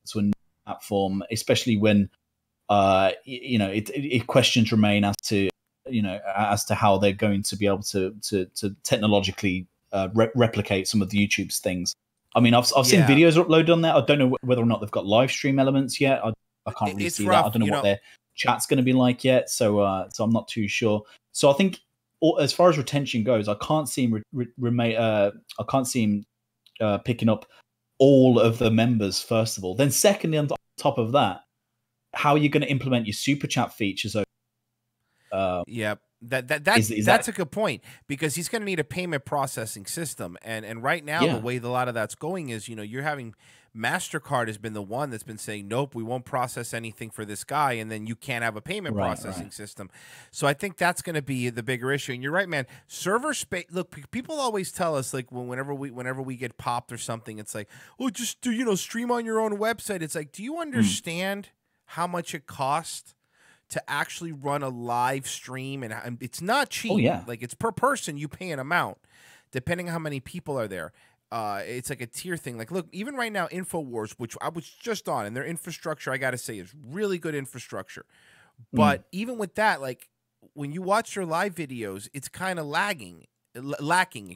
to a new platform, especially when it questions remain as to how they're going to be able to technologically replicate some of the YouTube's things. I mean, I've seen videos uploaded on there. I don't know whether or not they've got live stream elements yet. I can't really see that. I don't know what their chat's going to be like yet. So I'm not too sure. So I think as far as retention goes, I can't see him picking up all of the members, first of all. Then secondly, on top of that, how are you going to implement your super chat features? That's a good point, because he's going to need a payment processing system, and right now the way a lot of that's going is you're having MasterCard has been the one that's been saying nope, we won't process anything for this guy, and then you can't have a payment processing system. So I think that's going to be the bigger issue. And you're right, man. Server space. Look, people always tell us like whenever we get popped or something, it's like, oh, just do stream on your own website. It's like, do you understand how much it costs to actually run a live stream? And it's not cheap. Oh, yeah. Like, it's per person. You pay an amount depending on how many people are there. It's like a tier thing. Like, look, even right now, InfoWars, which I was just on, and their infrastructure, I got to say, is really good infrastructure. But even with that, like, when you watch your live videos, it's kind of lacking, lacking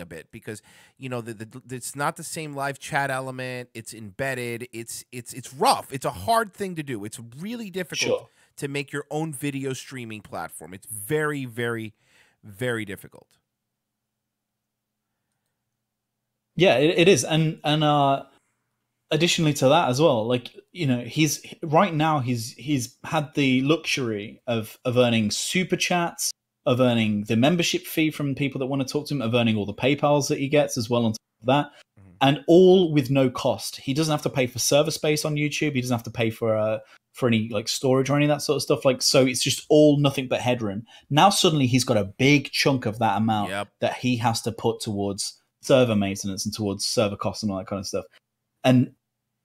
a bit, because it's not the same live chat element. It's embedded. It's rough. It's a hard thing to do. It's really difficult to make your own video streaming platform. It's very, very, very difficult. Yeah, it is, and additionally to that as well, like he's had the luxury of earning super chats, of earning the membership fee from people that want to talk to him, of earning all the PayPals that he gets as well on top of that, and all with no cost. He doesn't have to pay for server space on YouTube. He doesn't have to pay for any like storage or any of that sort of stuff. Like, so it's just all nothing but headroom. Now suddenly he's got a big chunk of that amount that he has to put towards server maintenance and towards server costs and all that kind of stuff. And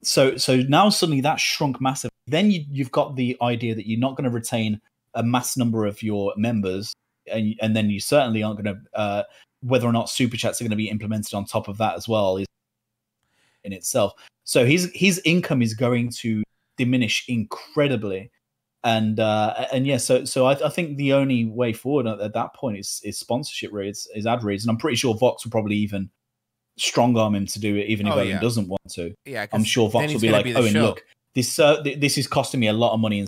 so now suddenly that's shrunk massively. Then you've got the idea that you're not going to retain a mass number of your members, and then you certainly aren't going to whether or not super chats are going to be implemented on top of that as well is in itself. So his income is going to diminish incredibly, and yeah, so I think the only way forward at that point is sponsorship reads, is ad reads, and I'm pretty sure Vox will probably even strong arm him to do it, even if Owen doesn't want to. Yeah, I'm sure Vox will be like, Owen, look, this is costing me a lot of money in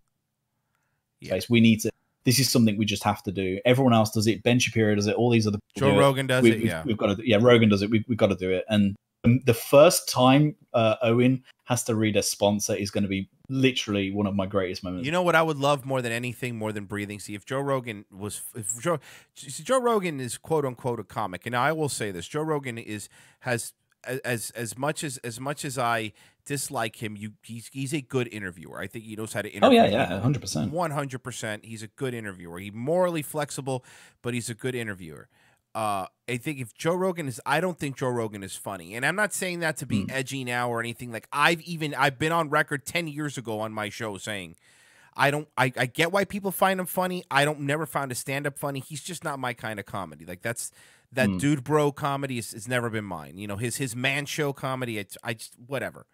space. We need to this is something we just have to do. Everyone else does it. Ben Shapiro does it. All these other people Joe Rogan does it. We've got to. Yeah, Rogan does it. We've got to do it. And the first time Owen has to read a sponsor is going to be literally one of my greatest moments. You know what I would love more than anything, more than breathing? See, if Joe Rogan Joe Rogan is quote unquote a comic, and I will say this: Joe Rogan has as much as I dislike him, he's a good interviewer. I think he knows how to interview. Oh yeah, 100%. 100%. He's a good interviewer. He's morally flexible, but he's a good interviewer. I think if Joe Rogan is, I don't think Joe Rogan is funny, and I'm not saying that to be edgy now or anything. Like I've been on record 10 years ago on my show saying I get why people find him funny. Never found a stand-up funny. He's just not my kind of comedy. Like that dude bro comedy has never been mine. You know, his man show comedy, I just whatever.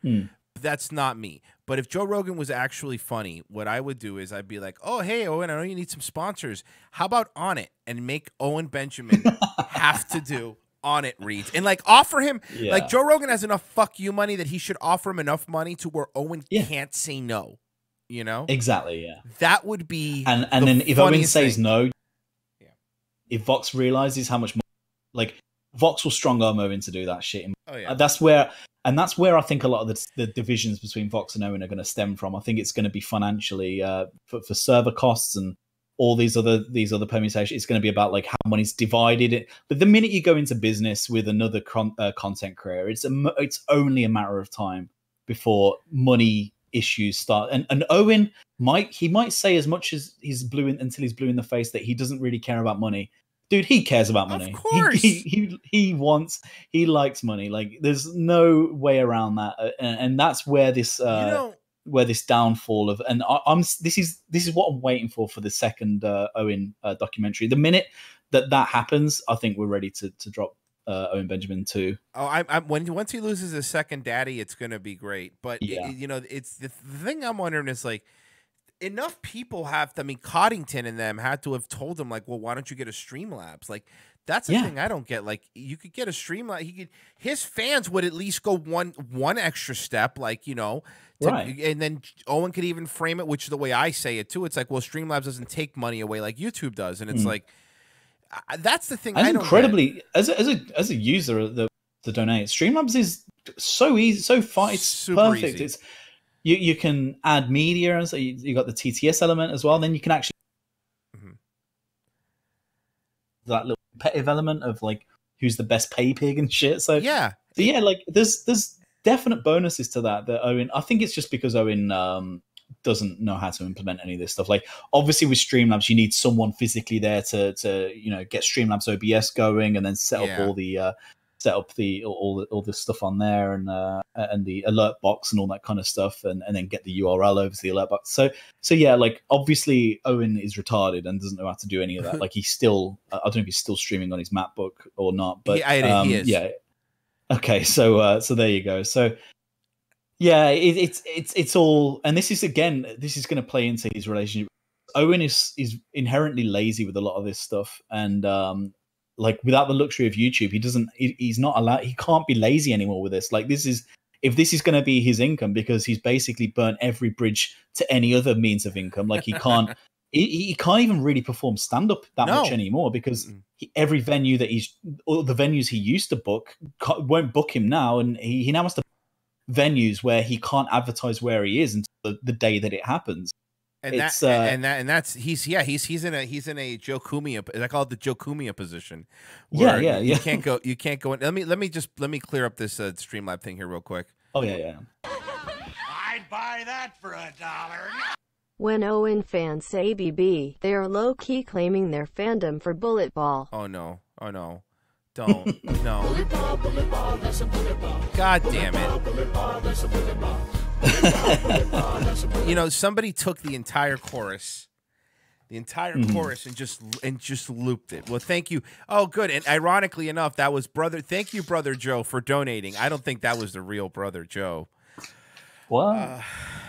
That's not me. But if Joe Rogan was actually funny, what I would do is I'd be like, oh, hey, Owen, I know you need some sponsors. How about On It? And make Owen Benjamin have to do On It reads. And, like, offer him, like, Joe Rogan has enough fuck you money that he should offer him enough money to where Owen can't say no, you know? Exactly, yeah. That would be And then if Owen says thing. no, if Vox realizes how much money, like, Vox will strong arm Owen to do that shit. Oh, yeah. That's where I think a lot of the divisions between Vox and Owen are going to stem from. I think it's going to be financially for server costs and all these other permutations. It's going to be about like how money's divided. But the minute you go into business with another content creator, it's only a matter of time before money issues start. And Owen might say as much as until he's blue in the face that he doesn't really care about money. Dude, he cares about money. Of course. He likes money. Like, there's no way around that. And that's where this downfall of, and this is what I'm waiting for the second Owen documentary. The minute that happens, I think we're ready to drop Owen Benjamin too. Oh, once he loses his second daddy, it's going to be great. But it's the thing I'm wondering is like, enough people have to, I mean, Coddington and them had to have told him, like, well, why don't you get a Streamlabs? Like, that's the thing I don't get. Like, you could get a Streamlabs. His fans would at least go one extra step, like, you know, right. And then Owen could even frame it, which is the way I say it too. It's like, well, Streamlabs doesn't take money away like YouTube does, and it's like, that's the thing. And I don't incredibly, get. as a user of the donate, Streamlabs is so easy, so fun. It's super perfect. easy. It's You can add media, and so you got the TTS element as well. Then you can actually that little competitive element of like who's the best pay pig and shit. So like there's definite bonuses to that Owen. I think it's just because Owen doesn't know how to implement any of this stuff. Like obviously with Streamlabs, you need someone physically there to get Streamlabs OBS going and then set up all the all the stuff on there and the alert box and all that kind of stuff and then get the URL over to the alert box. So yeah, like obviously Owen is retarded and doesn't know how to do any of that. Like he's still I don't know if he's still streaming on his MacBook or not, but he is. Yeah. Okay, so there you go. So yeah, it's all, and this is going to play into his relationship. Owen is inherently lazy with a lot of this stuff, and like without the luxury of YouTube, he's not allowed. He can't be lazy anymore with this. Like if this is going to be his income, because he's basically burnt every bridge to any other means of income. Like he can't. He can't even really perform stand-up that much anymore because every venue all the venues he used to book won't book him now, and he now has to venues where he can't advertise where he is until the day that it happens. And he's in a Joe Cumia. I call it the Joe Cumia position. Yeah. You can't go in. Let me clear up this Streamlab thing here real quick. Oh yeah. I'd buy that for $1. When Owen fans say BB, they are low-key claiming their fandom for Bullet Ball. Oh no. Don't. No. God damn it. Somebody took the entire chorus and just looped it. Well, thank you. Oh, good. And ironically enough, that was thank you, Brother Joe, for donating. I don't think that was the real Brother Joe. What? I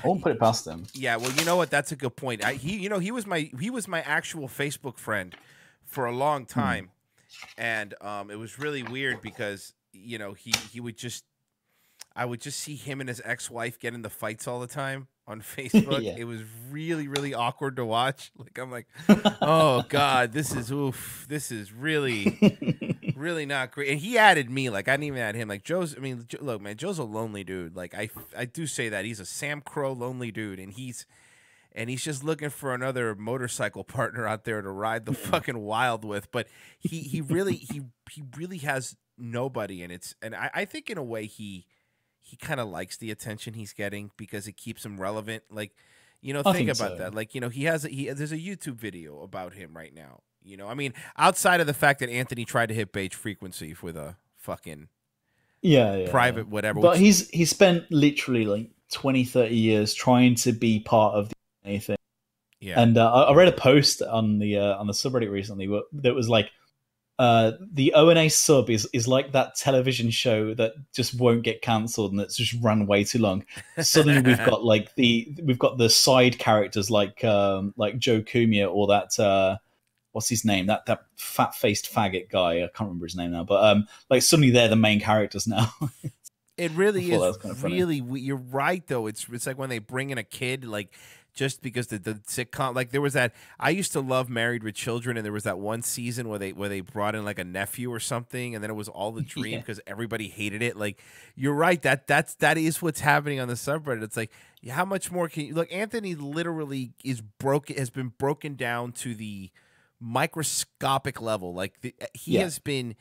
won't put it past him. Yeah, well, you know what? That's a good point. He was my actual Facebook friend for a long time. And it was really weird because he would just, I would just see him and his ex-wife get into fights all the time on Facebook. Yeah. It was really, really awkward to watch. Like I'm like, oh God, this is really, really not great. And he added me, like I didn't even add him. Like look, man, Joe's a lonely dude. Like I do say that he's a Sam Crow lonely dude, and he's just looking for another motorcycle partner out there to ride the fucking wild with. But he really has nobody, and I think in a way he kind of likes the attention he's getting because it keeps him relevant. Like, think about that. Like, there's a YouTube video about him right now. I mean, outside of the fact that Anthony tried to hit Beige Frequency with a fucking private whatever. But he spent literally like 20, 30 years trying to be part of the ONA thing. Yeah. And I read a post on the subreddit recently that was like, the ONA sub is like that television show that just won't get cancelled and that's just run way too long. Suddenly we've got the side characters like Joe Cumia or that what's his name, that fat faced faggot guy, I can't remember his name now, but like suddenly they're the main characters now. It really is kind of really. You're right though. It's like when they bring in a kid, like just because the sitcom, like there was that. I used to love Married with Children, and there was that one season where they brought in like a nephew or something, and then it was all the dream because everybody hated it. Like you're right. That is what's happening on the subreddit. It's like how much more can you look? Anthony literally has been broken down to the microscopic level. Like he has been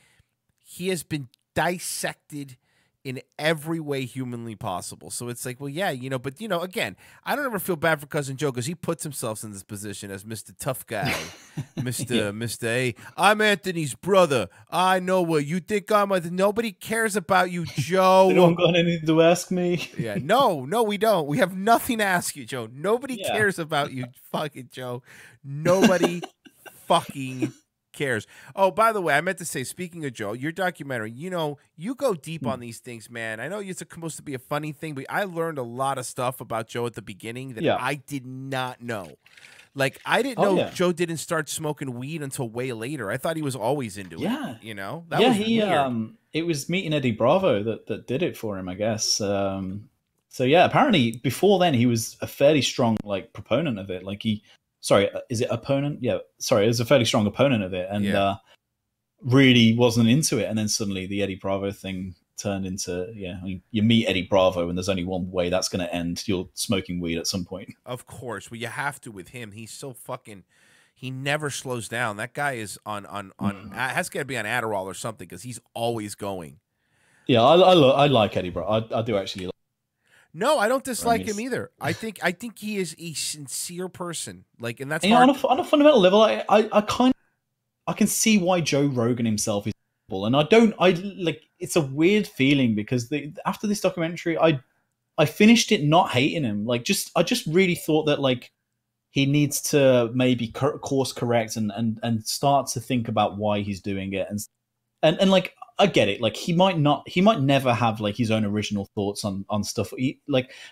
dissected in every way humanly possible. So it's like, well, yeah, but again, I don't ever feel bad for Cousin Joe because he puts himself in this position as Mr. Tough Guy, Mr. A. I'm Anthony's brother. I know what you think I'm. Nobody cares about you, Joe. They don't got anything to ask me. Yeah, no, we don't. We have nothing to ask you, Joe. Nobody cares about you, fucking Joe. Nobody fucking cares. Oh, by the way, I meant to say, speaking of Joe, your documentary, you go deep on these things, man. I know it's supposed to be a funny thing, but I learned a lot of stuff about Joe at the beginning that I did not know. Like, I didn't know Joe didn't start smoking weed until way later. I thought he was always into it. That was weird. It was meeting Eddie Bravo that did it for him, I guess. So yeah, apparently before then he was a fairly strong like proponent of it. Like is it opponent? Yeah, sorry, it was a fairly strong opponent of it, and really wasn't into it. And then suddenly the Eddie Bravo thing turned into, I mean, you meet Eddie Bravo, and there's only one way that's going to end. You're smoking weed at some point. Of course, well, you have to with him. He's so fucking. He never slows down. That guy is on has got to be on Adderall or something because he's always going. Yeah, I like Eddie Bravo. I do actually. No, I don't dislike him either. I think he is a sincere person. Like, and that's on a fundamental level. I can see why Joe Rogan himself is cool, and it's a weird feeling because after this documentary, I finished it not hating him. Like, I just really thought that like he needs to maybe course correct and start to think about why he's doing it, and like. I get it. Like he might never have like his own original thoughts on stuff.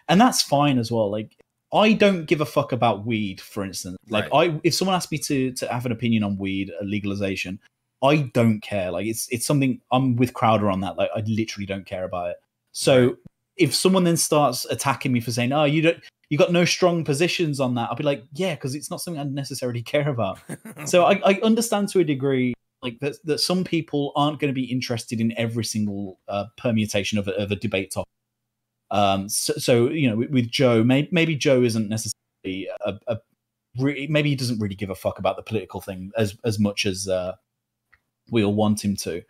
And that's fine as well. Like I don't give a fuck about weed, for instance. Like if someone asks me to have an opinion on weed legalization, I don't care. Like it's something I'm with Crowder on that. Like I literally don't care about it. So if someone then starts attacking me for saying, "Oh, you got no strong positions on that," I'll be like, "Yeah, because it's not something I necessarily care about." So I understand to a degree. Like that some people aren't going to be interested in every single permutation of a debate topic. So with Joe, maybe Joe isn't necessarily maybe he doesn't really give a fuck about the political thing as much as we all want him to.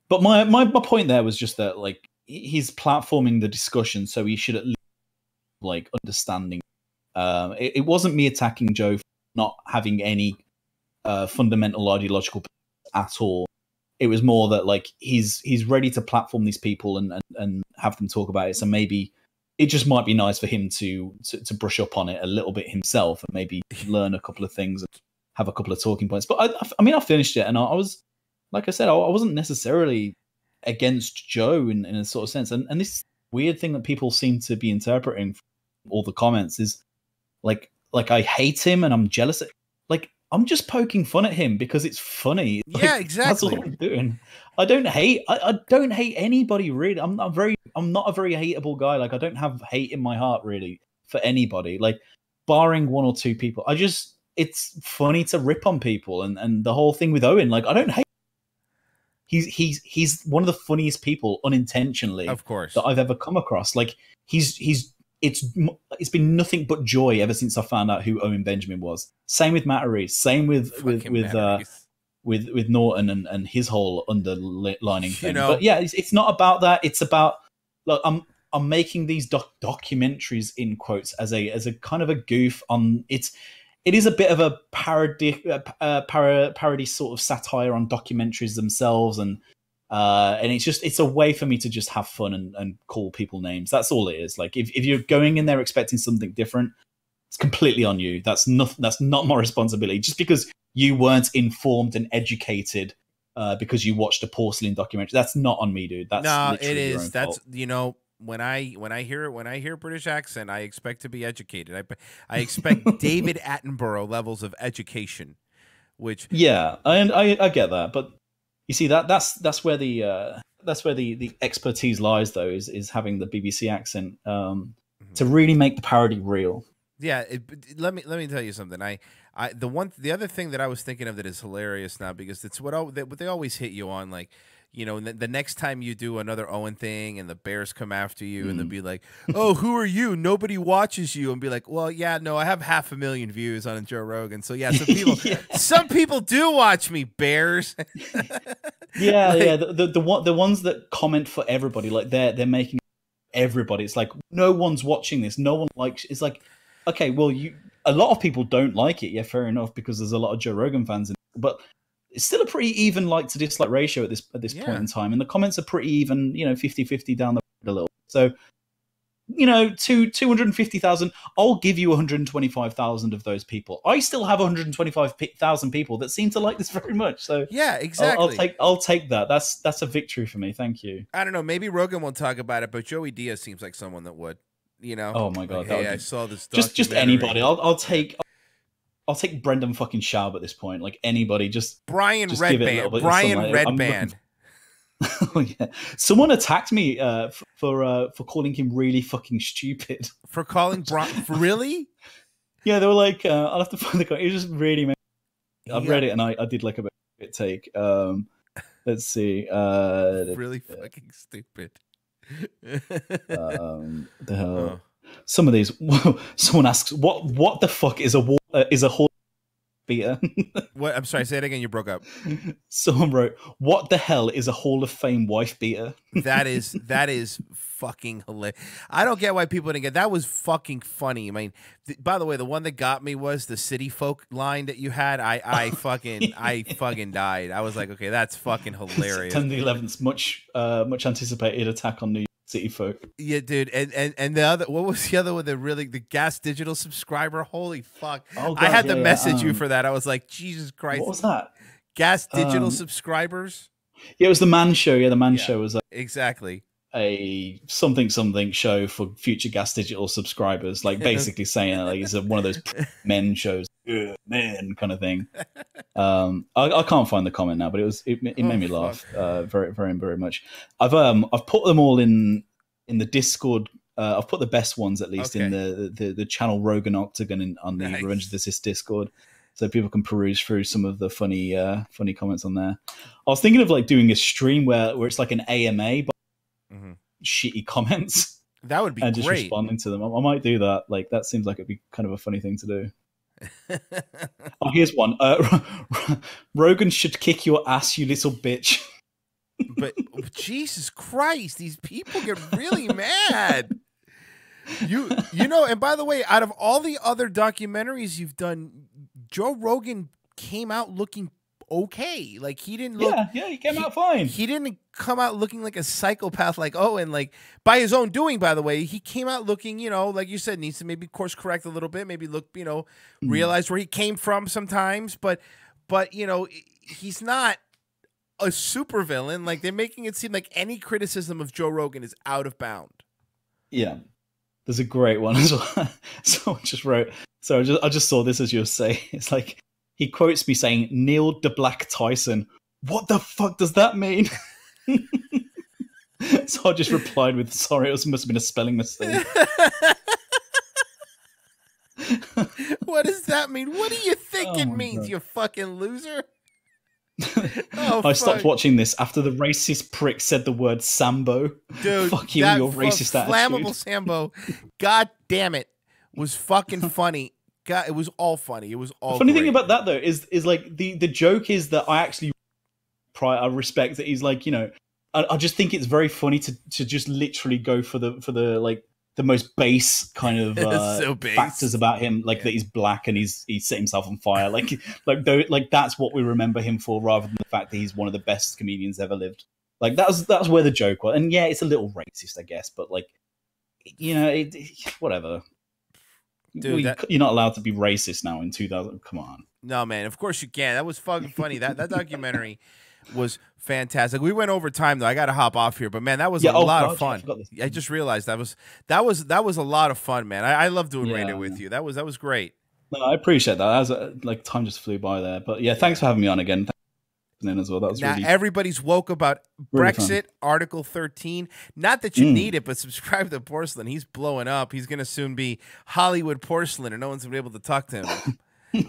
But my point there was just that like he's platforming the discussion, so he should at least like understanding. It wasn't me attacking Joe for not having any fundamental ideological at all. It was more that like he's ready to platform these people and have them talk about it. So maybe it just might be nice for him to brush up on it a little bit himself and maybe learn a couple of things and have a couple of talking points. But I mean, I finished it and I was, like I said, I wasn't necessarily against Joe in a sort of sense. And this weird thing that people seem to be interpreting from all the comments is like I hate him and I'm jealous. Like I'm just poking fun at him because it's funny. Yeah, exactly. That's all I'm doing. I don't hate anybody really. I'm not a very hateable guy. Like I don't have hate in my heart really for anybody. Like barring one or two people. It's funny to rip on people and the whole thing with Owen, like I don't hate. He's one of the funniest people unintentionally, of course, that I've ever come across. Like it's been nothing but joy ever since I found out who Owen Benjamin was. Same with Matt Reese. Same with Norton and his whole underlining thing. But yeah, it's not about that. It's about, look, I'm making these documentaries in quotes as a kind of a goof on it is a bit of a parody sort of satire on documentaries themselves, and it's a way for me to just have fun and call people names. That's all it is. Like if you're going in there expecting something different, it's completely on you. That's not my responsibility. Just because you weren't informed and educated because you watched a Porsalin documentary, that's not on me, dude. That's it is. Your own that's fault. When I hear British accent, I expect to be educated. I expect David Attenborough levels of education, which I get that, but you see that's where the expertise lies, though, is having the BBC accent to really make the parody real. Yeah, let me tell you something. The other thing that I was thinking of that is hilarious now, because it's what they always hit you on, like, you know, the next time you do another Owen thing and the Bears come after you and they'll be like, "Oh, who are you? Nobody watches you." And be like, "Well, yeah, no, I have 500,000 views on Joe Rogan. So yeah, some people do watch me, Bears." The ones that comment for everybody, like they're making everybody. It's like no one's watching this. No one likes. It's like, okay, well, a lot of people don't like it. Yeah, fair enough, because there's a lot of Joe Rogan fans but it's still a pretty even like to dislike ratio at this point in time, and the comments are pretty even, 50-50 down the road a little. So, 250,000, I'll give you 125,000 of those people. I still have 125,000 people that seem to like this very much. So yeah, exactly. I'll take that. That's a victory for me. Thank you. I don't know. Maybe Rogan won't talk about it, but Joey Diaz seems like someone that would. Oh my god! Like, hey, I saw this. Just anybody. I'll take Brendan fucking Schaub at this point. Like anybody, just Brian Redband. Brian Redband. Oh yeah. Someone attacked me for calling him really fucking stupid. For calling really? Yeah, they were like, I'll have to find the. It was just really. I've read it and I did like a bit take. Let's see. Really fucking stupid. The hell. Some of these. Someone asks, "What the fuck is a Hall beater?" What? I'm sorry. Say it again. You broke up. Someone wrote, "What the hell is a Hall of Fame wife beater?" That is fucking hilarious. I don't get why people didn't get that. Was fucking funny. I mean, by the way, the one that got me was the City Folk line that you had. I fucking died. I was like, okay, that's fucking hilarious. 10/11's much anticipated attack on New York City Folk. Yeah, dude. And the other, what was the other one? The Gas Digital subscriber. Holy fuck! Oh, God, I had to message you for that. I was like, Jesus Christ. What was that? Gas Digital subscribers. Yeah, it was the Man Show. Yeah, the Man Show was exactly a something show for future Gas Digital subscribers, like basically saying like it's one of those men shows, men kind of thing. I can't find the comment now, but it made me laugh very very very much. I've put them all in the Discord. I've put the best ones at least in the channel Rogan Octagon on the Revenge of the Sith Discord, so people can peruse through some of the funny comments on there. I was thinking of like doing a stream where it's like an AMA, but shitty comments. That would be and just great. Responding to them. I might do that. Like that seems like it'd be kind of a funny thing to do. Oh, here's one. Rogan should kick your ass, you little bitch. But Jesus Christ, these people get really mad. You know, and by the way, out of all the other documentaries you've done, Joe Rogan came out looking okay. Like he didn't look. Yeah, he came out fine. He didn't come out looking like a psychopath like Owen, like by his own doing, by the way. He came out looking, like you said, needs to maybe course correct a little bit, maybe look, realize where he came from sometimes, but he's not a super villain. Like they're making it seem like any criticism of Joe Rogan is out of bound. Yeah. There's a great one as well. Someone just wrote, so I just saw this as you were saying. It's like, he quotes me saying, Neil DeBlack Tyson. What the fuck does that mean? So I just replied with, sorry, it must have been a spelling mistake. What does that mean? What do you think it means, God. you fucking loser? I stopped watching this after the racist prick said the word Sambo. Dude, fuck you and your racist attitude. Flammable Sambo, god damn it, was fucking funny. God, it was all funny. It was all The funny great. thing about that, though, is like the joke is that I actually I respect that he's like, you know, I just think it's very funny to just literally go for the like the most base kind of So base. factors about him, like that he's black and he set himself on fire, like that's what we remember him for, rather than the fact that he's one of the best comedians ever lived. Like that's where the joke was, and yeah, it's a little racist, I guess, but like, you know, whatever. Dude, you're not allowed to be racist now in 2000. Come on. No, man. Of course you can. That was fucking funny. That documentary was fantastic. We went over time though. I got to hop off here, but man, that was a lot of fun. I just realized that was a lot of fun, man. I love doing radio with you. That was great. No, I appreciate that. That was like time just flew by there. But yeah, thanks for having me on again. Thanks as well. That was now really, everybody's woke about really Brexit, fun. Article 13. Not that you need it, but subscribe to Porsalin. He's blowing up. He's gonna soon be Hollywood Porsalin, and no one's gonna be able to talk to him.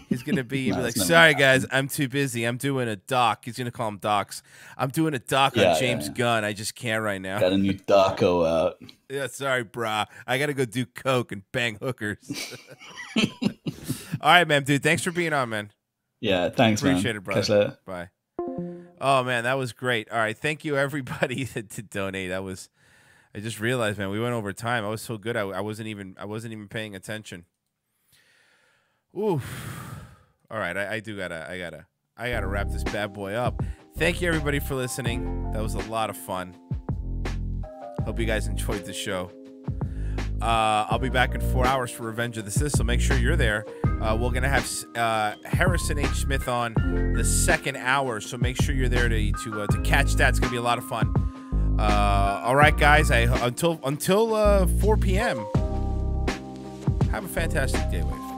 He's gonna be like, sorry guys, I'm too busy. I'm doing a doc. He's gonna call him docs. I'm doing a doc on James Gunn. I just can't right now. Got a new doco out. Yeah, sorry, brah. I gotta go do coke and bang hookers. All right, man, dude. Thanks for being on, man. Yeah, thanks, Appreciate man. it, brother. Catch you later. Bye. Oh man, that was great. All right, thank you everybody to donate. I just realized, man, we went over time. I was so good. I wasn't even paying attention. Ooh. All right, I gotta wrap this bad boy up. Thank you everybody for listening. That was a lot of fun. Hope you guys enjoyed the show. I'll be back in 4 hours for Revenge of the Sith, so make sure you're there. We're gonna have Harrison H. Smith on the second hour, so make sure you're there to catch that. It's gonna be a lot of fun. All right, guys. Until 4 p.m. Have a fantastic day, Wave.